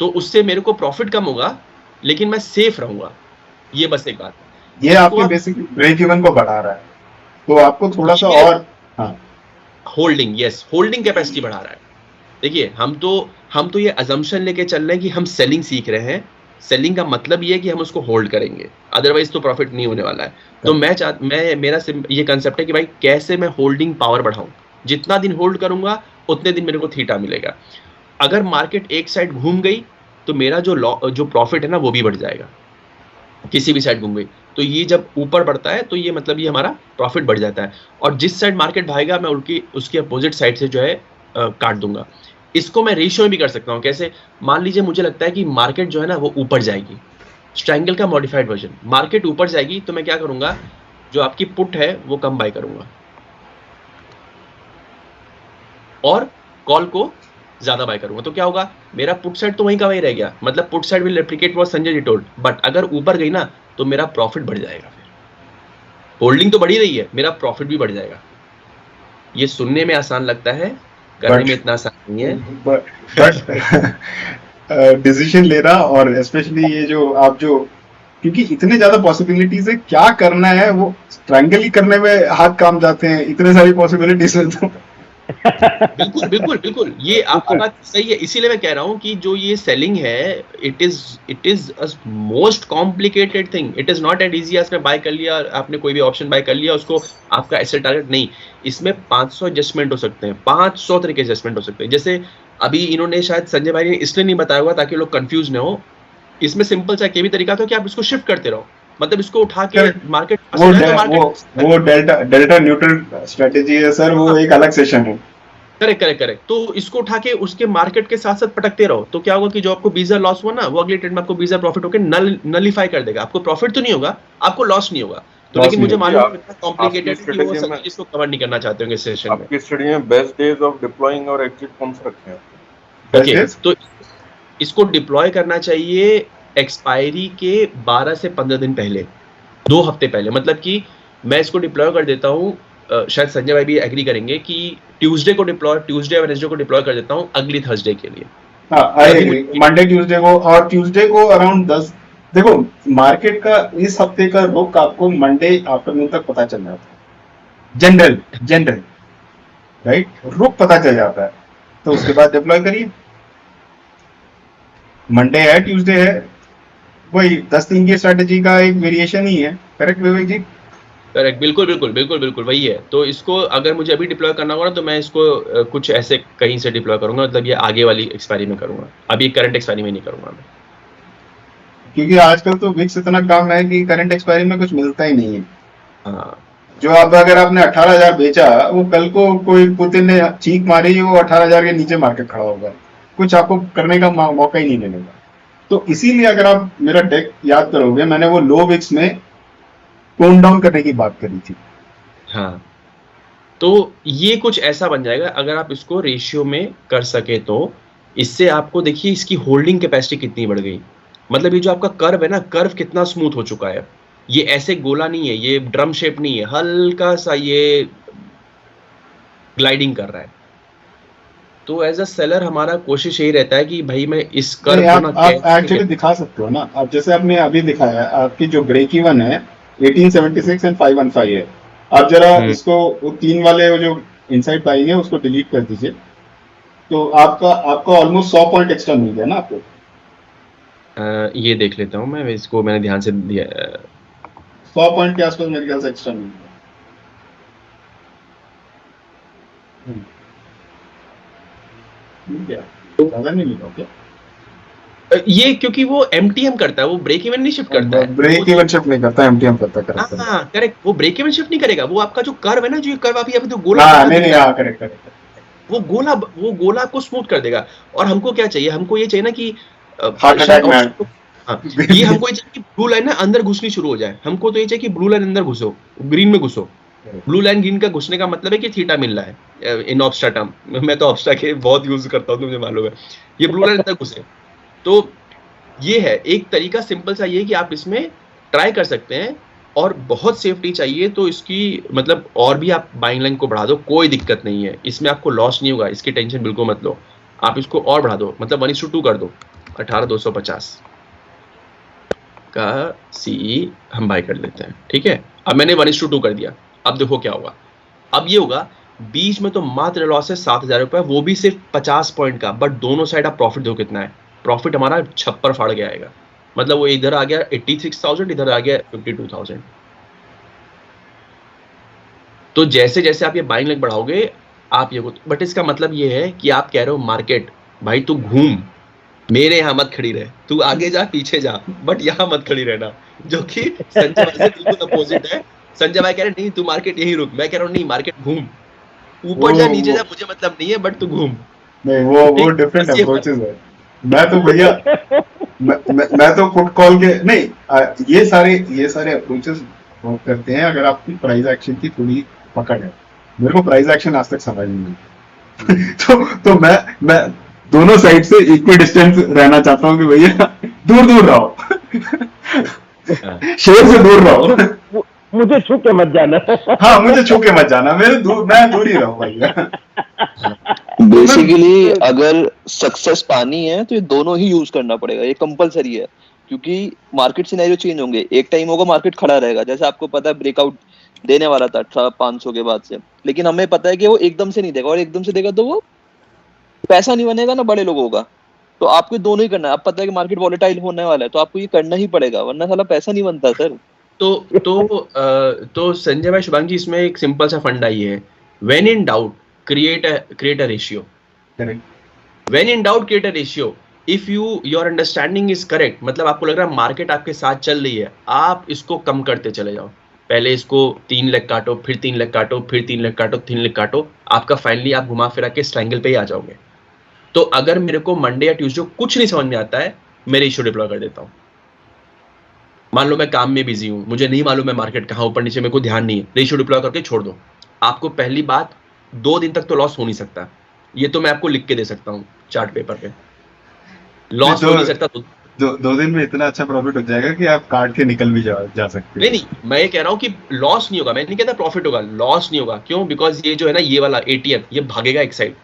तो उससे मेरे को प्रॉफिट कम होगा लेकिन मैं सेफ रहूंगा। ये बस एक बात है। ये आपके बेसिकली ब्रेक इवन को बढ़ा रहा है, तो आपको थोड़ा सा और होल्डिंग, यस, होल्डिंग कैपेसिटी बढ़ा रहा है। देखिए हम तो ये अजम्पशन लेके चल रहे हैं कि हम सेलिंग सीख रहे हैं। सेलिंग का मतलब ये है कि हम उसको होल्ड करेंगे, अदरवाइज तो प्रॉफिट नहीं होने वाला है। तो मेरा ये कंसेप्ट है कि भाई कैसे मैं होल्डिंग पावर बढ़ाऊं, जितना दिन होल्ड करूंगा उतने दिन मेरे को थीटा मिलेगा। अगर मार्केट एक साइड घूम गई तो मेरा जो प्रॉफिट है ना वो भी बढ़ जाएगा, किसी भी साइड घूम गई। तो ये जब ऊपर बढ़ता है तो ये मतलब ये हमारा प्रॉफिट बढ़ जाता है, और जिस साइड मार्केट भागेगा मैं उसके अपोजिट साइड से जो है काट दूंगा। इसको मैं रेशियो में भी कर सकता हूं। कैसे? मान लीजिए मुझे लगता है कि मार्केट जो है ना वो ऊपर जाएगी, स्ट्रैंगल का मॉडिफाइड वर्जन, मार्केट ऊपर जाएगी तो मैं क्या करूंगा, जो आपकी पुट है वो कम बाय करूंगा और कॉल को ज्यादा बाय करूंगा। तो क्या होगा, मेरा पुट साइड तो वहीं का वहीं रह गया, मतलब put side will replicate what Sanjay ji told, but अगर ऊपर गई ना तो मेरा प्रॉफिट बढ़ जाएगा। फिर होल्डिंग तो बढ़ी रही है, मेरा प्रॉफिट भी बढ़ जाएगा। ये सुनने में आसान लगता है, करने में इतना आसान नहीं है। बट डिसीजन लेना, और स्पेशली ये जो क्योंकि इतने ज्यादा पॉसिबिलिटीज है, क्या करना है वो ट्रायंगल ही करने में हाथ काम जाते हैं, इतने सारी पॉसिबिलिटीज है। तो बिल्कुल बिल्कुल बिल्कुल, ये आपका बात सही है। इसीलिए मैं कह रहा हूं कि जो ये सेलिंग है, it is a most complicated thing. It is not at easy आपने बाय कर लिया, आपने कोई भी ऑप्शन बाय कर लिया, उसको आपका एसेट टारगेट नहीं। इसमें 500 एडजस्टमेंट हो सकते हैं, 500 तरह के एडजस्टमेंट हो सकते हैं। जैसे अभी इन्होंने शायद संजय भाई ने इसलिए नहीं बताया हुआ ताकि लोग कंफ्यूज न हो। इसमें सिंपल सा भी तरीका था कि आप इसको शिफ्ट करते रहो, मतलब इसको उठा के मार्केट वो डेल्टा न्यूट्रल स्ट्रेटेजी है सर, वो एक अलग सेशन है। करेक्ट। तो इसको उठा के उसके मार्केट के साथ साथ पटकते रहो, तो क्या होगा कि जो आपको 20,000 लॉस हुआ ना, वो अगले ट्रेड में आपको 20,000 प्रॉफिट होकर नलीफाई कर देगा। आपको प्रॉफिट तो नहीं होगा, आपको लॉस नहीं होगा, तो लेकिन मुझे minute. मालूम है आप- इतना कॉम्प्लिकेटेड है कि वो strategy सब में- चीज को कवर नहीं करना चाहते होंगे सेशन में। आपकी स्टडी में बेस्ट डेज ऑफ डिप्लॉइंग और एग्जिट कौन से रखे हैं? Best okay, days? तो इसको डिप्लॉय करना चाहिए एक्सपायरी के 12 से 15 दिन पहले, 2 हफ्ते पहले। मतलब कि मैं इसको डिप्लॉय कर देता हूँ, शायद संजय भाई भी एग्री करेंगे कि ट्यूसडे वेडनेसडे को डिप्लॉय कर देता हूँ अगली थर्सडे के लिए। हाँ, आई अभी एग्री। मुझे- मंडे ट्यूसडे को, और ट्यूसडे को अराउंड 10, देखो मार्केट का इस हफ्ते का रुख आपको मंडे आफ्टरनून तक पता चल जाता है, जनरल राइट, रुख पता चल जाता है, तो उसके बाद डिप्लॉय करिए। मंडे है, ट्यूसडे है, वही 10 दिन की स्ट्रेटेजी का एक वेरिएशन ही है। करेक्ट विवेक जी? करेक्ट, बिल्कुल वही है। तो इसको अगर मुझे अभी डिप्लॉय करना होगा ना, तो मैं इसको कुछ ऐसे कहीं से डिप्लॉय करूंगा, मतलब ये आगे वाली एक्सपायरी में करूंगा, अभी करंट एक्सपायरी में नहीं करूंगा मैं। क्योंकि आजकल तो विक्स इतना कम है कि करंट एक्सपायरी में कुछ मिलता ही नहीं है। हाँ, जो आप अगर आपने 18,000 बेचा, वो कल को कोई पुतिन ने चीख मारी, वो 18,000 के नीचे मार्केट खड़ा होगा, कुछ आपको करने का मौका ही नहीं मिलेगा। तो इसीलिए अगर आप मेरा डेक याद करोगे, मैंने वो लो विक्स में टोन डाउन करने की बात करी थी। हाँ, तो ये कुछ ऐसा बन जाएगा अगर आप इसको रेशियो में कर सके तो। इससे आपको देखिए इसकी होल्डिंग कैपेसिटी कितनी बढ़ गई। मतलब ये जो आपका कर्व है ना, कर्व कितना स्मूथ हो चुका है। ये ऐसे गोला नहीं है, ये ड्रम शेप नहीं है, हल्का सा ये ग्लाइडिंग कर रहा है। तो एज अ सेलर हमारा कोशिश यही रहता है कि भाई मैं इस कर्व को ना आप एक्चुअली दिखा सकते हो ना, आप जैसे आपने अभी दिखाया, आपकी जो ब्रेक इवन है 1876 एंड 515 है। आप जरा इसको वो 3 वाले वो जो इनसाइड बाई है उसको डिलीट कर दीजिए, तो आपका ऑलमोस्ट 100 पॉइंट एक्स्ट्रा मिल गया ना आपको। ये देख लेता हूँ मैं, इसको मैंने ध्यान से दिया। 100 पॉइंट के आसपास मेरे ख्याल से एक्स्ट्रा मिल गया। ज्यादा नहीं मिला क्या? ये क्योंकि वो एमटीएम करता है, वो ब्रेक इवन नहीं शिफ्ट करता है। ब्रेक इवन शिफ्ट नहीं करता, एमटीएम करता है। करेक्ट हाँ करेक्ट, वो ब्रेक इवन शिफ्ट नहीं करेगा। वो आपका जो कर्व है ना, जो कर्व आप अभी तो गोला हाँ, नहीं, हाँ, करेक्ट, वो गोला आपको स्मूथ कर देगा। और हमको क्या चाहिए, हमको ये चाहिए ना कि हार्ट अटैक में हाँ, ये हमको ये चाहिए कि ब्लू लाइन ना अंदर घुसनी शुरू हो जाए। हमको तो ये चाहिए कि ब्लू लाइन अंदर घुसो, ग्रीन में घुसो। ब्लू लाइन ग्रीन का घुसने का मतलब है कि थीटा मिल रहा है इन ऑब्स्टा टर्म। मैं तो ऑब्स्टा के बहुत यूज करता हूँ, मुझे मालूम है। ये ब्लू लाइन अंदर घुसे, तो ये है एक तरीका सिंपल सा, ये कि आप इसमें ट्राई कर सकते हैं। और बहुत सेफ्टी चाहिए तो इसकी मतलब और भी आप बाइंग लाइन को बढ़ा दो, कोई दिक्कत नहीं है, इसमें आपको लॉस नहीं होगा, इसकी टेंशन बिल्कुल मत लो। आप इसको और बढ़ा दो, मतलब 1:2 कर दो। 18,250 का सीई हम बाय कर लेते हैं, ठीक है। अब मैंने 1:2 कर दिया। अब देखो क्या होगा। अब ये होगा, बीच में तो मात्र लॉस है 7,000 रुपए, वो भी सिर्फ 50 पॉइंट का। बट दोनों साइड आप प्रॉफिट दो कितना है, प्रॉफिट हमारा छप्पर फाड़ के आएगा। मतलब वो इधर आ गया 86,000, इधर आ गया 52,000। तो जैसे जैसे आप ये बाइंग लेग बढ़ाओगे आप ये, बट इसका मतलब ये है कि आप कह रहे हो मार्केट भाई तू घूम, मेरे यहाँ मत खड़ी रहे, तू आगे जा पीछे जा, बट यहाँ मत खड़ी रहना। जो कि संजय भाई से बिल्कुल अपोजिट है। संजय भाई कह रहे नहीं तू मार्केट यहीं रुक, मैं कह रहा हूँ नहीं मार्केट घूम, ऊपर जा नीचे जा मुझे मतलब नहीं है, बट तू घूम। नहीं, वो डिफरेंट अप्रोचेस है। मैं तो भैया मैं तो पुट कॉल के नहीं, ये सारे अप्रोचेस वर्क करते हैं अगर आपकी प्राइस एक्शन की थोड़ी पकड़ है। मेरे को प्राइस एक्शन आज तक समझ नहीं आई। तो मैं दोनों साइड से इक्वल डिस्टेंस रहना चाहता हूँ कि भैया दूर रहो, शेर से दूर रहो, मुझे छू के मत जाना। हाँ, मुझे छू के मत जाना, मैं दूर ही रहूं भैया। बेसिकली अगर सक्सेस पानी है तो ये दोनों ही यूज करना पड़ेगा, ये कंपलसरी है। क्योंकि मार्केट सिनेरियो चेंज होंगे, एक टाइम होगा मार्केट खड़ा रहेगा, जैसे आपको पता है ब्रेकआउट देने वाला था 500 के बाद से, लेकिन हमें पता है कि वो एकदम से नहीं देगा, और एकदम से देगा तो वो पैसा नहीं बनेगा ना बड़े लोगों का। तो आपको दोनों ही करना है। आप पता है कि मार्केट वॉलेटाइल होने वाला है, तो आपको ये करना ही पड़ेगा, वरना साला पैसा नहीं बनता सर। तो संजय भाई, शुभांग जी, इसमें एक सिंपल सा फंडा ये है, when in doubt create a ratio. When in doubt create a ratio. If your understanding is correct, मतलब आपको लग रहा है मार्केट आपके साथ चल रही है, आप इसको कम करते चले जाओ। पहले इसको 3 लेग काटो, फिर 3 लेग काटो, फिर 3 लेग काटो, 3 लेग काटो, आपका फाइनली आप घुमा फिरा के ट्रायंगल पे ही आ जाओगे। तो अगर मेरे को मंडे या ट्यूसडे कुछ नहीं समझ में आता है, मैं रेशियो डिप्लॉय कर देता हूँ। मान लो मैं काम में बिजी हूँ, मुझे नहीं मालूम है मार्केट कहाँ ऊपर नीचे, मेरे को ध्यान नहीं है, रेशियो डिप्लॉय करके छोड़ दो। आपको पहली बात 2 दिन तक तो लॉस हो नहीं सकता, ये तो मैं आपको लिख के दे सकता हूँ चार्ट पेपर पे, लॉस हो नहीं सकता। 2 दिन में इतना अच्छा प्रॉफिट हो जाएगा कि आप काट के निकल भी जा सकते नहीं, मैं ये कह रहा हूँ कि लॉस नहीं होगा, मैं नहीं कहता प्रॉफिट होगा, लॉस नहीं होगा। क्यों? बिकॉज ये जो है ना, ये वाला ATM ये भागेगा एक साइड,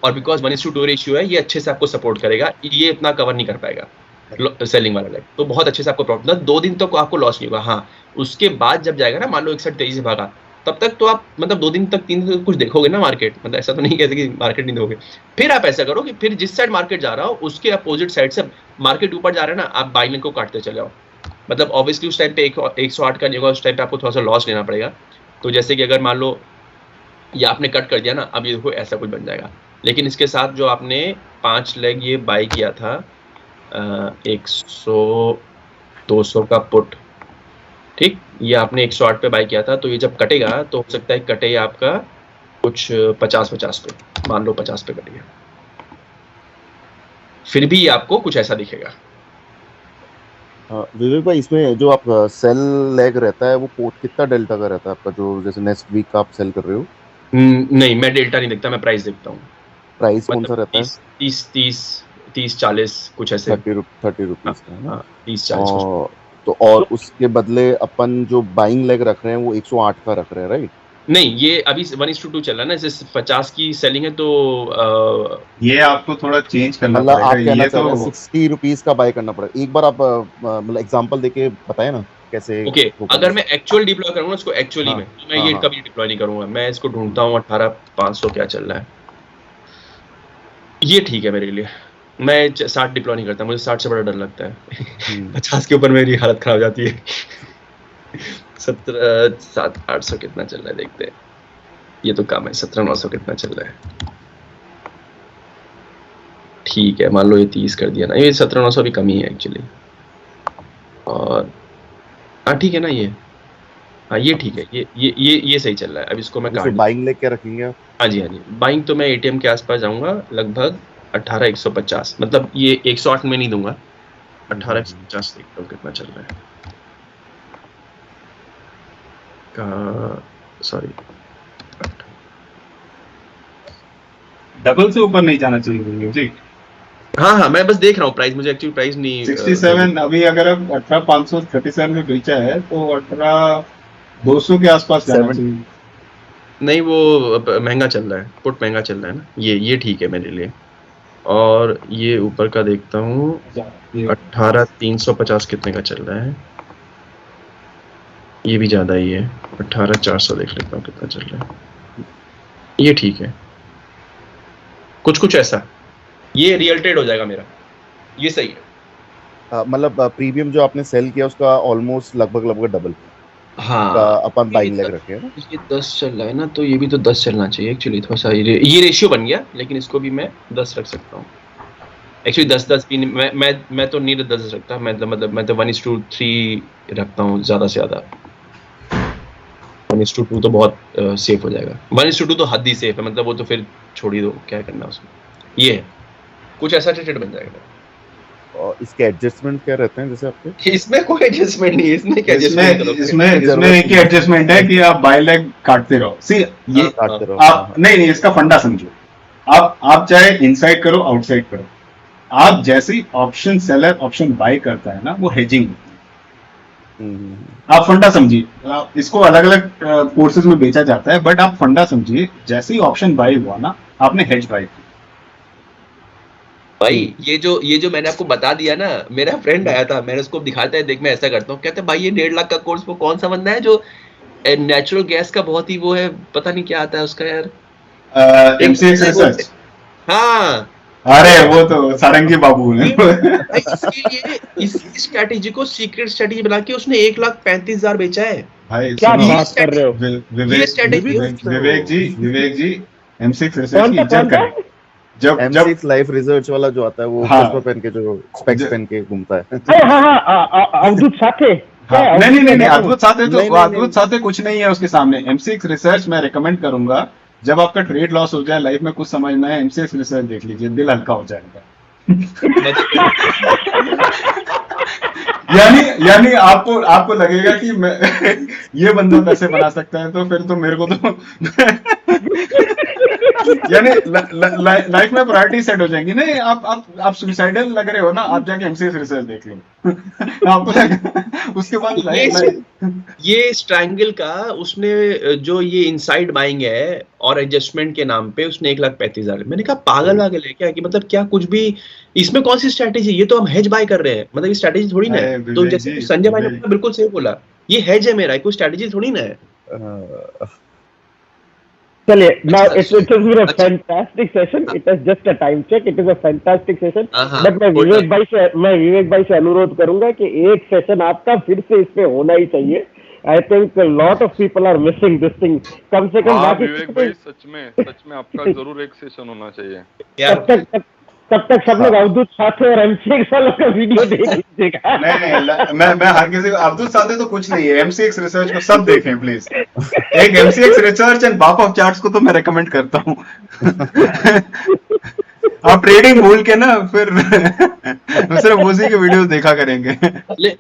और बिकॉज 1:2 रेशियो है, ये अच्छे से आपको सपोर्ट करेगा, ये इतना कवर नहीं कर पाएगा सेलिंग वाला लेग, तो बहुत अच्छे से आपको प्रॉफिट, 2 दिन तक आपको लॉस नहीं होगा। हाँ, उसके बाद जब जाएगा ना, मान लो एक साइड तेजी से भागा, तब तक तो आप मतलब 2 दिन तक 3 दिन तक कुछ देखोगे ना मार्केट, मतलब ऐसा तो नहीं कहते कि मार्केट नहीं देखोगे। फिर आप ऐसा करो कि फिर जिस साइड मार्केट जा रहा हो उसके अपोजिट साइड से मार्केट ऊपर जा रहा है ना, आप बाइंग को काटते चले जाओ। मतलब ऑब्वियसली उस टाइम पे 108 का नहीं होगा, उस टाइम पे आपको थोड़ा सा लॉस लेना पड़ेगा। तो जैसे कि अगर मान लो ये आपने कट कर दिया ना, अब ये देखो ऐसा कुछ बन जाएगा। लेकिन इसके साथ जो आपने 5 लेग ये बाई किया था 100-200 का पुट, ठीक, ये आपने 108 पे बाई किया था, तो ये जब कटेगा तो हो सकता है कटे आपका कुछ 50-50 पे, मान लो 50 पे कट गया, फिर भी आपको कुछ ऐसा दिखेगा। विवेक भाई, इसमें जो आप सेल लेग रहता है वो पोर्ट कितना डेल्टा का रहता है आपका, जो जैसे नेक्स्ट वीक आप सेल कर रहे हो? नहीं, मैं डेल्टा नहीं देखता, मैं प्राइस देखता हूँ। प्राइस कौन सा रहता है? 30-40 कुछ ऐसे, 30 रुपीज का है ना? 30-40। तो और उसके बदले अपन जो बाइंग लेग रख रहे हैं वो 108 का रख रहे हैं, राइट? नहीं, ये अभी 1:2 चल रहा है ना, जैसे 50 की सेलिंग है, तो ये आपको थोड़ा चेंज करना मतलब आप पड़ेगा। कहना ये चाह रहे तो हैं 60 रुपीज का बाय करना पड़ेगा। एक बार आप मतलब एग्जांपल देके बताएं ना कैसे। ओके, अगर मैं एक्चुअल डिप्लॉय करूंगा इसको एक्चुअली हाँ, में, तो मैं ये हाँ। कभी डिप्लॉय नहीं करूंगा। मैं इसको ढूंढता हूँ 18,500 क्या चल रहा है, ये ठीक है मेरे लिए। मैं 60 डिप्लॉय नहीं करता, मुझे 60 से बड़ा डर लगता है 50 के ऊपर मेरी हालत खराब हो जाती है 17,700-800 कितना चल रहा है देखते हैं, ये तो कम है। 17,900 कितना चल रहा है, ठीक है, मान लो ये 30 कर दिया ना, ये 17,900 भी कम ही है एक्चुअली। और हाँ ठीक है ना, ये हाँ ये ठीक है, ये सही चल रहा है। अब इसको मैं काट, बाइंग लेग क्या रखेंगे आप? हाँ जी, बाइंग तो मैं ATM के आसपास जाऊंगा, लगभग 18,150, मतलब ये 108 में नहीं दूंगा, 18,150 देखता हूँ कितना चल रहा है सॉरी, डबल से ऊपर नहीं जाना चाहिए जी। हाँ, मैं बस देख रहा हूँ प्राइस, मुझे एक्चुअली प्राइस नहीं 67 अभी अगर अब 18,537 में बेचा है तो 18,200 के आसपास जाना चाहिए। नहीं, वो महंगा चल रहा है, पुट महंगा चल रहा है ना, ये ठीक है मेरे लिए। और ये ऊपर का देखता हूँ 18,350 कितने का चल रहा है, ये भी ज्यादा ही है, 18,400 देख लेता हूँ कितना चल रहा है, ये ठीक है, कुछ ऐसा, ये रियल ट्रेड हो जाएगा मेरा, ये सही है। मतलब प्रीमियम जो आपने सेल किया उसका ऑलमोस्ट लगभग डबल हाँ, अपन बाइंग लेग रखे हैं। ये 10 चल रहा है ना, तो ये भी तो 10 चलना चाहिए एक्चुअली, थोड़ा सा ये रेशियो बन गया, लेकिन इसको भी मैं 10 रख सकता हूँ एक्चुअली। 10 भी मैं तो नहीं 10 रखता, मैं तो 1:3 रखता हूँ ज़्यादा से ज़्यादा। 1:2 तो बहुत सेफ हो जाएगा, 1:2 तो हद ही सेफ है, मतलब वो तो फिर छोड़ ही दो, क्या करना उसमें। ये है, कुछ ऐसा ट्रेड बन जाएगा। और इसके एडजस्टमेंट क्या रहते हैं जैसे आपके? इसमें कोई एडजस्टमेंट नहीं है, इसमें इसमें एक ही एडजस्टमेंट है कि आप बाय लेग काटते रहो। सी ये काटते रहो। आप नहीं, इसका फंडा समझो। आप चाहे इनसाइड करो आउटसाइड करो, आप जैसे ही ऑप्शन सेलर ऑप्शन बाय करता है ना, वो हेजिंग। आप फंडा समझिए, इसको अलग अलग कोर्सेज में बेचा जाता है, बट आप फंडा समझिए, जैसे ही ऑप्शन बाय हुआ ना, आपने हेज बाय किया। भाई ये जो मैंने आपको बता दिया ना, मेरा फ्रेंड आया था, मैंने उसको दिखाता है, देख मैं ऐसा करता हूँ, कहते भाई ये 1.5 लाख का कोर्स वो कौन सा बंदा है जो नेचुरल गैस का बहुत ही वो है, पता नहीं क्या आता है उसका यार, MCX रिसर्च। हाँ, अरे वो तो सारंगी बाबू ने इसके लिए इस स्ट्रेटेजी को सीक्रेट स्ट्रेटेजी बना के उसने 1,35,000 बेचा है। भाई क्या बात कर रहे हो? विवेक जी MCX रिसर्च की इज्जत करें। जब M6 लाइफ रिसर्च वाला जो आता है वो हाँ, चश्मा पहन के जो स्पेक्स पहन के घूमता है। अवधूत साथे। हाँ, नहीं अद्भुत साथे तो अद्भुत साथे कुछ नहीं है उसके सामने। MCX रिसर्च मैं रिकमेंड करूंगा, जब आपका ट्रेड लॉस हो जाए, लाइफ में कुछ समझना है, MCX रिसर्च देख लीजिए, दिल हल्का हो जाएगा। यानी आपको लगेगा कि मैं ये बंदा पैसे बना सकता है, तो फिर तो मेरे को तो यानी लाइफ में प्रायोरिटी सेट हो जाएंगी। नहीं, आप सुसाइडल लग रहे हो ना, आप जाके एमसीएस रिसर्च देख लो। आपको उसके बाद ये स्ट्रैंगल का उसने जो ये इनसाइड बाइंग है और एडजस्टमेंट के नाम पे उसने 1,35,000, मैंने कहा पागल वागल है क्या, कि मतलब क्या कुछ भी इसमें कौन सी स्ट्रैटेजी, ये तो हम हेज बाय कर रहे हैं, मतलब ये स्ट्रैटेजी थोड़ी ना है। तो जैसे संजय भाई ने बिल्कुल सही बोला, ये हेज है मेरा, कोई स्ट्रैटेजी थोड़ी ना है। चलिए, now it has been a fantastic session. It is just a time check. It is a fantastic session. But मैं विवेक भाई से अनुरोध करूंगा कि एक सेशन आपका फिर से इस पे होना ही चाहिए। I think a lot of people are missing this thing. कम से कम विवेक भाई सच में आपका जरूर एक सेशन होना चाहिए। तब तक सब लोग अवधूत साथे और एमसीएक्स वालों का वीडियो देख लीजिएगा। नहीं, मैं हर किसी को, अवधूत साथे तो कुछ नहीं है, एमसीएक्स रिसर्च को सब देखें प्लीज। एक एमसीएक्स रिसर्च एंड बाप ऑफ चार्ट्स को तो मैं रेकमेंड करता हूँ। आप ट्रेडिंग भूल के ना फिर सिर्फ उसी के वीडियो देखा करेंगे।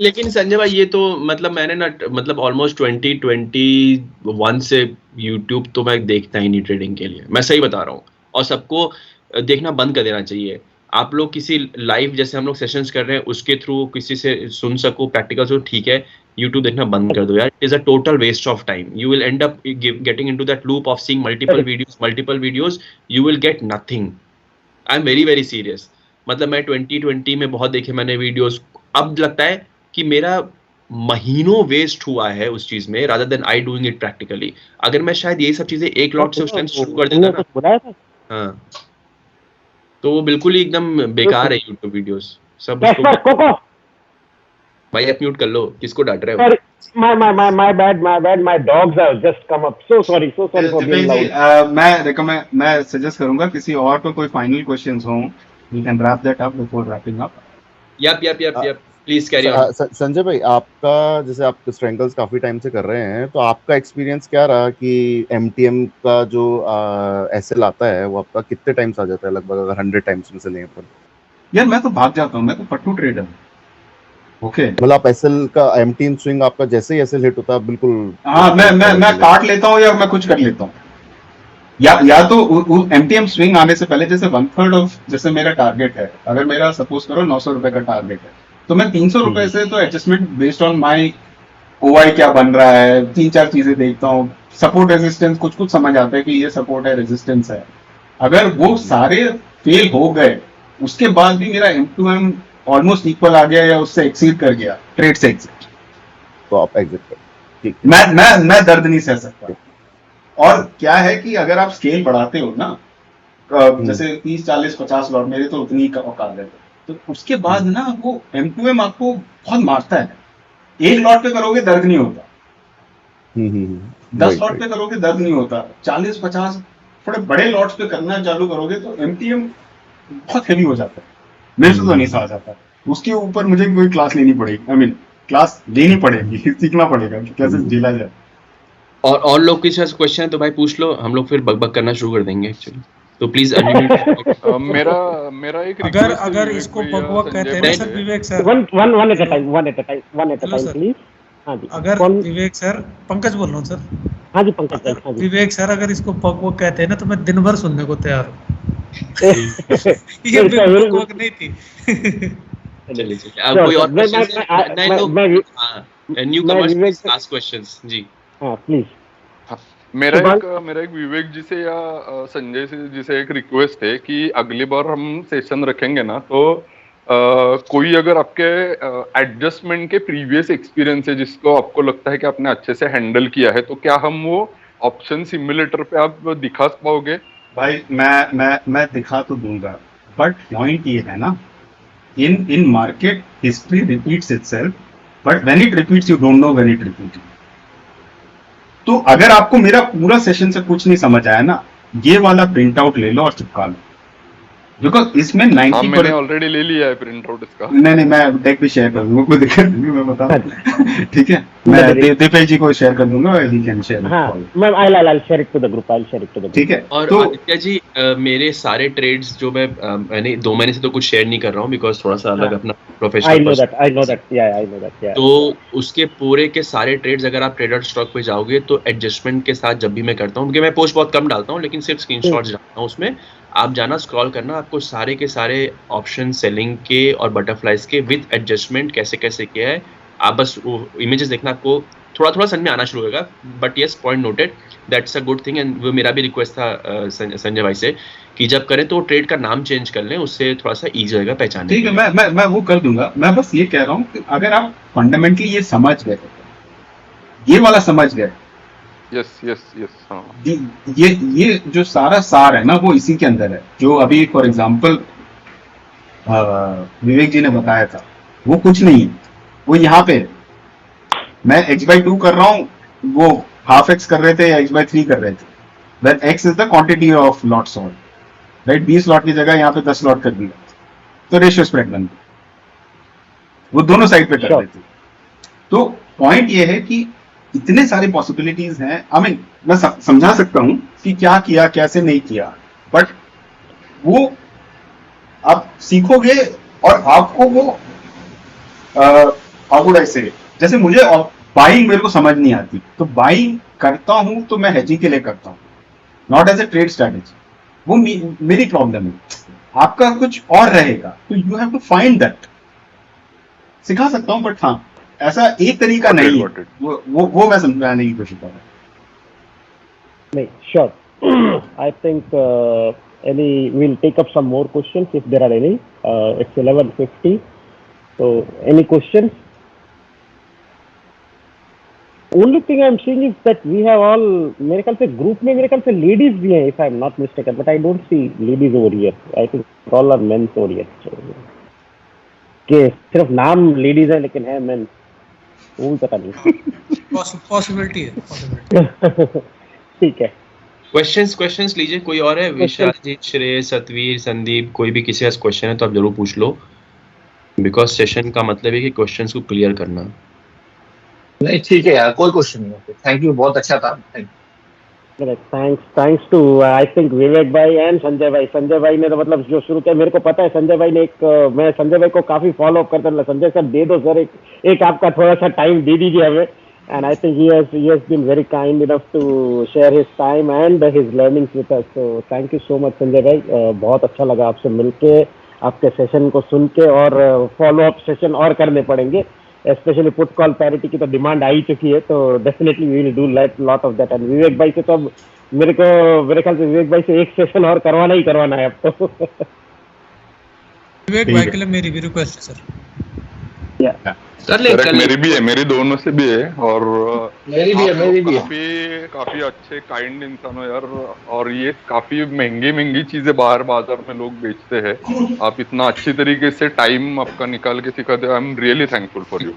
लेकिन संजय भाई ये तो मतलब मैंने ना मतलब ऑलमोस्ट 2021 से यूट्यूब तो मैं देखता ही नहीं ट्रेडिंग के लिए, मैं सही बता रहा हूँ। और सबको देखना बंद कर देना चाहिए। आप लोग किसी लाइव जैसे हम लोग सेशंस कर रहे हैं उसके थ्रू किसी से सुन सको प्रैक्टिकल हो, ठीक है, यूट्यूब देखना बंद कर दो यार। It is a total waste of time. You will end up getting into that loop of seeing multiple videos, you will get nothing. I am very very serious. मतलब मैं 2020 में बहुत देखे मैंने वीडियोस, अब लगता है कि मेरा महीनों वेस्ट हुआ है उस चीज में rather than I doing it practically. अगर मैं शायद ये सब चीजें एक लॉट से उस टाइम शुरू कर देता ना, हाँ, तो वो बिल्कुल ही एकदम बेकार है यूट्यूब वीडियोस सब। भाई आप म्यूट कर लो, किसको डांट रहे हो? My bad. My dogs have just come up. So sorry for being loud. मैं सजेस्ट करूंगा किसी और को कोई फाइनल क्वेश्चंस हो, we can wrap that up before wrapping up. Yup please carry on. Sanjay भाई, आपका जैसे आप स्ट्रैंगल्स काफी टाइम से कर रहे हैं, तो आपका एक्सपीरियंस क्या रहा कि एमटीएम का जो एसएल आता है वो आपका कितने टाइम्स आ जाता है लगभग, अगर 100 टाइम्स में से लें पर? यार मैं तो भाग जाता हूँ, मैं तो पट्टू ट्रेडर हूँ। ओके, मतलब आप एसएल का एमटीएम स्विंग आपका जैसे ही एसएल हिट होता है बिल्कुल? हाँ, मैं काट लेता हूँ या मैं कुछ कर लेता हूँ, या तो एमटीएम स्विंग आने से पहले जैसे 1/3 ऑफ, जैसे मेरा टारगेट है, अगर मेरा सपोज करो 900 रुपए का टारगेट है, तो मैं 300 रुपए से तो adjustment based on my OI क्या बन रहा है, 3-4 चीजें देखता हूँ, सपोर्ट रेजिस्टेंस कुछ समझ आता है कि ये सपोर्ट है, रेजिस्टेंस है। अगर वो सारे फेल हो गए उसके बाद भी मेरा M2M ऑलमोस्ट इक्वल आ गया या उससे एक्सीड कर गया, ट्रेड से एक्सीड, तो आप एग्जिट कर। मैं दर्द नहीं सह सकता। और क्या है कि अगर आप स्केल बढ़ाते हो ना, जैसे 30, 40, 50 लॉट, मेरे तो उतनी औकात है, तो उसके बाद ना वो M2M आपको बहुत मारता है। एक लॉट पे करोगे दर्द नहीं होता, 10 लॉट पे करोगे दर्द नहीं होता, 40-50 थोड़े बड़े लॉट्स पे करना चालू करोगे तो MTM बहुत हेवी हो जाता है। मेरे से तो नहीं सहा जाता, उसके ऊपर मुझे कोई क्लास लेनी पड़ेगी, क्लास लेनी पड़ेगी, सीखना पड़ेगा कि कैसे झेला जाए। और लोग किसी से क्वेश्चन है तो भाई पूछ लो, हम लोग फिर बकबक करना शुरू कर देंगे एक्चुअली। तो प्लीज मेरा एक अगर इसको बकबक कहते हैं ना sir, Vivek sir, one at a time please. हाँ जी, अगर विवेक सर, पंकज बोल रहा हूँ सर। हाँ जी पंकज, हाँ जी विवेक सर, अगर इसको बकबक कहते हैं ना तो मैं दिन भर सुनने को तैयार हूँ। ये बकबक नहीं थी। चलिए अब कोई और न्यू कमर्स आस्क क्वेश्चंस जी। हाँ प्लीज। मेरा एक विवेक जी से या संजय जी से एक रिक्वेस्ट है कि अगली बार हम सेशन रखेंगे ना तो कोई अगर आपके एडजस्टमेंट के प्रीवियस एक्सपीरियंस है जिसको आपको लगता है कि आपने अच्छे से हैंडल किया है, तो क्या हम वो ऑप्शन सिमुलेटर पे आप दिखा पाओगे? भाई मैं दिखा तो दूंगा, बट पॉइंट ये है ना, इन market history repeats itself, but when it repeats you don't know when it repeats. तो अगर आपको मेरा पूरा सेशन से कुछ नहीं समझ आया ना, ये वाला प्रिंट आउट ले लो और चिपका लो, बिकॉज इसमें 90% मैंने ऑलरेडी ले लिया है प्रिंट आउट इसका। नहीं, मैं डेक भी शेयर कर दूंगा, कोई दिक्कत नहीं, मैं बता दूं। ठीक है, मैं दीपेश जी को शेयर कर दूंगा, ही कैन शेयर। हां, मैं I'll share it to the group, I'll share it to the group। ठीक है। और तो आदित्य जी, मेरे सारे ट्रेड्स जो मैंने 2 महीने से तो कुछ शेयर नहीं कर रहा हूँ बिकॉज थोड़ा सा अलग अपना professional I know that. Yeah, I know that. Yeah. तो उसके पूरे के सारे ट्रेड्स अगर आप ट्रेडर स्टॉक पे जाओगे तो एडजस्टमेंट के साथ जब भी मैं करता हूँ, क्योंकि मैं पोस्ट बहुत कम डालता हूँ लेकिन सिर्फ स्क्रीनशॉट्स डालता हूँ उसमें, आप जाना स्क्रॉल करना, आपको सारे के सारे ऑप्शन सेलिंग के और बटरफ्लाइज के विद एडजस्टमेंट कैसे कैसे किया है, आप बस वो इमेजेस देखना, आपको थोड़ा थोड़ा समझ में आना शुरू होगा. But yes, point noted, that's a good thing. And वो मेरा भी रिक्वेस्ट था संजय भाई से कि जब करें तो ट्रेड का नाम चेंज कर लें, उससे थोड़ा सा ईजी होगा पहचानने. ठीक है, मैं वो कर दूंगा. मैं बस ये कह रहा हूँ कि अगर आप फंडामेंटली ये समझ गए, ये वाला समझ गए, यस यस यस, हाँ, ये जो सारा सार है ना वो इसी के अंदर है. जो अभी फॉर एग्जांपल विवेक जी ने बताया था वो कुछ नहीं है, वो यहाँ पे मैं x/2 कर रहा हूँ, वो हाफ x कर रहे थे या x/3 कर रहे थे. Then x is the quantity of lots sold, right? 20 lot की जगह यहाँ पे 10 लॉट कर दिया तो रेशियो स्प्रेड बन गई, वो दोनों साइड पे कर रहे थे. तो पॉइंट ये है कि इतने सारे पॉसिबिलिटीज हैं. आई मीन मैं समझा सकता हूँ कि क्या किया कैसे नहीं किया, बट वो आप सीखोगे और आपको वो हाउ वुड आई से, जैसे मुझे बाइंग मेरे को समझ नहीं आती तो बाइंग करता हूं तो मैं हेजिंग के लिए करता हूं, not as a trade strategy. वो मेरी प्रॉब्लम है. आपका कुछ और रहेगा तो you have to find that. सिखा सकता हूं बट हाँ ऐसा एक तरीका नहीं है. वो मैं समझाने की कोशिश कर रहा हूं. नहीं, sure. I think we'll take up some more questions if there are any. It's 11:50. So any questions? Only thing I'm seeing is that we have all, मेरे ख्याल से ग्रुप में मेरे ख्याल से लेडीज भी हैं, if I'm not mistaken, but I don't see ladies over here. I think all are men over here. So, के सिर्फ नाम लेडीज है लेकिन है men, वो भी पता नहीं. पॉसिबिलिटी है. ठीक है. क्वेश्चंस लीजिए. कोई और है? विशाल जी, श्रेय, सतवीर, संदीप, कोई भी किसी का क्वेश्चन है तो आप जरूर पूछ लो, बिकॉज सेशन का मतलब है कि क्वेश्चंस को क्लियर करना. नहीं ठीक है यार, कोई क्वेश्चन नहीं है. थैंक यू, बहुत अच्छा था. Thank you. Thanks to I think Vivek भाई एंड संजय भाई. संजय भाई ने तो मतलब जो शुरू किया, मेरे को पता है संजय भाई ने मैं संजय भाई को काफी फॉलो अप करता था. संजय सर दे दो सर, एक आपका थोड़ा सा टाइम दे दीजिए हमें. And I think he has been very kind enough to share his time and his learnings with us. So thank you so much Sanjay भाई. बहुत अच्छा लगा आपसे मिलके, आपके सेशन को सुन के, और फॉलो अप सेशन और करने पड़ेंगे. स्पेशली पुट कॉल पैरिटी की तो डिमांड आ ही चुकी है, तो definitely we will do lot of that. And Vivek भाई से तो अब मेरे ख्याल से विवेक भाई से एक सेशन और करवाना ही करवाना है अब तो. विवेक भाई के लिए मेरी भी रिक्वेस्ट है सर. कर ले. मेरी भी है, मेरी दोनों से भी है. और मेरी भी है. काफी अच्छे काइंड इंसान हो यार. और ये काफी महंगी चीजें बाहर बाजार में लोग बेचते हैं, आप इतना अच्छी तरीके से टाइम आपका निकाल के सिखाते हो. I am really thankful for you.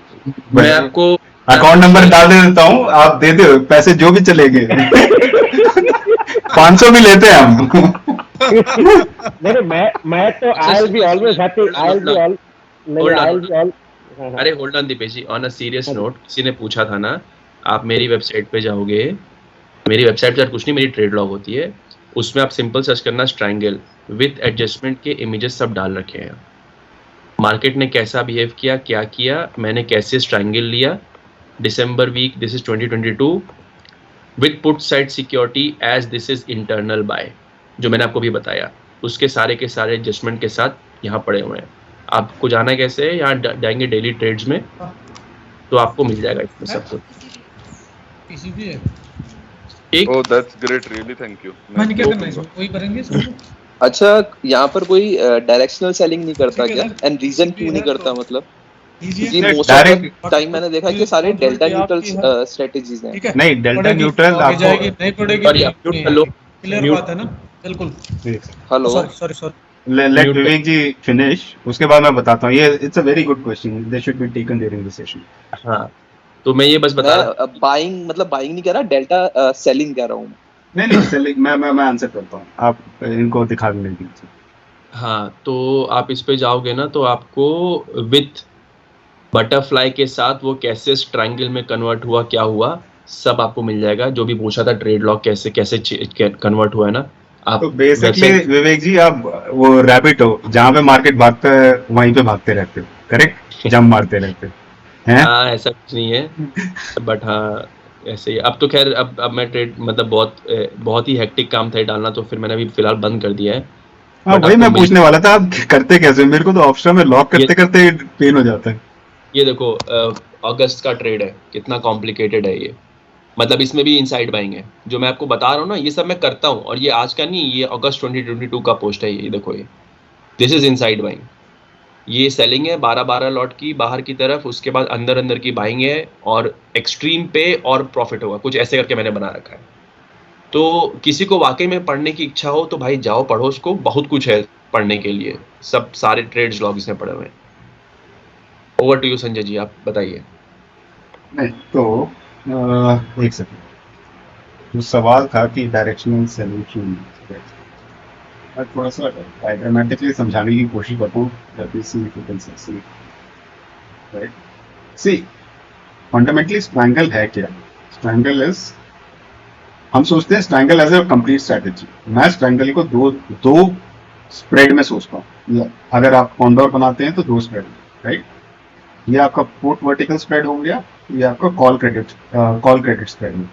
मैं आपको अकाउंट नंबर डाल देता हूँ, आप दे दो, पैसे जो भी चलेंगे 500 भी लेते हैं हम. नहीं, मैं तो I'll be always happy. अरे hold on Deepesh ji, on a serious note, किसी ने पूछा था ना, आप मेरी वेबसाइट पे जाओगे, मेरी वेबसाइट पर कुछ नहीं, मेरी ट्रेड लॉग होती है, उसमें आप सिंपल सर्च करना स्ट्रैंगल विथ एडजस्टमेंट के इमेजेस सब डाल रखे हैं. मार्केट ने कैसा बिहेव किया, क्या किया, मैंने कैसे स्ट्रैंगल लिया, December week, this is 2022 with put side security as this is internal buy, जो मैंने आपको भी बताया, उसके सारे के सारे एडजस्टमेंट के साथ यहाँ पड़े हुए हैं. आपको जाना है कैसे, यहाँ जाएंगे डेली ट्रेड्स में तो आपको मिल जाएगा इसमें सब कुछ. पीसीबी है. एक oh that's great, really thank you. मैंने क्या करना है इसमें, वही करेंगे इसमें. अच्छा, यहाँ पर कोई डायरेक्शनल सेलिंग नहीं करता क्या? एंड रीजन क्यों नहीं करता? मतलब क्योंकि मोस्ट ऑफ द टाइम मैंने देखा कि सारे डेल्टा न्यूट्रल स्ट्रेटजीज हैं. नहीं, डेल्टा न्यूट्रल आपको नहीं पड़ेगी. क्लियर बात है ना. बिल्कुल. हेलो, सॉरी लेट विवेक जी फिनिश, उसके बाद मैं बताता हूँ. ये it's a very good question, they should be taken during the session. हाँ, तो मैं ये बस बता बाइंग मतलब बाइंग नहीं कह रहा, डेल्टा सेलिंग कह रहा हूँ. नहीं सेलिंग मैं आंसर करता हूँ, आप इनको दिखा भी नहीं दीजिए. हाँ, तो आप इस पे जाओगे ना तो आपको विथ बटरफ्लाई के साथ वो कैसे ट्रायंगल में कन्वर्ट हुआ, क्या हुआ, सब आपको मिल जाएगा. जो भी पूछा था ट्रेड लॉग कैसे कन्वर्ट हुआ है ना, आप तो बेसिकली विवेक जी आप वो रैबिट हो, जहाँ पे मार्केट भागता है वहीं पे भागते रहते हो. करेक्ट, जम मारते रहते हैं। हाँ ऐसा कुछ नहीं है बट हाँ ऐसे ही। अब तो खैर अब मैं ट्रेड मतलब बहुत ही हेक्टिक काम था ये डालना, तो फिर मैंने अभी फिलहाल बंद कर दिया है। हाँ But वही अब मैं तो पूछने वाला था, आप करते कैसे? मेरे को तो ऑप्शन में लॉक ये करते करते पेन हो जाता है। ये देखो अगस्त का ट्रेड है, कितना कॉम्प्लिकेटेड है ये। मतलब इसमें भी इनसाइड बाइंग है जो मैं आपको बता रहा हूँ ना, ये सब मैं करता हूँ। और ये आज का नहीं, ये अगस्त 2022 का पोस्ट है ये देखो, ये दिस इज इनसाइड बाइंग। ये सेलिंग है 12 लॉट की बाहर की तरफ, उसके बाद अंदर अंदर की बाइंग है और एक्सट्रीम पे और प्रॉफिट होगा, कुछ ऐसे करके मैंने बना रखा है। तो किसी को वाकई में पढ़ने की इच्छा हो तो भाई जाओ पढ़ो उसको, बहुत कुछ है पढ़ने के लिए, सब सारे ट्रेड्स लॉग इसमें पढ़े हुए हैं। Over to you Sanjay ji, आप बताइए। नहीं तो एक सेकंड, जो सवाल था कि डायरेक्शनल सेलिंग, मैं थोड़ा सा डायग्रामेटिकली समझाने की कोशिश करता हूँ। सी फंडामेंटली स्ट्रैंगल है क्या? स्ट्रैंगल इज, हम सोचते हैं strangle as a complete strategy. मैं स्ट्रैंगल को दो स्प्रेड में सोचता हूँ। अगर आप कॉन्डोर बनाते हैं तो दो स्प्रेड, राइट? ये आपका पुट वर्टिकल स्प्रेड हो गया, ये आपका कॉल क्रेडिट स्प्रेड हो,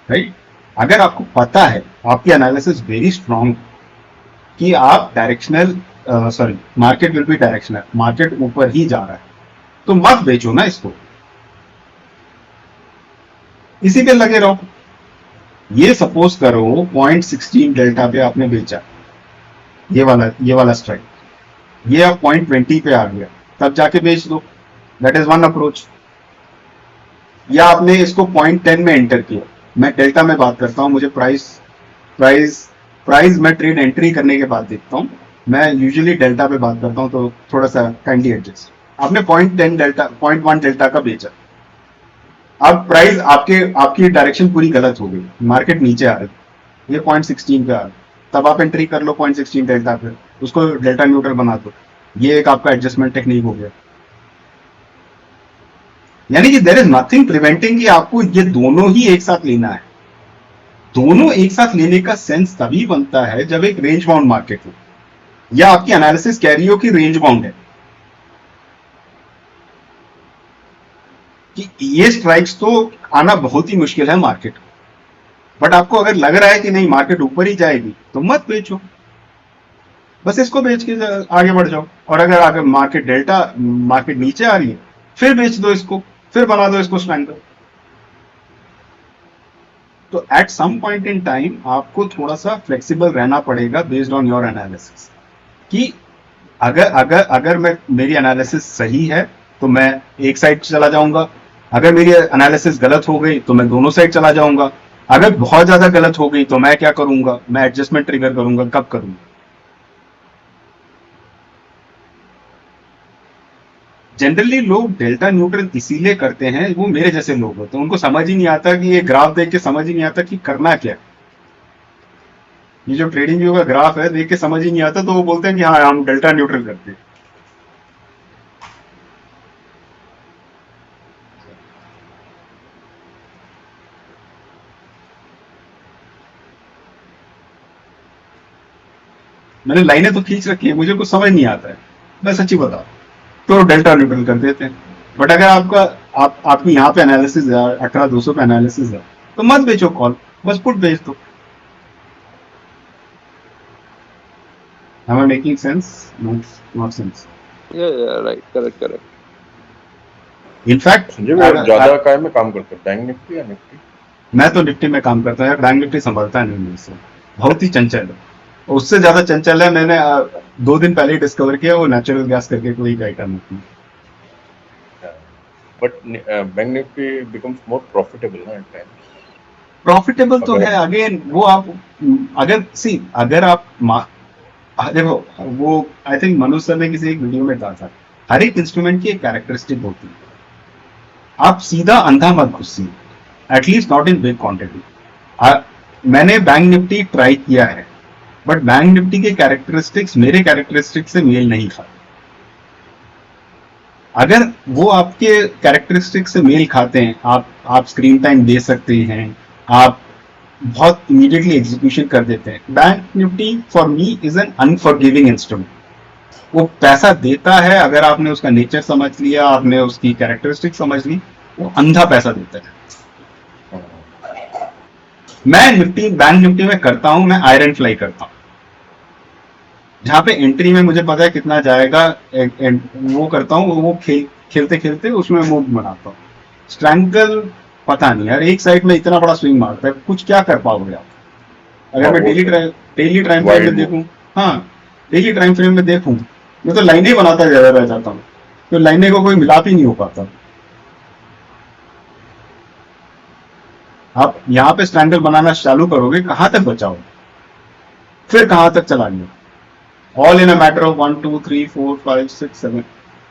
राइट? अगर आपको पता है, आपकी एनालिसिस वेरी स्ट्रांग कि आप directional market will be directional, market ऊपर ही जा रहा है, तो मत बेचो ना इसको, इसी पे लगे रहो। ये सपोज करो 0.16 डेल्टा पे आपने बेचा, ये वाला स्ट्राइक, ये अब 0.20 पे आ गया, तब जाके बेच दो। That is one approach. या आपने इसको 0.10 में एंटर किया, मैं डेल्टा में बात करता हूं, मुझे प्राइस मैं ट्रेड एंट्री करने के बाद देखता हूं, मैं यूजुअली डेल्टा पे बात करता हूं, तो थोड़ा सा काइंडली एडजस्ट। आपने 0.1 डेल्टा का बेचा, अब प्राइस आपकी डायरेक्शन पूरी गलत हो गई, मार्केट नीचे आ रही, ये 0.16 पे आ रहा, तब आप एंट्री कर लो 0.16 डेल्टा पे, उसको डेल्टा न्यूट्रल बना दो। ये एक आपका एडजस्टमेंट टेक्निक हो गया। यानी कि देयर इज नथिंग प्रिवेंटिंग कि आपको ये दोनों ही एक साथ लेना है। दोनों एक साथ लेने का सेंस तभी बनता है जब एक रेंज बाउंड मार्केट हो, या आपकी एनालिसिस कह रही हो कि रेंज बाउंड है, कि ये स्ट्राइक्स तो आना बहुत ही मुश्किल है मार्केट, बट आपको अगर लग रहा है कि नहीं मार्केट ऊपर ही जाएगी तो मत बेचो, बस इसको बेच के आगे बढ़ जाओ। और अगर मार्केट नीचे आ रही है, फिर बेच दो इसको, फिर बना दो इसको स्ट्रैंगल। तो at some point in time आपको थोड़ा सा फ्लेक्सिबल रहना पड़ेगा बेस्ड ऑन योर एनालिसिस, कि अगर मेरी एनालिसिस सही है तो मैं एक साइड चला जाऊंगा, अगर मेरी एनालिसिस गलत हो गई तो मैं दोनों साइड चला जाऊंगा, अगर बहुत ज्यादा गलत हो गई तो मैं क्या करूंगा, मैं एडजस्टमेंट ट्रिगर करूंगा। कब करूंगा? जनरली लोग डेल्टा न्यूट्रल इसीलिए करते हैं, वो मेरे जैसे लोग होते हैं, उनको समझ ही नहीं आता कि ये ग्राफ देख के समझ ही नहीं आता कि करना क्या है। ये जो ट्रेडिंग व्यू का ग्राफ है देख के समझ ही नहीं आता, तो वो बोलते हैं कि हाँ हम डेल्टा न्यूट्रल करते हैं। मैंने लाइनें तो खींच रखी है, मुझे कुछ समझ नहीं आता है, मैं सच्ची बताऊं तो डेल्टा न्यूट्रल कर देते हैं। बट अगर आपकी यहाँ पे एनालिसिस है, 18200 पे एनालिसिस है, तो मत बेचो कॉल, बस पुट बेच दो। Am I making sense? Not sense. Yeah, right, correct. In fact, ज्यादा काय में काम करते हैं, बैंक निफ्टी या निफ्टी? मैं तो निफ्टी में काम करता हूँ, बैंक निफ्टी संभलता नहीं मेरे से, बहुत ही चंचल है, उससे ज्यादा चंचल है। मैंने 2 दिन पहले डिस्कवर किया, वो नेचुरल गैस करके कोई एक आइटम है। But bank Nifty becomes more profitable ना at times. प्रॉफिटेबल तो है, अगेन वो आप अगर आप देखो, वो आई थिंक मनोज सर ने किसी एक वीडियो में कहा था, हर एक इंस्ट्रूमेंट की एक कैरेक्टरिस्टिक होती है, आप सीधा अंधा मत घुसिए, at least not in big quantity. मैंने बैंक निफ्टी ट्राई किया है, बट बैंक निफ्टी के कैरेक्टरिस्टिक्स मेरे कैरेक्टरिस्टिक्स से मेल नहीं खाते। अगर वो आपके कैरेक्टरिस्टिक्स से मेल खाते हैं, आप स्क्रीन टाइम दे सकते हैं, आप बहुत इमीडिएटली एग्जीक्यूशन कर देते हैं। Bank Nifty for me is an unforgiving instrument. वो पैसा देता है, अगर आपने उसका नेचर समझ लिया, आपने उसकी कैरेक्टरिस्टिक समझ ली, वो अंधा पैसा देता है। मैं निफ्टी, बैंक निफ्टी में करता हूं, मैं आयरन फ्लाई करता हूं, जहां पे एंट्री में मुझे पता है कितना जाएगा, वो करता हूँ, वो खेलते खेलते उसमें मूव बनाता हूँ। स्ट्रैंगल पता नहीं यार, एक साइड में इतना बड़ा स्विंग मारता है, कुछ क्या कर पाओगे आप? अगर मैं डेली टाइम फ्रेम में देखूं, हाँ डेली टाइम फ्रेम में देखूं, मैं तो लाइनें बनाता ज्यादा रह जाता हूँ, तो लाइनें को कोई मिलाप ही नहीं हो पाता। आप यहाँ पे स्ट्रैंगल बनाना चालू करोगे, कहां तक बचाओगे, फिर कहां तक चला गया? All in a matter of 1 2 3 4 5 6 7।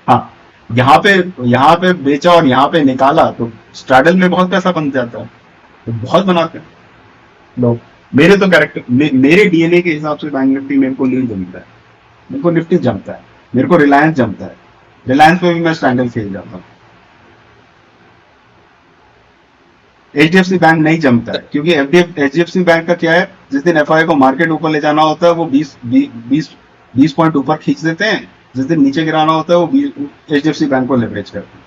हाँ, यहाँ पे बेचा और यहाँ पे निकाला तो स्ट्रैडल में बहुत पैसा बन जाता है, तो बहुत बनाते हैं लोग। मेरे तो कैरेक्टर, मेरे डीएनए के हिसाब से बैंक निफ्टी मेरे को नहीं जमता है, मेरे को निफ्टी जमता है, मेरे को रिलायंस जमता है। रिलायंस में भी मैं स्ट्रैंगल खेल जाता हूँ। HDFC बैंक नहीं जमता है, क्योंकि HDFC बैंक का क्या है, जिस दिन FI को मार्केट ऊपर ले जाना होता है वो 20 पॉइंट ऊपर खींच देते हैं, जिस दिन नीचे गिराना होता है वो HDFC बैंक को लेवरेज करते हैं।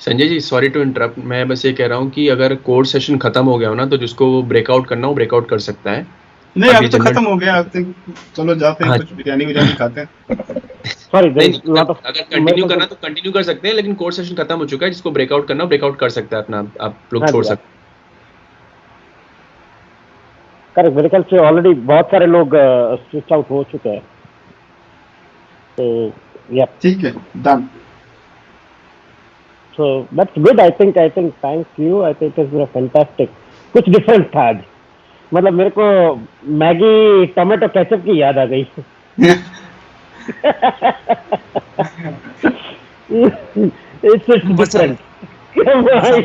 Sanjay ji sorry to interrupt, मैं बस ये कह रहा हूँ कि अगर कोर सेशन खत्म हो गया हो ना, तो जिसको ब्रेकआउट करना हो ब्रेकआउट कर सकता है। नहीं अभी तो खत्म हो गया, चलो जाते हैं, कुछ बिरयानी खाते हैं। सॉरी, अगर कंटिन्यू करना तो कंटिन्यू कर सकते हैं, लेकिन कोर सेशन खत्म हो चुका है, जिसको ब्रेकआउट करना ब्रेकआउट कर सकता है अपना, आप लोग छोड़ सकते हैं। करेक्ट, मेरे ख्याल से ऑलरेडी बहुत सारे लोग स्विच आउट हो चुके हैं, तो या ठीक है, done. So that's good. I think thank you. I think it was fantastic. कुछ डिफरेंट था आज, मतलब मेरे को मैगी टोमेटो केचप की याद आ गई। It's different.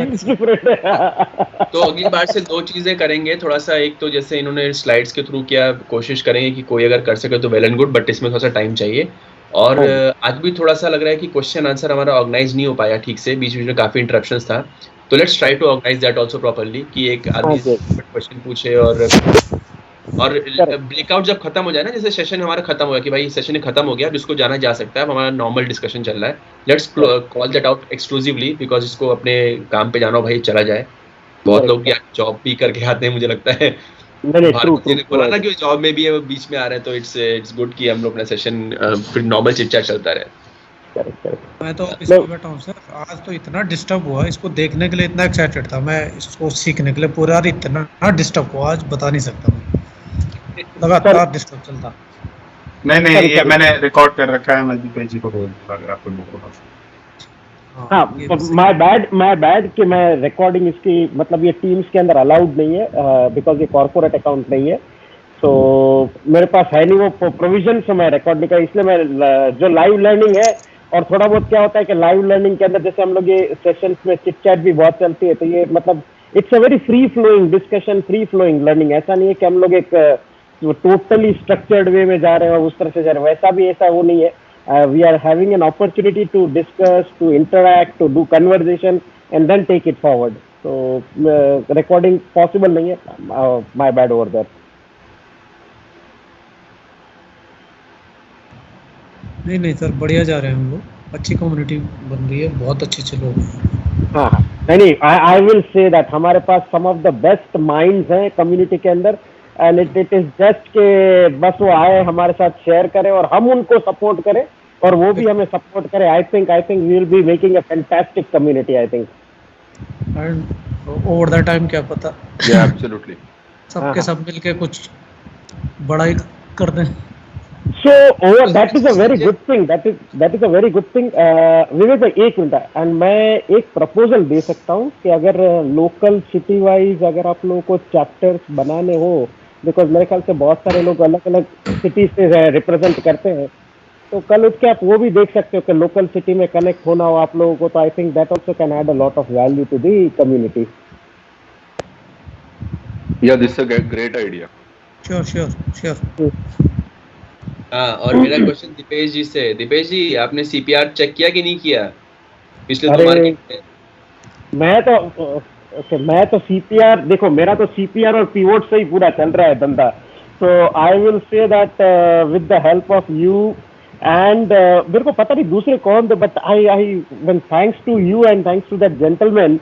It's different. तो अगली बार से दो चीजें करेंगे थोड़ा सा, एक तो जैसे इन्होंने स्लाइड्स के थ्रू किया, कोशिश करेंगे कि कोई अगर कर सके तो वेल एंड गुड, बट इसमें थोड़ा सा टाइम चाहिए। और आज भी थोड़ा सा लग रहा है कि क्वेश्चन आंसर हमारा ऑर्गेनाइज नहीं हो पाया ठीक से, बीच बीच में काफी इंटरप्शंस था, तो let's try to organise that also properly, कि एक आदमी क्वेश्चन पूछे और ब्रेकआउट जब खत्म हो जाए ना, जैसे सेशन हमारा खत्म हो गया कि भाई सेशन खत्म हो गया, जिसको जाना जा सकता है, अब हमारा नॉर्मल डिस्कशन चल रहा है, let's call that out exclusively, because इसको अपने काम पे जाना हो भाई चला जाए। बहुत लोग यार जॉब भी करके आते हैं, मुझे लगता है बोला ना कि जॉब में भी है, वो बीच में आ रहे हैं, तो इट्स गुड कि हम लोग अपना सेशन फिर नॉर्मल चिट-चैट चलता रहे। मैं तो ऑफिस में बैठा हूँ सर, आज तो इतना डिस्टर्ब हुआ, इसको देखने के लिए इतना एक्साइटेड था मैं, इसको सीखने के लिए पूरा इतना डिस्टर्ब हुआ आज बता नहीं सकता मैं, लगातार डिस्टर्ब चलता। नहीं ये मैंने रिकॉर्ड कर रखा है, मैं दीपेश जी को बोल दूंगा अगर आपको बुक। हाँ, माय बैड कि मैं रिकॉर्डिंग इसकी, मतलब ये टीम्स के अंदर अलाउड नहीं है, बिकॉज ये कॉर्पोरेट अकाउंट नहीं है, तो मेरे पास है नहीं वो प्रोविजन, से मैं रिकॉर्ड नहीं कर, इसलिए मैं जो लाइव लर्निंग है, और थोड़ा बहुत क्या होता है कि लाइव लर्निंग के अंदर जैसे हम लोग ये सेशंस में चिट चैट भी बहुत चलती है, तो ये मतलब it's a very free flowing discussion, free flowing learning. ऐसा नहीं है कि हम लोग एक टोटली स्ट्रक्चर्ड वे में जा रहे हैं, उस तरह से जा रहे हैं, वैसा भी ऐसा वो नहीं है। We are having an opportunity to discuss, to interact, to do conversation, and then take it forward. So recording possible नहीं है, my bad over there. नहीं सर, बढ़िया जा रहे हैं हम लोग, अच्छी कम्युनिटी बन रही है, बहुत अच्छे लोग हैं। हाँ नहीं, I will say that हमारे पास some of the best minds हैं कम्युनिटी के अंदर, एंड इट इज जस्ट के बस वो आए हमारे साथ शेयर करें और हम उनको सपोर्ट करें और वो भी हमें सपोर्ट करें। I think we will be making a fantastic community, I think. And over the time क्या पता, या एब्सोल्युटली सबके सब मिलके कुछ बड़ा ही कर दें। So that is a very good thing. That is a very good thing. विवेक भाई एक मिनट, एंड मैं एक प्रपोजल दे सकता हूँ कि अगर लोकल सिटी वाइज अगर आप लोगों को चैप्टर्स बनाने हो, बिकॉज मेरे ख्याल से बहुत सारे लोग अलग अलग सिटी से रिप्रेजेंट करते हैं, तो कल उठ के आप वो भी देख सकते हो कि लोकल सिटी में कनेक्ट होना हो आप लोगों को, तो I think that also can add a lot of value to the community. या this is a great idea. Sure. हाँ, और मेरा क्वेश्चन दीपेश जी से, दीपेश जी आपने सीपीआर चेक किया कि नहीं किया पिछले 2 मार्केट में? मैं तो सीपीआर देखो, मेरा तो सीपीआर और पीवोट से ही पूरा चल रहा है धंधा, So I will say that with the help of you and मेरे को पता नहीं दूसरे कौन थे, but I when thanks to you and thanks to that gentleman,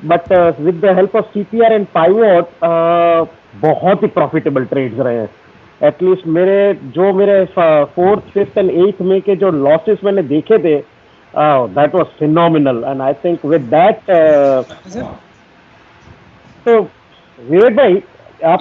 but with the help of CPR and Pivot बहुत ही profitable trades रहे हैं. एटलीस्ट मेरे 4th, 5th and 8th में के जो लॉसेस मैंने देखे थे, that was phenomenal. And I think with that तो विवेक भाई आप